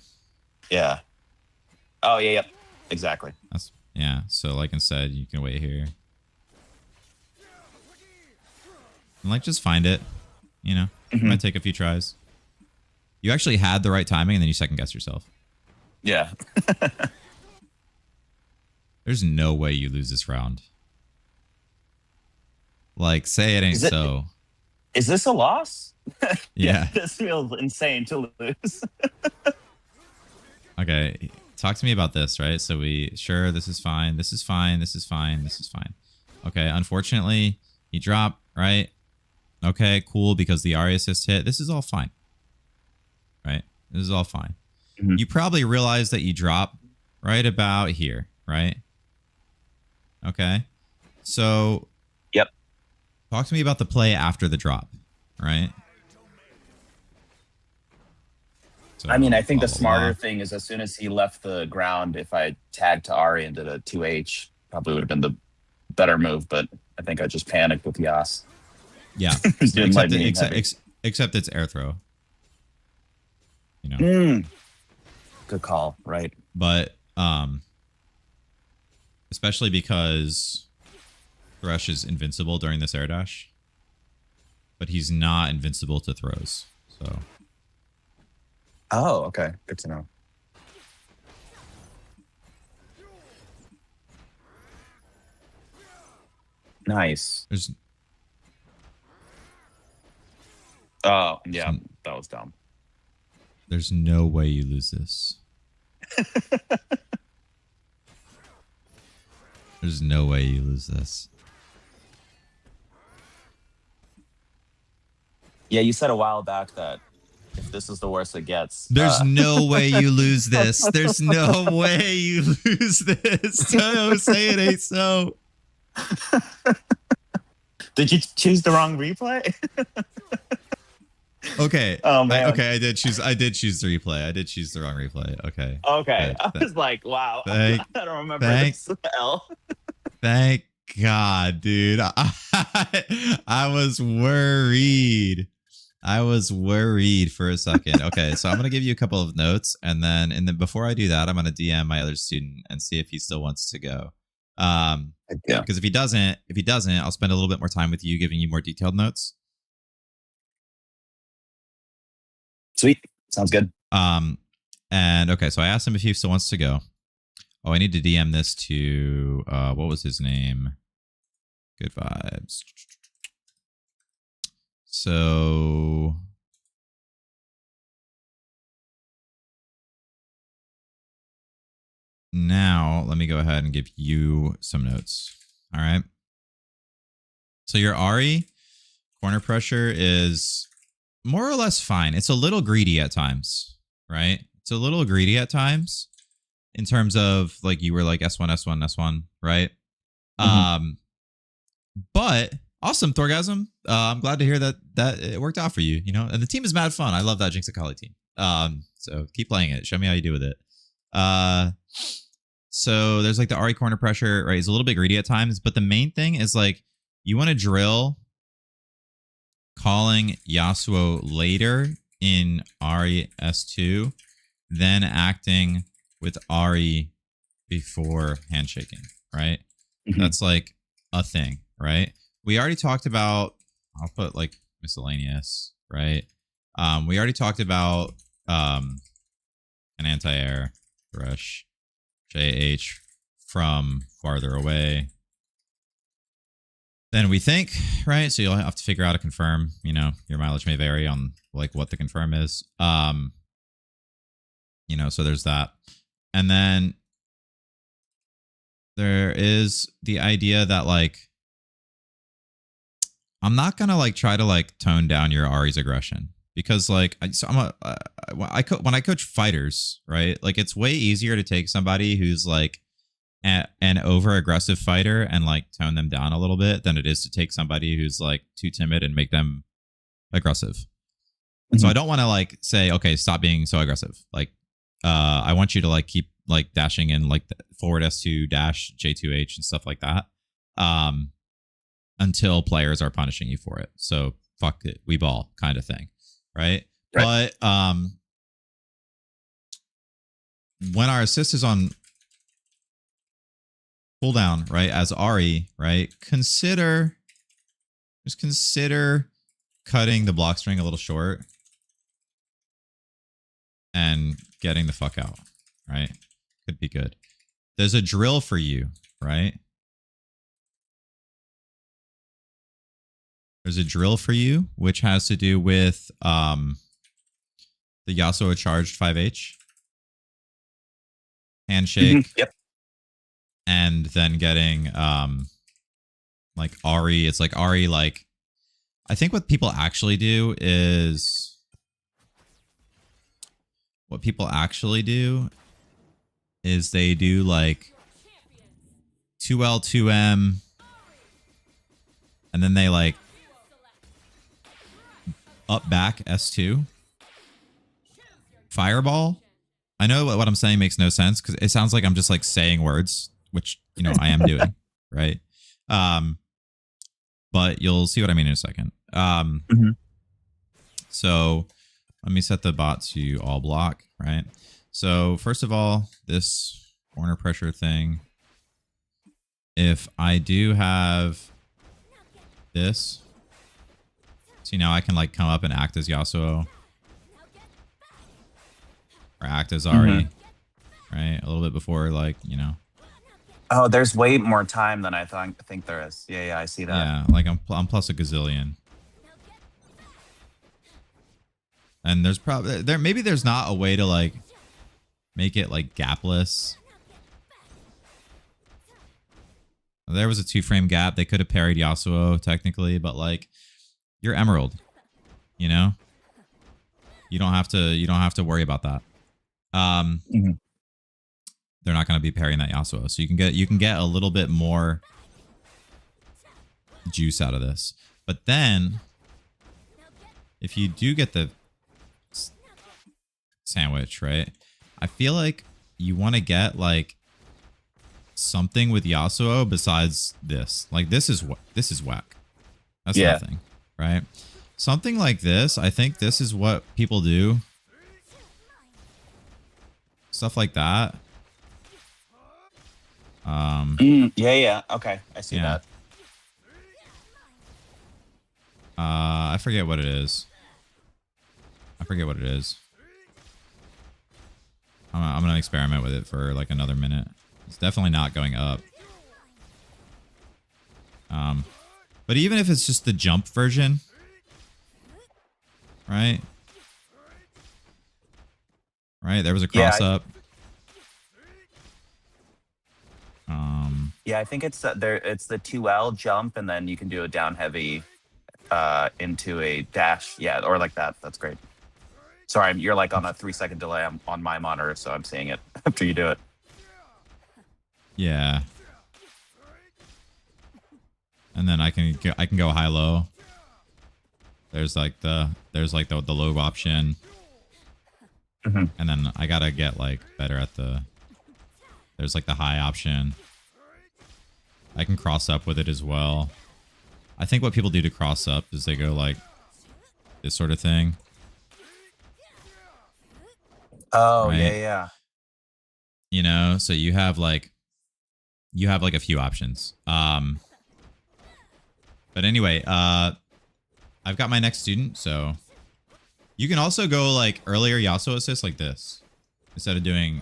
Yeah. Oh yeah. Yep. Exactly. Yeah. So like instead, you can wait here. And like just find it. You know, it might take a few tries. You actually had the right timing, and then you second guess yourself. Yeah. There's no way you lose this round. Like, say it ain't so. Is this a loss? Yeah. This feels insane to lose. Okay. Talk to me about this, right? So this is fine. This is fine. This is fine. This is fine. Okay. Unfortunately, he dropped, right? Okay, cool, because the Ahri assist hit. This is all fine. Right? This is all fine. You probably realize that you drop right about here, right? Okay. So, Yep. Talk to me about the play after the drop, right? So, I mean, I think blah, the blah, smarter blah. thing is as soon as he left the ground, if I tagged to Ahri and did a 2H, probably would have been the better move, but I think I just panicked with Yas. Yeah. Who's doing except, lightning except it's air throw. You know. Good call, right? But especially because Thresh is invincible during this air dash. But he's not invincible to throws. So Oh, okay. Good to know. Nice. there's Oh, yeah, that was dumb. there's no way you lose this. There's no way you lose this. Yeah, you said a while back that if this is the worst it gets. There's no way you lose this. There's no way you lose this. Don't say it ain't so. Did you choose the wrong replay? Okay. Oh man. I did choose the replay. I did choose the wrong replay. Okay. Okay. Good. I was like, wow. Thank- I don't remember thank- this L. Thank God, dude. I was worried. I was worried for a second. Okay, so I'm gonna give you a couple of notes, and then before I do that, I'm gonna DM my other student and see if he still wants to go. Yeah. Because if he doesn't, I'll spend a little bit more time with you, giving you more detailed notes. Sweet. Sounds good. And okay, so I asked him if he still wants to go. Oh, I need to DM this to what was his name? Good vibes. So now let me go ahead and give you some notes. All right. So your Ahri corner pressure is more or less fine. It's a little greedy at times, right? It's a little greedy at times in terms of like you were like S1, S1, S1, right? But awesome, Thorgasm. I'm glad to hear that it worked out for you, you know? And the team is mad fun. I love that Jinx Akali team. So keep playing it. Show me how you do with it. So there's like the Ahri corner pressure, right? It's a little bit greedy at times, but the main thing is like you want to drill calling Yasuo later in Ahri S2, then acting with Ahri before handshaking, right? That's like a thing, right? We already talked about, I'll put like miscellaneous, right? We already talked about an anti-air Thresh JH from farther away than we think, right? So you'll have to figure out a confirm, you know, your mileage may vary on like what the confirm is. You know, so there's that. And then there is the idea that like I'm not gonna like try to like tone down your Ahri's aggression because like when I coach fighters, right? Like it's way easier to take somebody who's like an over aggressive fighter and like tone them down a little bit than it is to take somebody who's like too timid and make them aggressive. And so I don't want to like say, okay, stop being so aggressive. Like I want you to like keep like dashing in like the forward S2 dash J2H and stuff like that. Until players are punishing you for it. So fuck it, we ball kind of thing. Right? But when our assist is on cooldown, right, as Ahri, right, consider cutting the block string a little short and getting the fuck out, right? Could be good. There's a drill for you, right? There's a drill for you, which has to do with the Yasuo charged 5H. Handshake. Yep. And then getting like Ahri. It's like Ahri, like I think what people actually do is they do like 2L, 2M, and then they like up back S2 fireball. I know what I'm saying makes no sense because it sounds like I'm just like saying words, which I am doing, right? But you'll see what I mean in a second. Mhm. So let me set the bot to all block, right? So first of all, this corner pressure thing, if I do have this, see, now I can like come up and act as Yasuo or act as Ari, right? A little bit before, like, Oh, there's way more time than I think there is. Yeah, I see that. yeah, like I'm plus a gazillion. And there's probably maybe there's not a way to like make it like gapless. There was a 2-frame gap. They could have parried Yasuo technically, but like you're Emerald, you don't have to worry about that. They're not going to be parrying that Yasuo, so you can get a little bit more juice out of this. But then if you do get the sandwich, right? I feel like you want to get like something with Yasuo besides this. Like this is whack. That's nothing, right? Something like this. I think this is what people do. Stuff like that. Yeah. Okay, I see that. I forget what it is. I'm gonna experiment with it for like another minute. It's definitely not going up. But even if it's just the jump version, right? Right, there was a cross up. Yeah, I think it's it's the 2L jump, and then you can do a down heavy into a dash. Yeah, or like that. That's great. Sorry, you're like on a 3-second delay on my monitor, so I'm seeing it after you do it. Yeah. And then I can go high low. There's like the low option. And then I gotta get like better at there's like the high option. I can cross up with it as well. I think what people do to cross up is they go like this sort of thing. Oh, right? Yeah. So you have like a few options. But anyway, I've got my next student, so you can also go like earlier Yasuo assist like this instead of doing.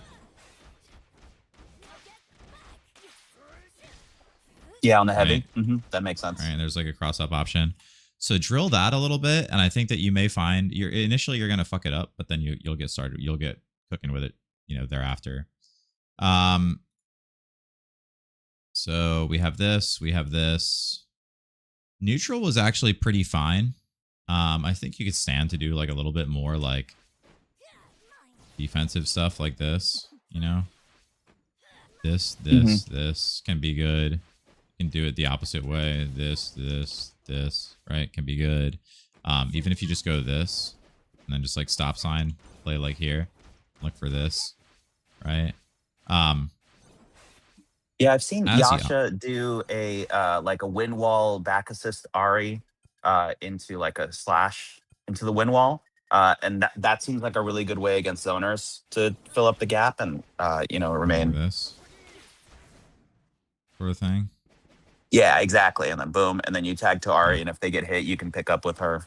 Yeah, on the heavy. Right. That makes sense. Right, there's like a cross up option. So drill that a little bit, and I think that you may find initially you're gonna fuck it up, but then you'll get started. You'll get cooking with it, thereafter. So we have this. Neutral was actually pretty fine. I think you could stand to do like a little bit more like defensive stuff like this. This can be good. You can do it the opposite way. This, right? Can be good. Even if you just go this and then just like stop sign, play like here, look for this, right? Yeah, I've seen Yasha do a like a wind wall back assist Ari into like a slash into the wind wall. And that seems like a really good way against zoners to fill up the gap and remain this sort of thing. Yeah, exactly. And then boom, and then you tag to Ari, and if they get hit, you can pick up with her.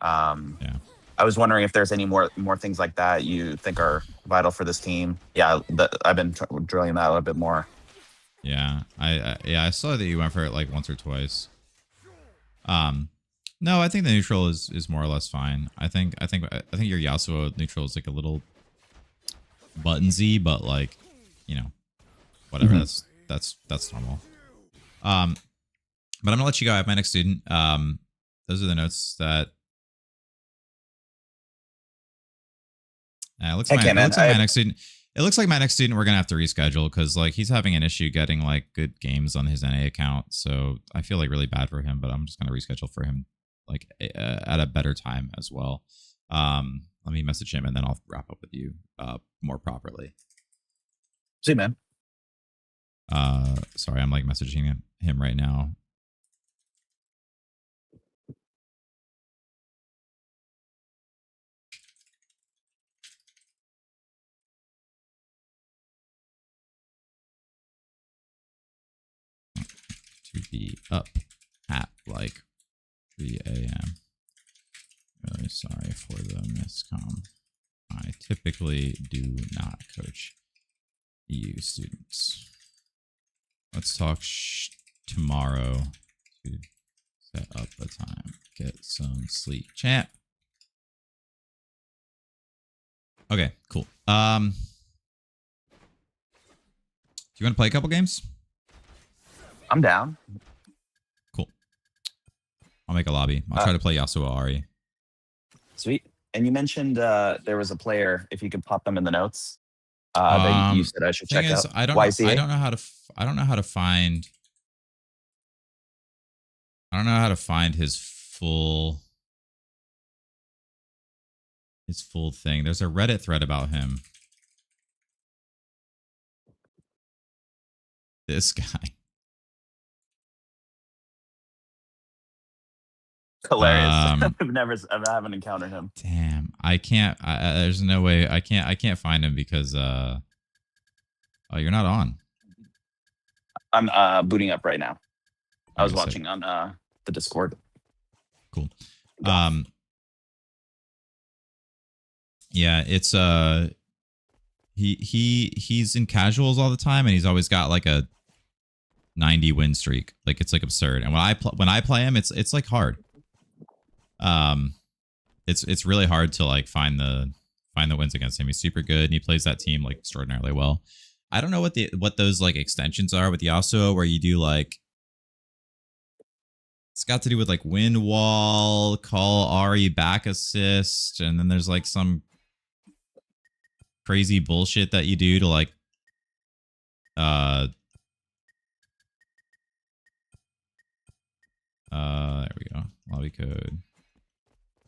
Yeah. I was wondering if there's any more things like that you think are vital for this team. Yeah, I've been drilling that a little bit more. Yeah, I saw that you went for it like once or twice. No, I think the neutral is more or less fine. I think your Yasuo neutral is like a little buttonsy, but like, whatever. That's normal. But I'm gonna let you go. I have my next student. Those are the notes that. It looks like my next student. It looks like my next student we're gonna have to reschedule because like he's having an issue getting like good games on his NA account. So I feel like really bad for him, but I'm just gonna reschedule for him like at a better time as well. Let me message him and then I'll wrap up with you more properly. See you, man. Sorry, I'm like messaging him right now. To be up at like 3 a.m. Really sorry for the miscom. I typically do not coach EU students. Let's talk tomorrow to set up a time. Get some sleep. Chat. Okay, cool. Do you want to play a couple games? I'm down. Cool. I'll make a lobby. I'll try to play Yasuo Ari. Sweet. And you mentioned there was a player. If you could pop them in the notes, that you said I should check out. I don't know how to. I don't know how to find. I don't know how to find his full thing. There's a Reddit thread about him. This guy. Hilarious. I haven't encountered him. Damn, I can't. There's no way. I can't find him because. Oh, you're not on. I'm booting up right now. I was watching on the Discord. Cool. Yeah, it's he's in casuals all the time, and he's always got like a 90 win streak. Like it's like absurd. And when I play him, it's like hard. It's really hard to like find the wins against him. He's super good, and he plays that team like extraordinarily well. I don't know what those like extensions are with Yasuo, where you do like, it's got to do with like wind wall, call Ari back assist, and then there's like some crazy bullshit that you do to like there we go. Lobby code.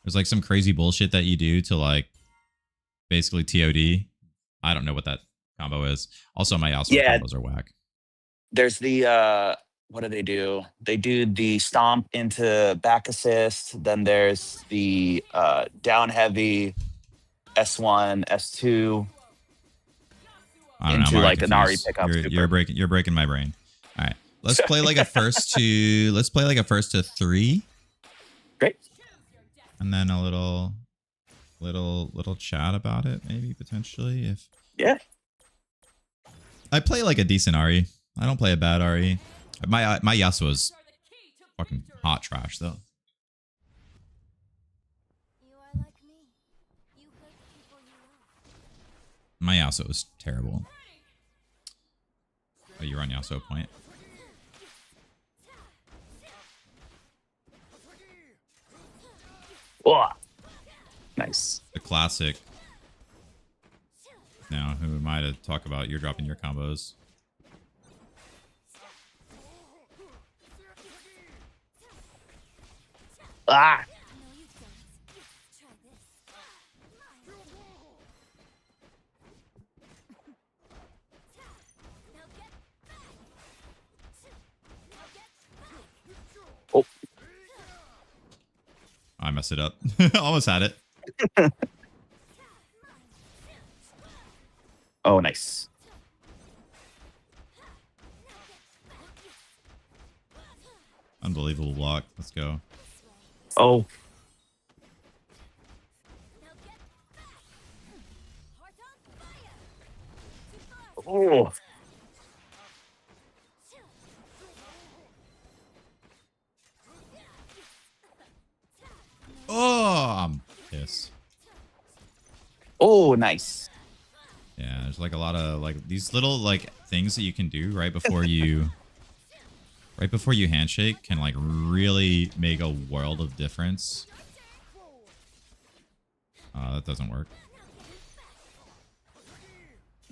There's like some crazy bullshit that you do to like basically TOD. I don't know what that combo is. Also, my Yasuo combos are whack. There's the what do? They do the stomp into back assist. Then there's the down heavy S1, S2 into like an Ari pickup. You're breaking my brain. All right, let's play like a first to. Let's play like a first to 3. Great. And then a little chat about it, maybe potentially if. Yeah. I play like a decent Ari. I don't play a bad Ari. My Yasuo's fucking hot trash though. My Yasuo is terrible. Oh, you're on Yasuo point. Oh, nice. The classic. Now, who am I to talk about? You're dropping your combos. Ah. Oh. I messed it up. Almost had it. Oh, nice. Unbelievable block. Let's go. Oh. Oh. Oh, I'm pissed. Oh, nice. Yeah, there's like a lot of like these little like things that you can do right before you handshake can like really make a world of difference. That doesn't work.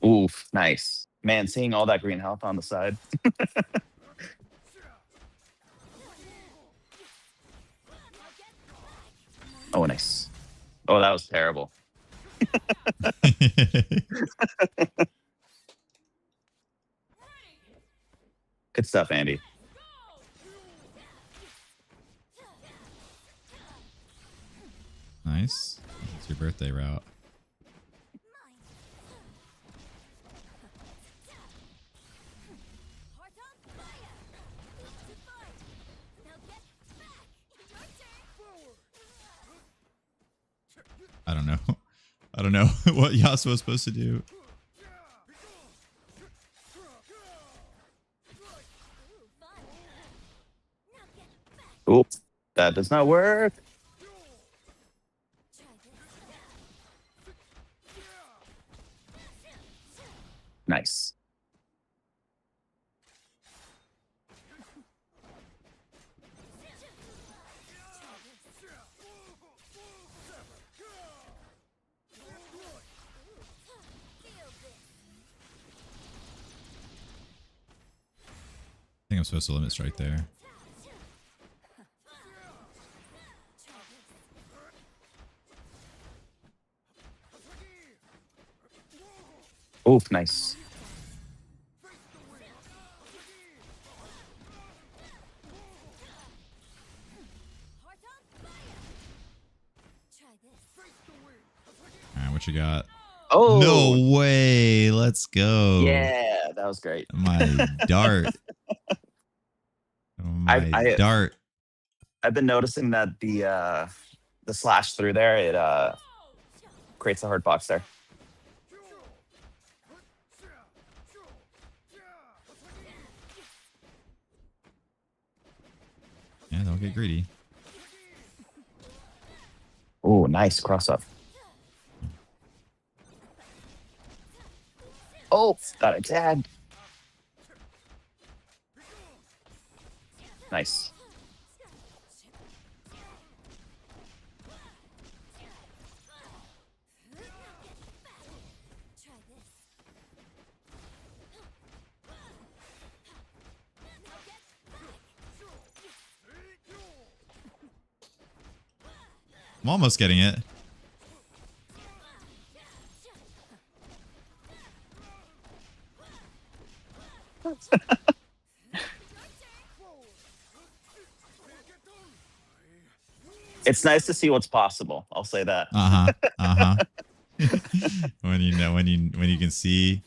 Oof, nice. Man, seeing all that green health on the side. Oh, nice. Oh, that was terrible. Good stuff, Andy. Nice. It's your birthday route. I don't know. I don't know what Yasuo is supposed to do. Oop, that does not work. Nice. I think I'm supposed to limit strike there. Oof, nice. All right, what you got? Oh, No way. Let's go. yeah, that was great. My dart. My I- dart. I've been noticing that the slash through there, it creates a hard box there. Yeah, don't get greedy. Oh, nice cross up. Oh, got it tagged. Nice. I'm almost getting it. It's nice to see what's possible. I'll say that. Uh-huh. Uh-huh. when you can see.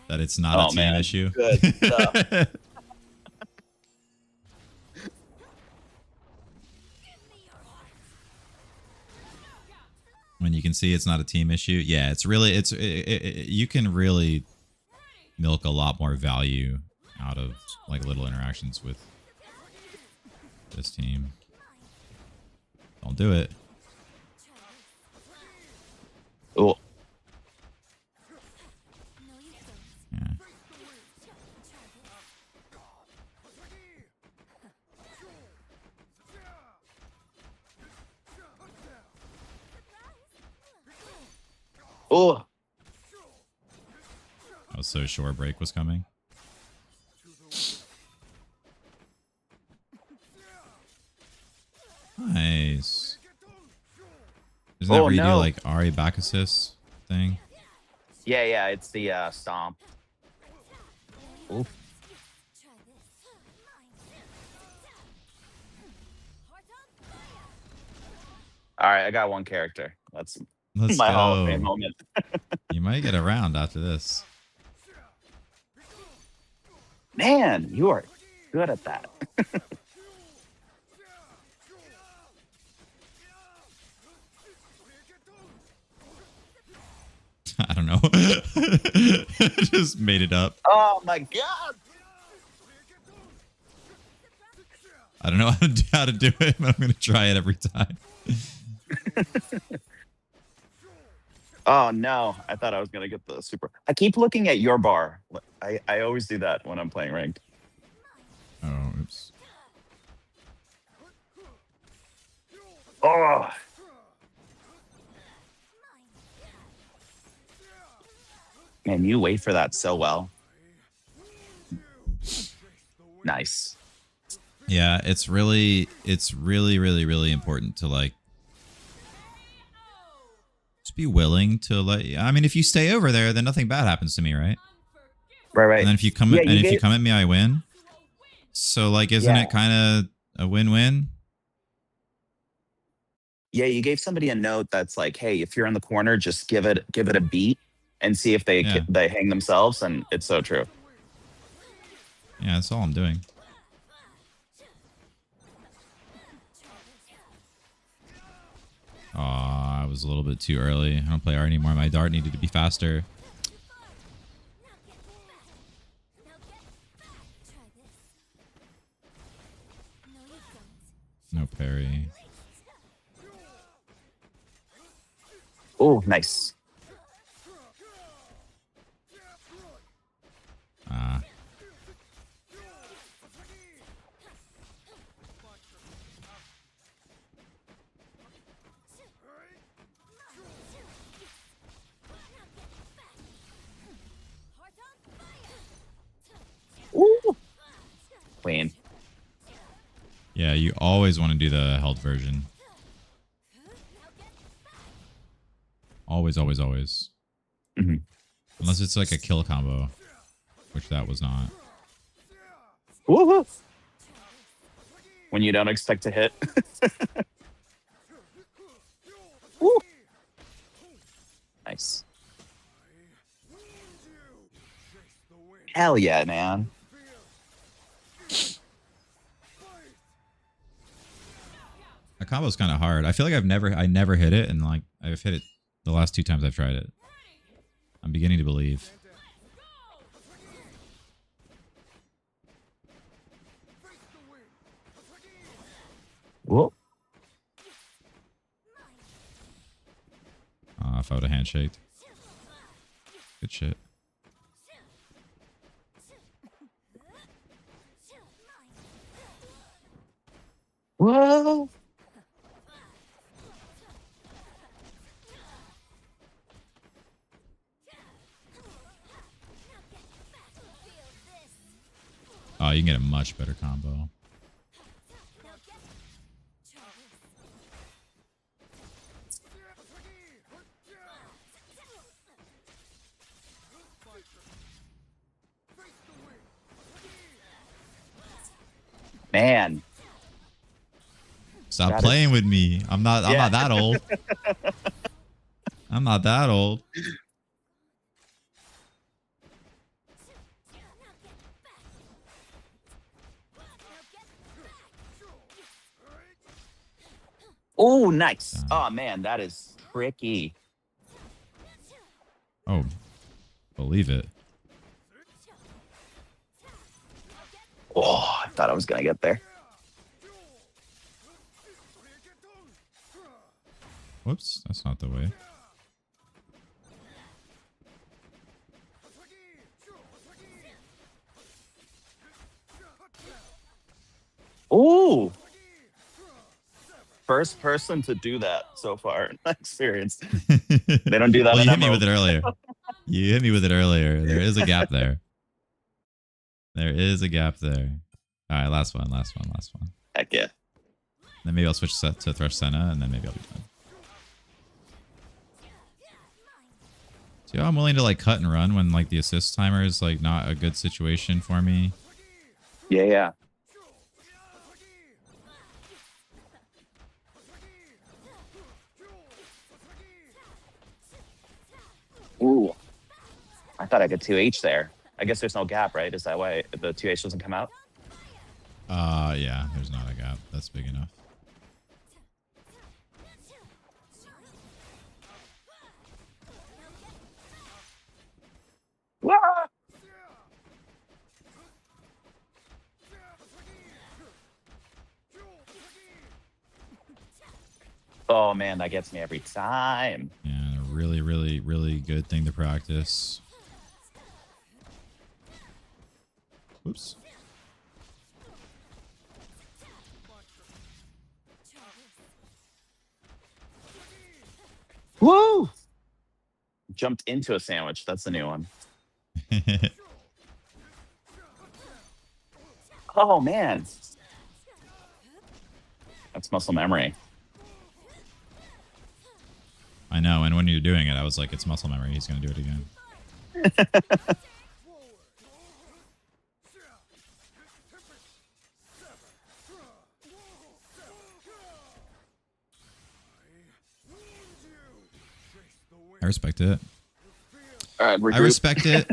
That it's not a Oh, team man. issue. Good stuff. When you can see it's not a team issue. Yeah, it's really you can really milk a lot more value out of like little interactions with this team. Don't do it. Oh, Yeah. oh, I was so sure break was coming. Nice. Isn't that Oh, where you do no. like Ari back assist thing? yeah. It's the stomp. Oof. All right, I got one character. That's Let's my Hall of go. Fame moment. You might get around after this. Man, you are good at that. I don't know. Just made it up. Oh my god. I don't know how to do it, but I'm gonna try it every time. Oh no, I thought I was gonna get the super. I keep looking at your bar. I always do that when I'm playing ranked. Oh, oops. Oh, man, you wait for that so well. Nice. Yeah, it's really, really important to like just be willing to let. I mean, if you stay over there, then nothing bad happens to me, right? Right. And then if you come Yeah, and if you come at me, I win. So like, isn't Yeah. it kind of a win-win? Yeah, you gave somebody a note that's like, hey, if you're in the corner, just give it a beat and see if they Yeah. they hang themselves, and it's so true. Yeah, that's all I'm doing. Aw, I was a little bit too early. I don't play R anymore. My dart needed to be faster. No parry. Oh, nice. Ah. Ooh. Clean. Yeah, you always want to do the held version. Always, always, always. Mhm. Unless it's like a kill combo, which that was not. Woo-hoo. When you don't expect to hit. Woo. Nice. Hell yeah, man. That combo's kind of hard. I feel like I never hit it, and like I've hit it the last 2 times I've tried it. I'm beginning to believe. Whoa. If I would have handshaked. Good shit. Whoa. Oh, you can get a much better combo. Man. Stop That playing with me. I'm not Yeah. that old. I'm not that old. Oh, nice. Oh, man, that is tricky. Oh, believe it. Oh, I thought I was going to get there. Whoops, that's not the way. Ooh. First person to do that so far in my experience. They don't do that Well, in you hit me MMO. with it earlier. You hit me with it earlier. There is a gap there. There is a gap there. All right, last one. Heck yeah. Then maybe I'll switch set to Thresh Senna, and then maybe I'll be done. See how I'm willing to like cut and run when like the assist timer is like not a good situation for me. Yeah, yeah. Ooh. I thought I could 2H there. I guess there's no gap, right? Is that why the 2H doesn't come out? Yeah, there's not a gap. That's big enough. Wah! Oh man, that gets me every time. Yeah, a really, really, really good thing to practice. Whoops. Woo! Jumped into a sandwich. That's the new one. Oh man. That's muscle memory. I know, and when you're doing it, I was like, it's muscle memory. He's gonna do it again. I respect it. All right, I respect it.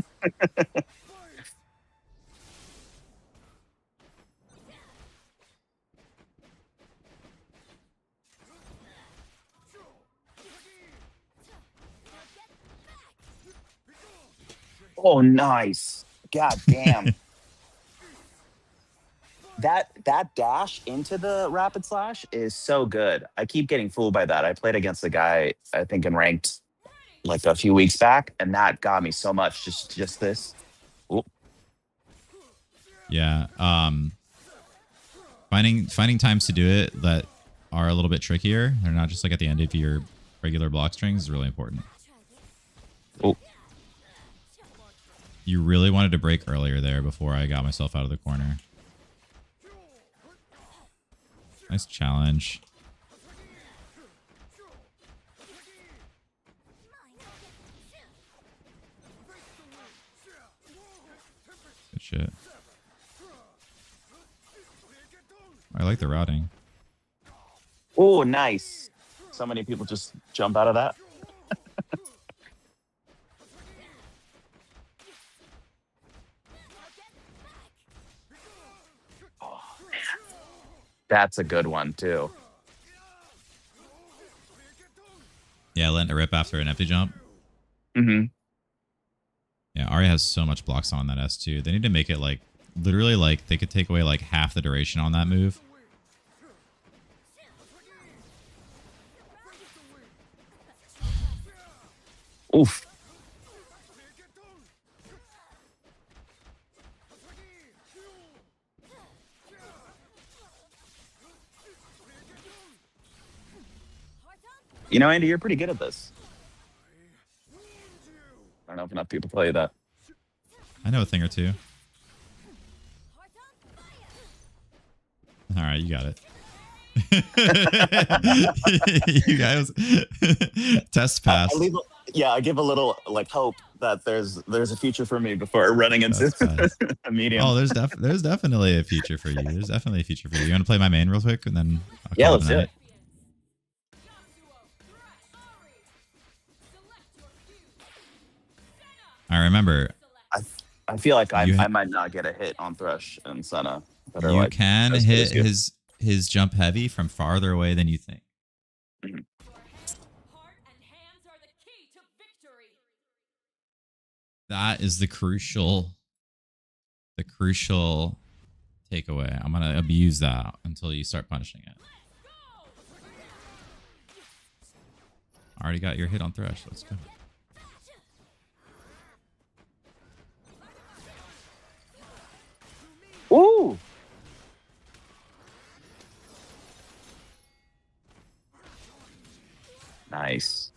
Oh, nice. God damn. that dash into the rapid slash is so good. I keep getting fooled by that. I played against a guy, I think in ranked like a few weeks back, and that got me so much. Just this. Oop. Yeah. Finding times to do it that are a little bit trickier. They're not just like at the end of your regular block strings is really important. Oh. You really wanted to break earlier there before I got myself out of the corner. Nice challenge. Good shit. I like the routing. Oh, nice. So many people just jump out of that. Oh, man. That's a good one, too. Yeah, letting it rip after an empty jump. Mm-hmm. Yeah, Arya has so much blocks on that S2. They need to make it like literally like they could take away like half the duration on that move. Oof. You know, Andy, you're pretty good at this. I don't know if enough people tell you that. I know a thing or two. All right, you got it. You guys, test pass. I give a little like hope that there's a future for me before running into a medium. Oh, there's definitely a future for you. There's definitely a future for you. You want to play my main real quick, and then yeah, let's do it. I remember. I feel like I might not get a hit on Thresh and Senna. You like, can hit his jump heavy from farther away than you think. Mm-hmm. That is the crucial takeaway. I'm gonna abuse that until you start punishing it. Already got your hit on Thresh. Let's go. Ooh. Nice.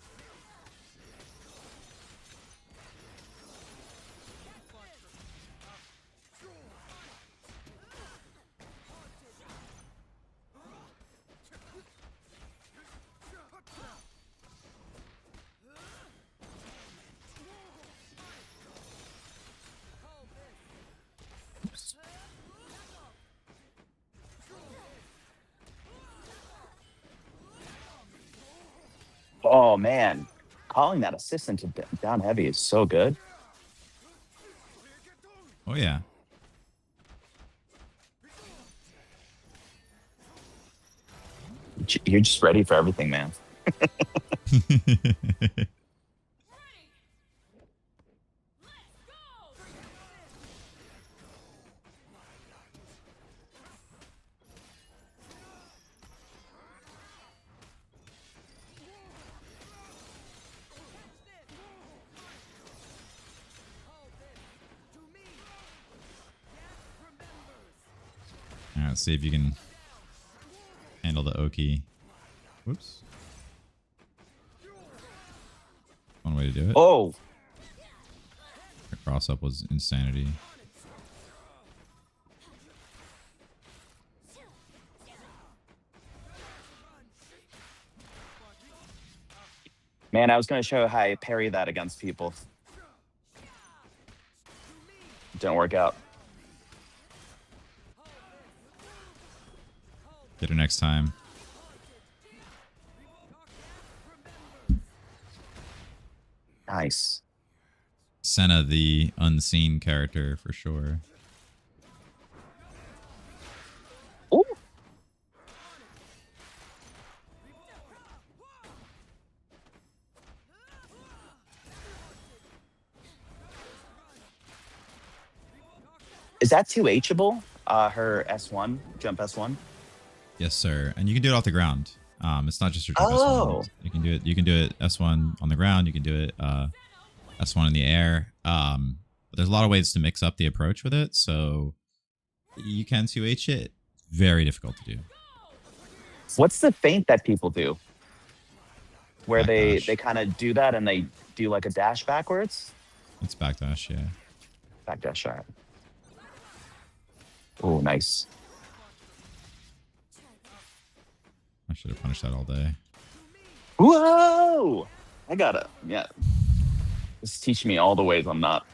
Oh man, calling that assist into down heavy is so good. Oh yeah. You're just ready for everything, man. All right, let's see if you can handle the Oki. Whoops. One way to do it. Oh, The cross up was insanity. Man, I was going to show how I parry that against people. Didn't work out. Get her next time. Nice. Senna, the unseen character for sure. Ooh. Is that 2Hable? Her S1, jump S1? Yes, sir. And you can do it off the ground. It's not just your Oh. S1. You can do it. You can do it S1 on the ground. You can do it S1 in the air. But there's a lot of ways to mix up the approach with it. So you can 2H it. Very difficult to do. What's the feint that people do? Where they Backdash. kind of do that and they do like a dash backwards? It's backdash, yeah. Backdash shot. Oh, nice. I should have punished that all day. Whoa! I gotta, yeah. This is teaching me all the ways I'm not.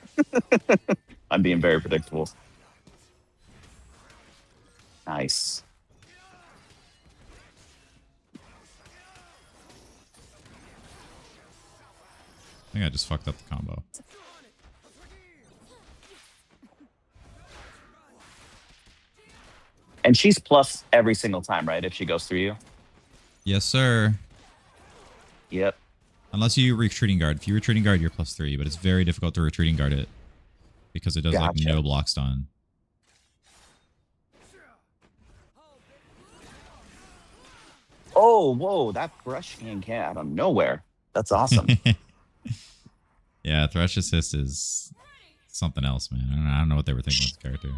I'm being very predictable. Nice. I think I just fucked up the combo. And she's plus every single time, right? If she goes through you. Yes, sir. Yep. Unless you retreating guard. If you retreating guard, you're +3, but it's very difficult to retreating guard it because it does like Gotcha. no block stun. Oh, whoa! That brush came out of nowhere. That's awesome. Yeah, Thresh Assist is something else, man. I don't know what they were thinking with this character.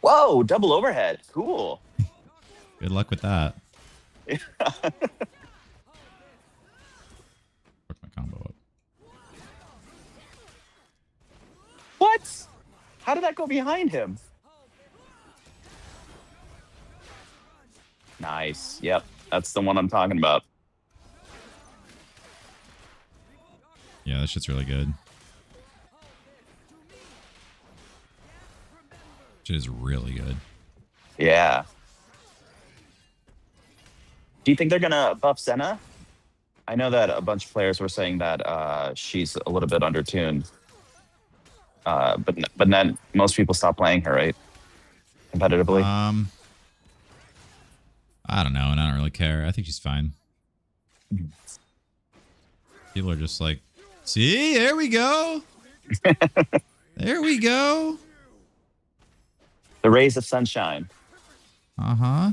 Whoa! Double overhead. Cool. Good luck with that. Fuck my combo up. What? How did that go behind him? Nice. Yep. That's the one I'm talking about. Yeah, that shit's really good. Shit is really good. Yeah. Do you think they're gonna buff Senna? I know that a bunch of players were saying that she's a little bit undertuned. But then most people stop playing her, right? Competitively. I don't know, and I don't really care. I think she's fine. People are just like, see, there we go. There we go. The rays of sunshine. Uh-huh.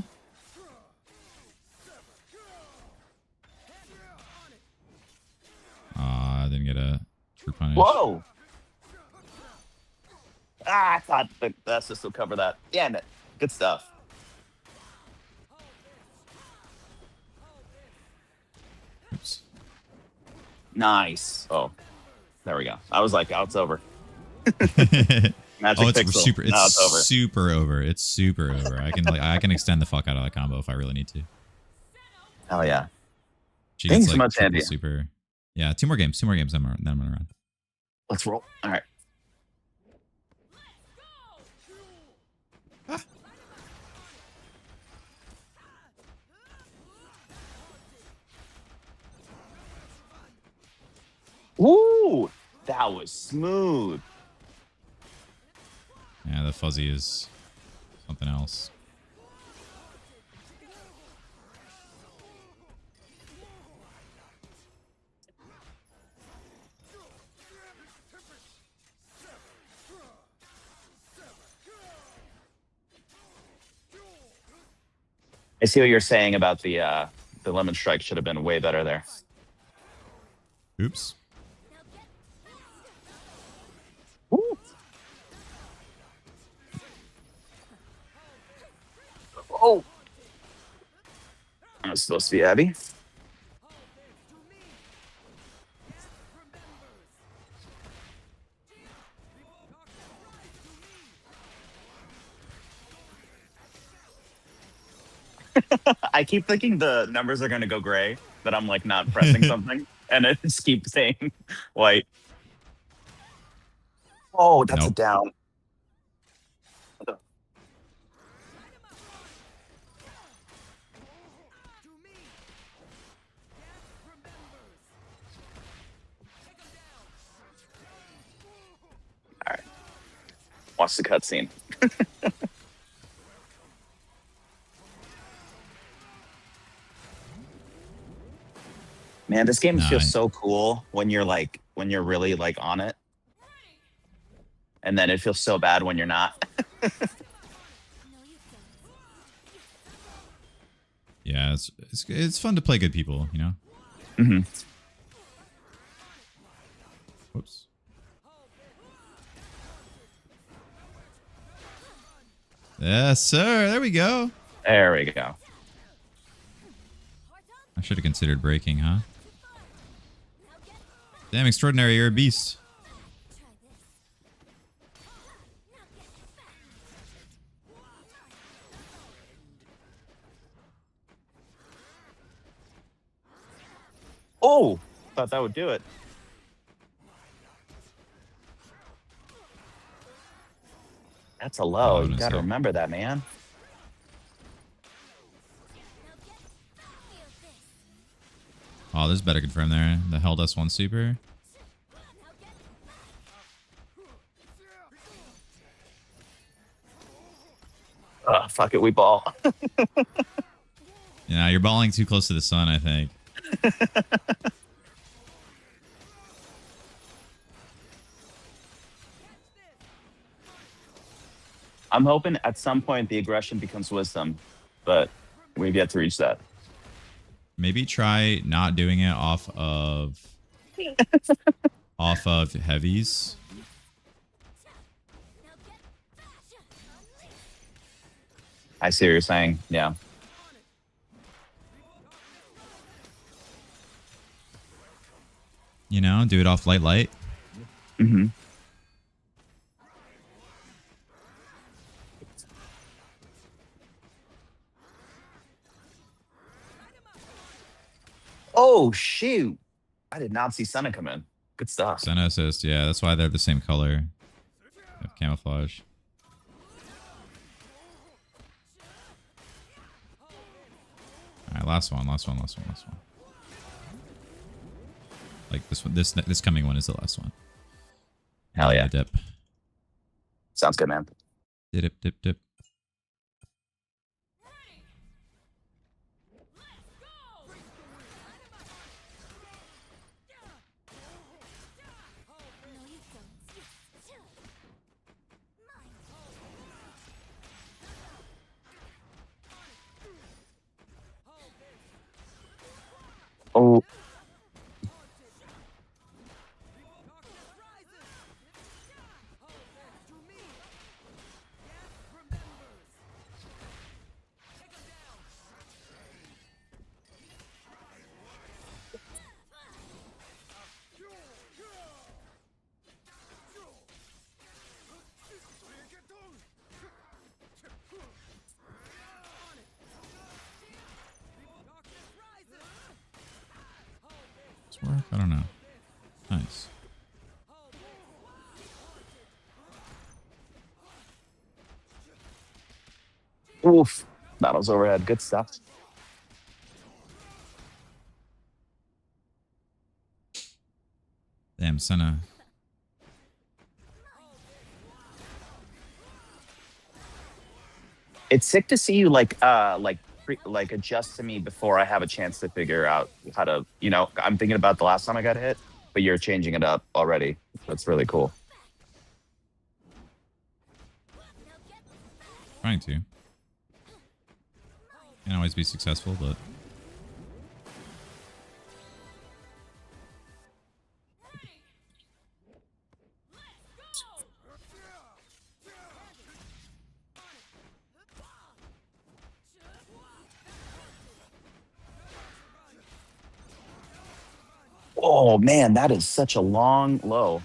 I didn't get a true punish. Whoa! I thought the assist will cover that. Damn it. Good stuff. Oops. Nice. Oh, there we go. I was like, oh, it's over. Magic Oh, it's pixel. super. Now It's over. super over. It's super over. I can extend the fuck out of that combo if I really need to. Hell yeah. She Thanks gets so like much, triple Andy. super. Yeah, two more games. Then I'm gonna run. Let's roll. All right. Ooh, that was smooth. Yeah, the fuzzy is something else. I see what you're saying about the lemon strike should have been way better there. Oops. Ooh. Oh. That was supposed to be Abby. I keep thinking the numbers are gonna go gray, that I'm like not pressing something, and it just keeps saying white. Oh, that's a Nope. down. All right, watch the cutscene. Man, this game feels Nice. so cool when you're really like on it, and then it feels so bad when you're not. Yeah, it's fun to play good people, you know. Hmm. Whoops. Yes, sir. There we go. There we go. I should have considered breaking, huh? Damn, extraordinary, you're a beast. Oh, thought that would do it. That's a low. Oh, You no, gotta sir. remember that, man. Oh, there's better confirm there. The Hell Dust 1 super. Fuck it, we ball. Yeah, you're balling too close to the sun, I think. I'm hoping at some point the aggression becomes wisdom, but we've yet to reach that. Maybe try not doing it off of heavies. I see what you're saying. Yeah. You know, do it off light. Mm-hmm. Oh shoot! I did not see Senna come in. Good stuff. Senna assist, yeah, that's why they're the same color of camouflage. All right, last one. Like this one, this coming one is the last one. Hell yeah! Dip. Sounds good, man. Dip. Oh. Does this work? I don't know. Nice. Oof. Battles overhead. Good stuff. Damn, Senna. It's sick to see you like adjust to me before I have a chance to figure out how to, I'm thinking about the last time I got hit, but you're changing it up already. That's really cool. Trying to. Can't always be successful, but Oh man, that is such a long low.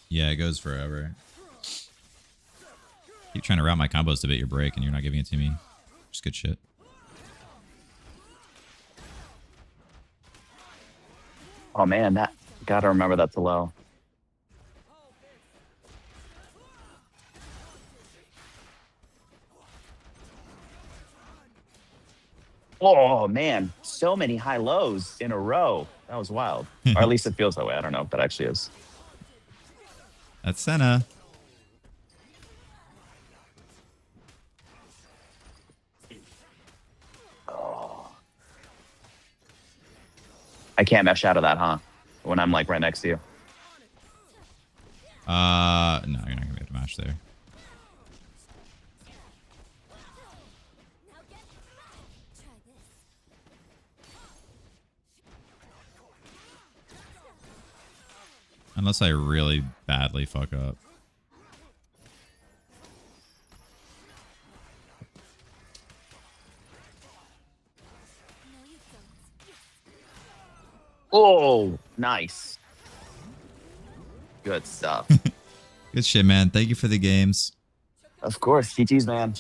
yeah, it goes forever. Keep trying to route my combos to bait your break, and you're not giving it to me. Just good shit. Oh man, that gotta remember that's low. Oh man, so many high lows in a row. That was wild. Or at least it feels that way. I don't know if that actually is. That's Senna. I can't mesh out of that, huh? When I'm like right next to you. No, you're not gonna be able to match there. Unless I really badly fuck up. Oh, nice. Good stuff. Good shit, man. Thank you for the games. Of course, GG's, man.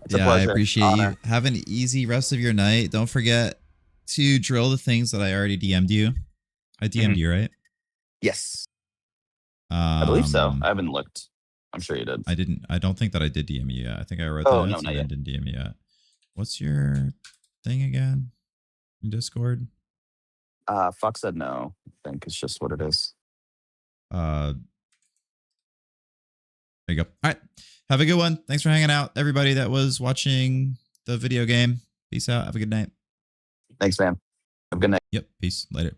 It's a Yeah, I pleasure. appreciate Honor. you. Have an easy rest of your night. Don't forget to drill the things that I already DM'd you. I DM'd you, right? Yes, I believe so. I haven't looked. I'm sure you did. I didn't. I don't think that I did DM you yet. I think I wrote Oh, that no, and not then yet. didn't DM you yet. What's your thing again? In Discord? Fox said no. I think it's just what it is. There you go. All right. Have a good one. Thanks for hanging out, everybody that was watching the video game. Peace out. Have a good night. Thanks, man. Have a good night. Yep. Peace. Later.